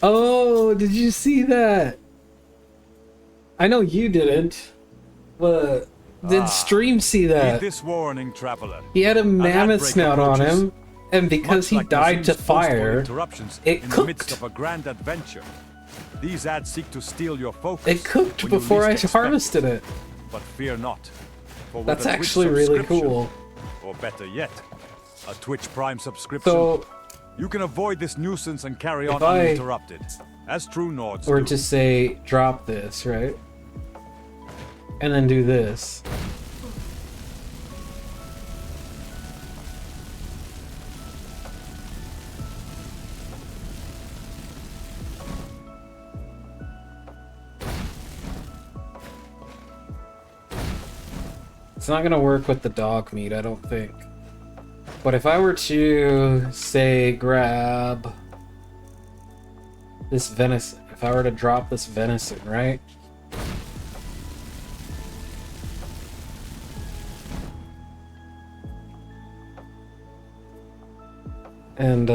Speaker 13: Oh, did you see that? I know you didn't, but did Stream see that?
Speaker 2: Heed this warning, traveler.
Speaker 13: He had a mammoth
Speaker 2: An
Speaker 13: snout on
Speaker 2: approaches.
Speaker 13: him, and because he
Speaker 2: Much like
Speaker 13: died to
Speaker 2: Nazim's boastful
Speaker 13: fire,
Speaker 2: interruptions
Speaker 13: it
Speaker 2: in the midst
Speaker 13: cooked.
Speaker 2: of a grand adventure. These ads seek to steal your focus.
Speaker 13: It cooked
Speaker 2: when you
Speaker 13: before I
Speaker 2: least expect
Speaker 13: harvested it.
Speaker 2: But fear not. For with
Speaker 13: That's
Speaker 2: a Twitch
Speaker 13: actually really
Speaker 2: subscription,
Speaker 13: cool.
Speaker 2: Or better yet, a Twitch Prime subscription,
Speaker 13: So,
Speaker 2: you can avoid this nuisance and carry on
Speaker 13: if I
Speaker 2: uninterrupted, as true Nords
Speaker 13: were
Speaker 2: do.
Speaker 13: to say, drop this, right? And then do this. It's not gonna work with the dog meat, I don't think. But if I were to, say, grab this venison, if I were to drop this venison, right? And,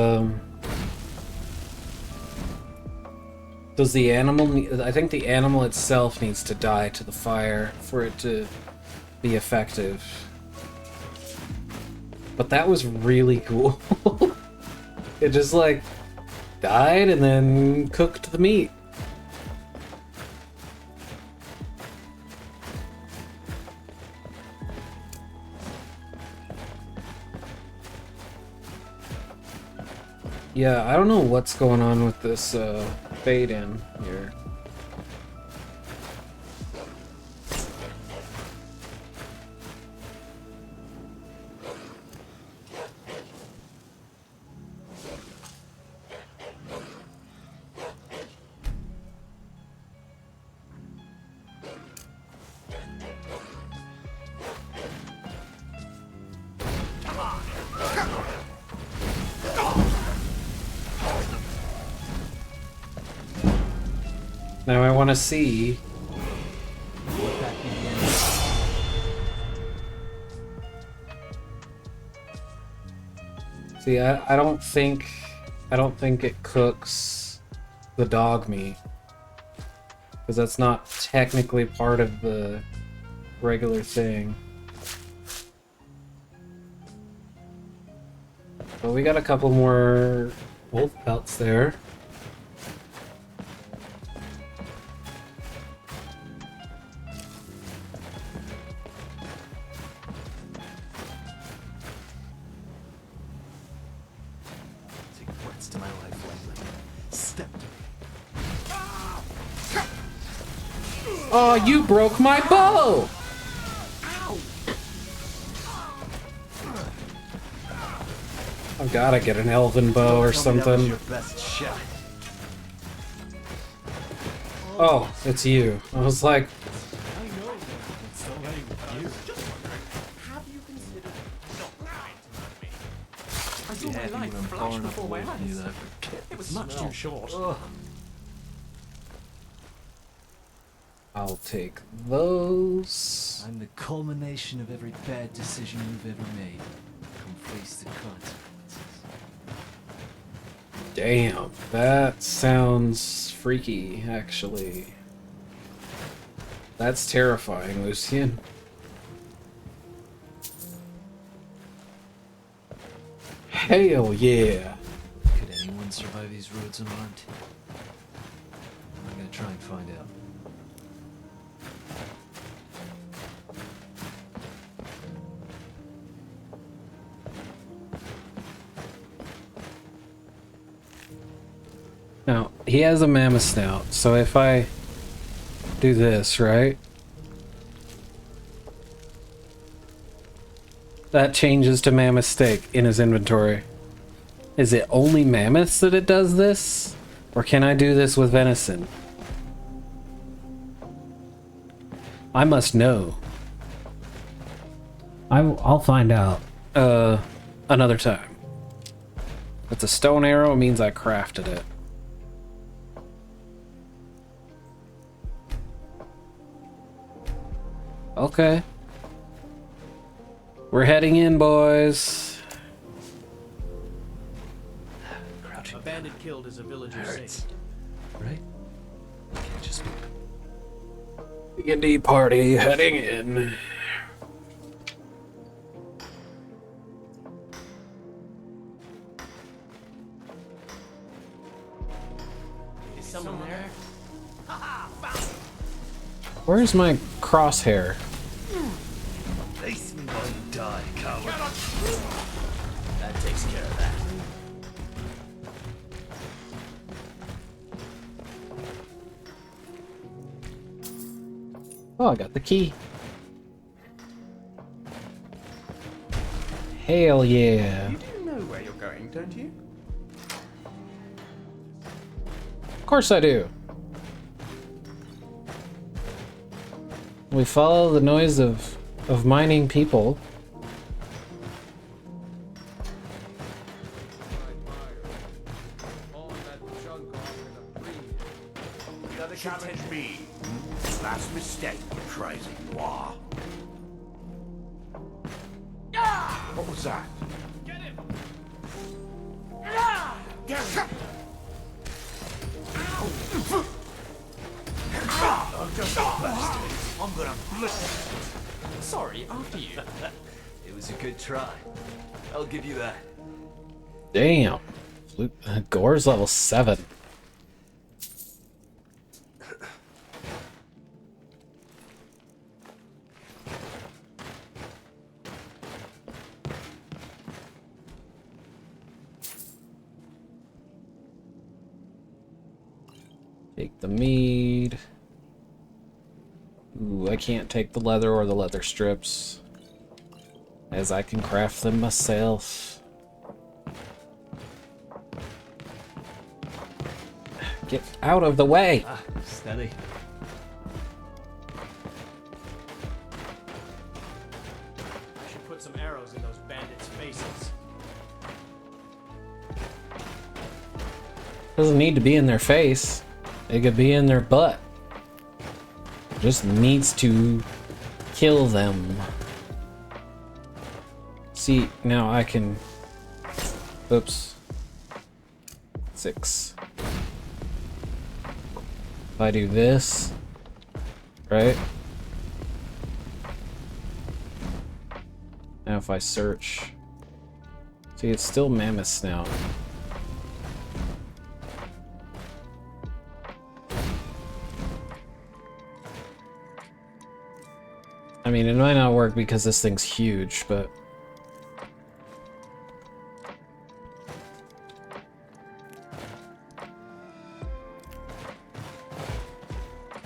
Speaker 13: does the animal need, I think the animal itself needs to die to the fire for it to be effective. But that was really cool. It just like died and then cooked the meat. Yeah, I don't know what's going on with this fade in here. Now I want to see. See, I don't think it cooks the dog meat, because that's not technically part of the regular thing. But we got a couple more wolf pelts there.
Speaker 3: To my life lately. Step to me.
Speaker 13: Oh, you broke my bow! I've gotta get an elven bow or something.
Speaker 3: Your best shot.
Speaker 13: Oh, it's you. I was like,
Speaker 10: I know it's so late with you. Just wondering, have you considered not trying to murder me? I saw my life flash before my eyes. It was much too short.
Speaker 13: I'll take those.
Speaker 3: I'm the culmination of every bad decision you've ever made. Come face the consequences.
Speaker 13: Damn, that sounds freaky, actually. That's terrifying, Lucian. Hell yeah.
Speaker 3: Could anyone survive these roads unarmed? I'm gonna try and find out.
Speaker 13: Now, he has a mammoth snout, so if I do this, right? That changes to mammoth steak in his inventory. Is it only mammoths that it does this? Or can I do this with venison? I must know. I'll find out. Another time. It's a stone arrow, it means I crafted it. Okay. We're heading in, boys.
Speaker 10: A bandit killed is a villager saved.
Speaker 3: Right? Can't just be.
Speaker 13: D&D party heading in.
Speaker 10: Is someone there?
Speaker 13: Where's my crosshair?
Speaker 3: Face me while you die, coward. That takes care of that.
Speaker 13: Oh, I got the key. Hell yeah.
Speaker 10: You do know where you're going, don't you?
Speaker 13: Of course I do. We follow the noise of mining people.
Speaker 7: Another challenge me. Last mistake, crazy noir. What was that?
Speaker 10: Get him!
Speaker 7: Get him! I'm just a bastard. I'm gonna blister.
Speaker 10: Sorry, after you.
Speaker 3: It was a good try. I'll give you that.
Speaker 13: Damn. Gore's level 7. Take the mead. Ooh, I can't take the leather or the leather strips, as I can craft them myself. Get out of the way!
Speaker 3: Ah, steady.
Speaker 10: I should put some arrows in those bandits' faces.
Speaker 13: Doesn't need to be in their face. It could be in their butt. Just needs to kill them. See, now I can... Oops. 6. If I do this, right? Now if I search... See, it's still mammoth snout. I mean, it might not work because this thing's huge, but...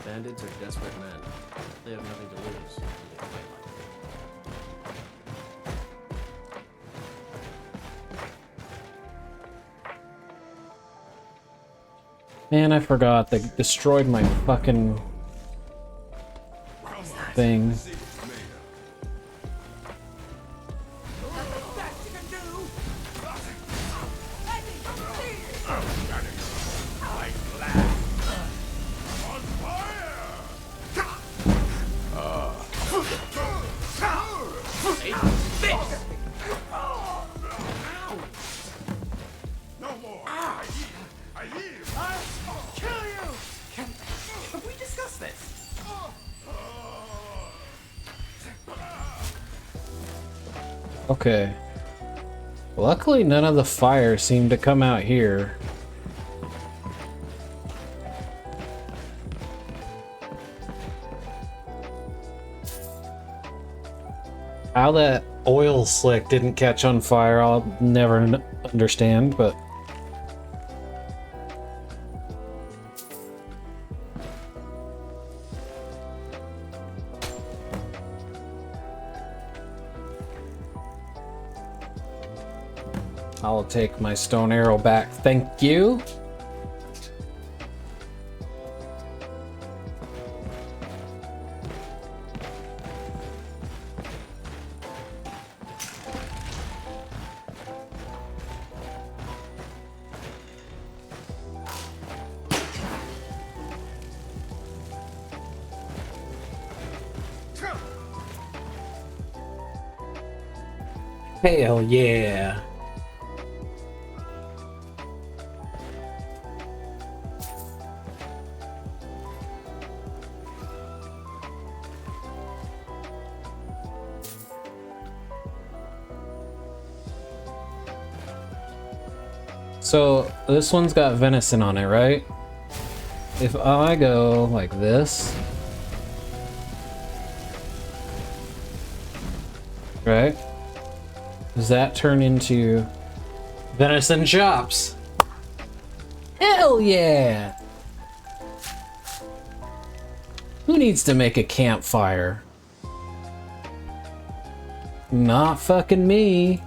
Speaker 3: Bandits are desperate men. They have nothing to lose, and they fight like
Speaker 13: Man, I forgot. They destroyed my fucking... thing.
Speaker 10: Have we discussed this?
Speaker 13: Okay. Luckily, none of the fire seemed to come out here. How that oil slick didn't catch on fire, I'll never understand, but... I'll take my stone arrow back, thank you. Hell yeah. So this one's got venison on it, right? If I go like this, right? Does that turn into venison chops? Hell yeah! Who needs to make a campfire? Not fucking me.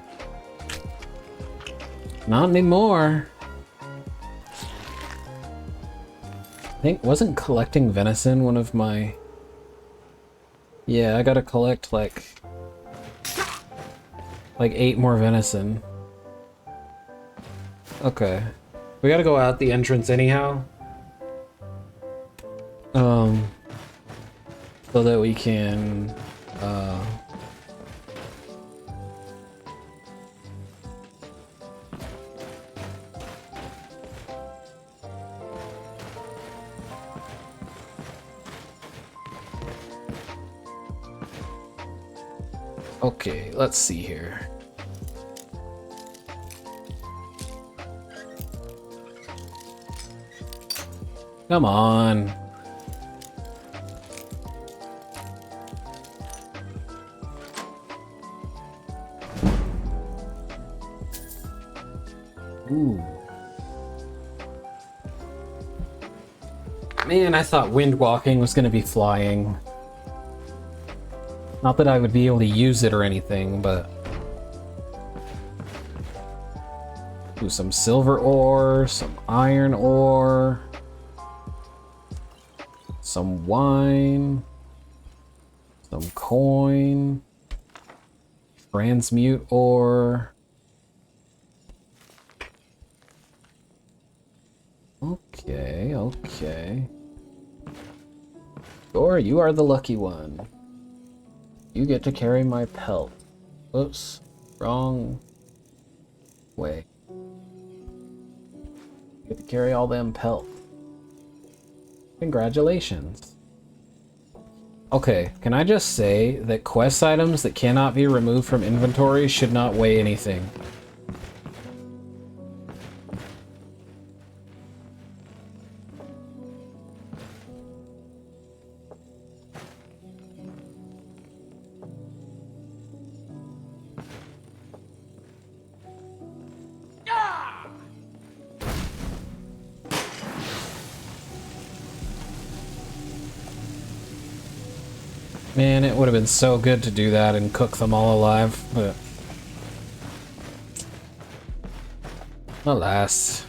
Speaker 13: Not anymore. I think, wasn't collecting venison one of my... Yeah, I gotta collect like 8 more venison. Okay. We gotta go out the entrance anyhow. So that we can, okay, let's see here. Come on. Ooh. Man, I thought wind walking was gonna be flying. Not that I would be able to use it or anything, but... Ooh, some silver ore, some iron ore, some wine, some coin, transmute ore. Okay, okay. Or you are the lucky one. You get to carry my pelt. Oops, wrong way. You get to carry all them pelt. Congratulations. Okay, can I just say that quest items that cannot be removed from inventory should not weigh anything? Man, it would have been so good to do that and cook them all alive, but... Alas.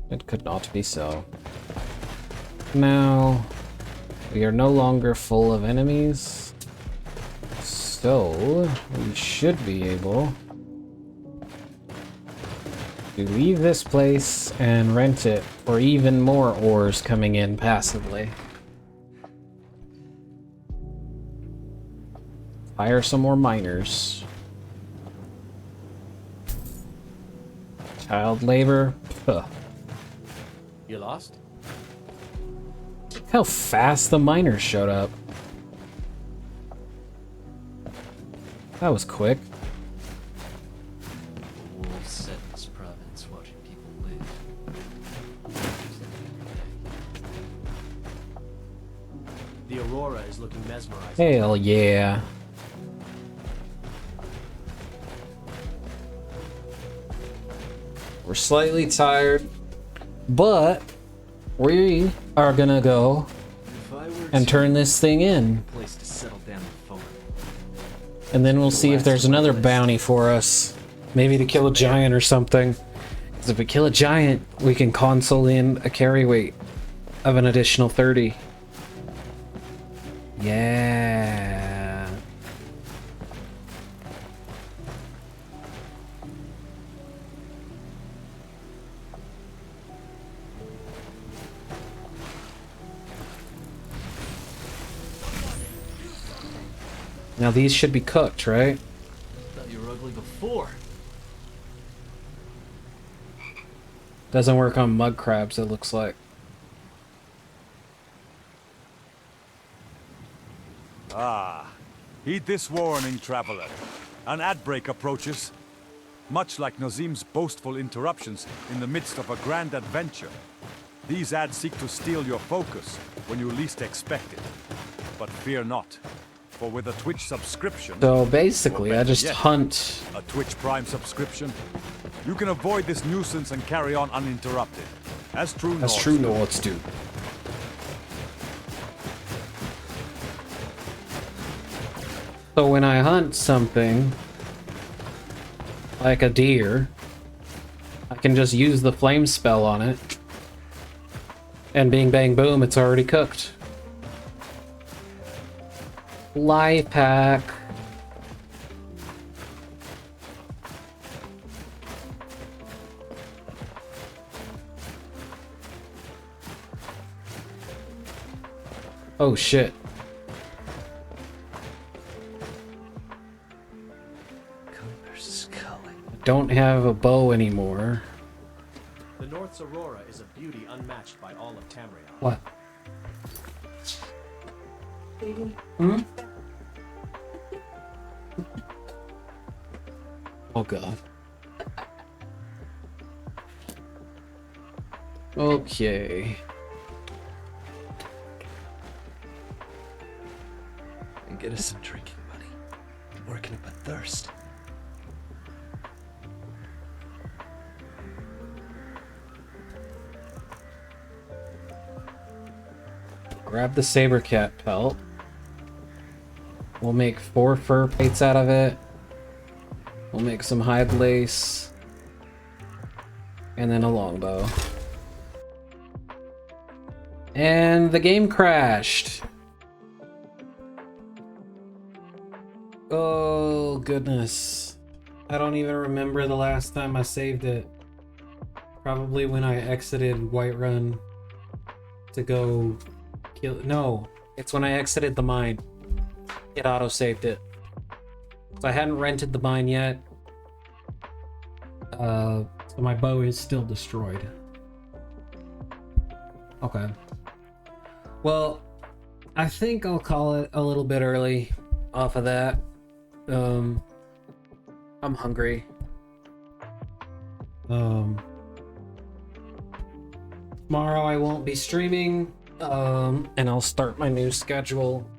Speaker 13: It could not be so. Now, we are no longer full of enemies, so we should be able to leave this place and rent it for even more ores coming in passively. Hire some more miners. Child labor? Ugh.
Speaker 3: You lost?
Speaker 13: Look how fast the miners showed up. That was quick.
Speaker 3: Wolves set in this province watching people live. The aurora is looking mesmerizing.
Speaker 13: Hell yeah. We're slightly tired, but we are gonna go and turn this thing in.
Speaker 3: Place to settle down the farm.
Speaker 13: And then we'll see if there's another bounty for us. Maybe to kill a giant or something. Because if we kill a giant, we can console in a carry weight of an additional 30. Yeah. Now these should be cooked, right?
Speaker 3: Thought you were ugly before.
Speaker 13: Doesn't work on mud crabs, it looks like.
Speaker 2: Ah, heed this warning, traveler. An ad break approaches. Much like Nazim's boastful interruptions in the midst of a grand adventure. These ads seek to steal your focus when you least expect it. But fear not. For with a Twitch subscription...
Speaker 13: So basically, I just
Speaker 2: yet,
Speaker 13: hunt...
Speaker 2: a Twitch Prime subscription, you can avoid this nuisance and carry on uninterrupted. As true
Speaker 13: Nords do. So when I hunt something, like a deer, I can just use the flame spell on it. And bing bang boom, it's already cooked. Life hack. Oh shit. Don't have a bow anymore.
Speaker 3: The North's aurora is a beauty unmatched by all of Tamriel.
Speaker 13: What? Hmm? Oh god. Okay.
Speaker 3: And get us some drinking money. I'm working up a thirst.
Speaker 13: Grab the saber cat pelt. We'll make 4 fur plates out of it. We'll make some hide lace. And then a longbow. And the game crashed. Oh, goodness. I don't even remember the last time I saved it. Probably when I exited Whiterun to go kill... No, it's when I exited the mine. It auto-saved it. So I hadn't rented the mine yet. So my bow is still destroyed. Okay. Well, I think I'll call it a little bit early off of that. I'm hungry. Tomorrow I won't be streaming. And I'll start my new schedule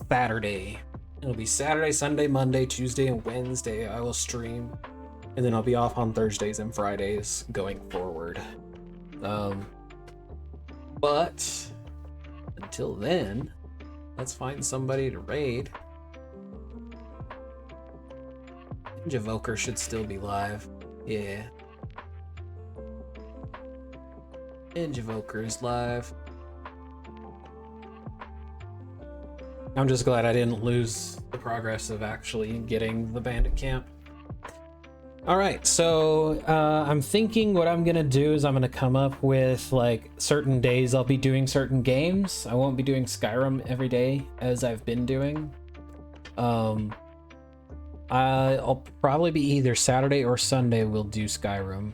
Speaker 13: Saturday. It'll be Saturday, Sunday, Monday, Tuesday, and Wednesday I will stream. And then I'll be off on Thursdays and Fridays going forward. But until then, let's find somebody to raid. Javoker should still be live. Yeah. And Javoker is live. I'm just glad I didn't lose the progress of actually getting the bandit camp. Alright, so I'm thinking what I'm gonna do is I'm gonna come up with like certain days I'll be doing certain games. I won't be doing Skyrim every day as I've been doing. I'll probably be either Saturday or Sunday we'll do Skyrim.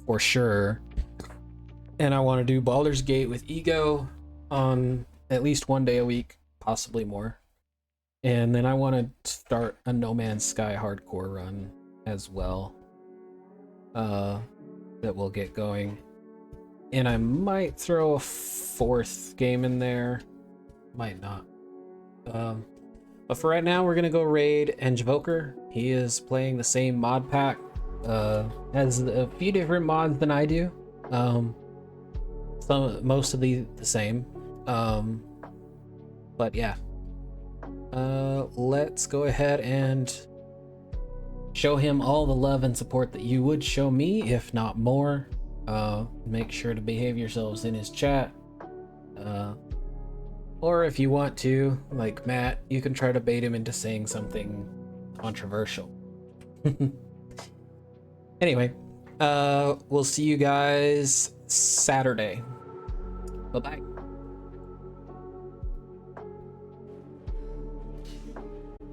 Speaker 13: For sure. And I want to do Baldur's Gate with Ego on at least one day a week, possibly more. And then I want to start a No Man's Sky hardcore run as well. That will get going. And I might throw a 4th game in there. Might not. But for right now, we're going to go raid Enjvoker. He is playing the same mod pack. Has a few different mods than I do. Most of the same. But yeah. Let's go ahead and show him all the love and support that you would show me, if not more. Make sure to behave yourselves in his chat. Or if you want to, like Matt, you can try to bait him into saying something controversial. Anyway, we'll see you guys Saturday. Bye-bye.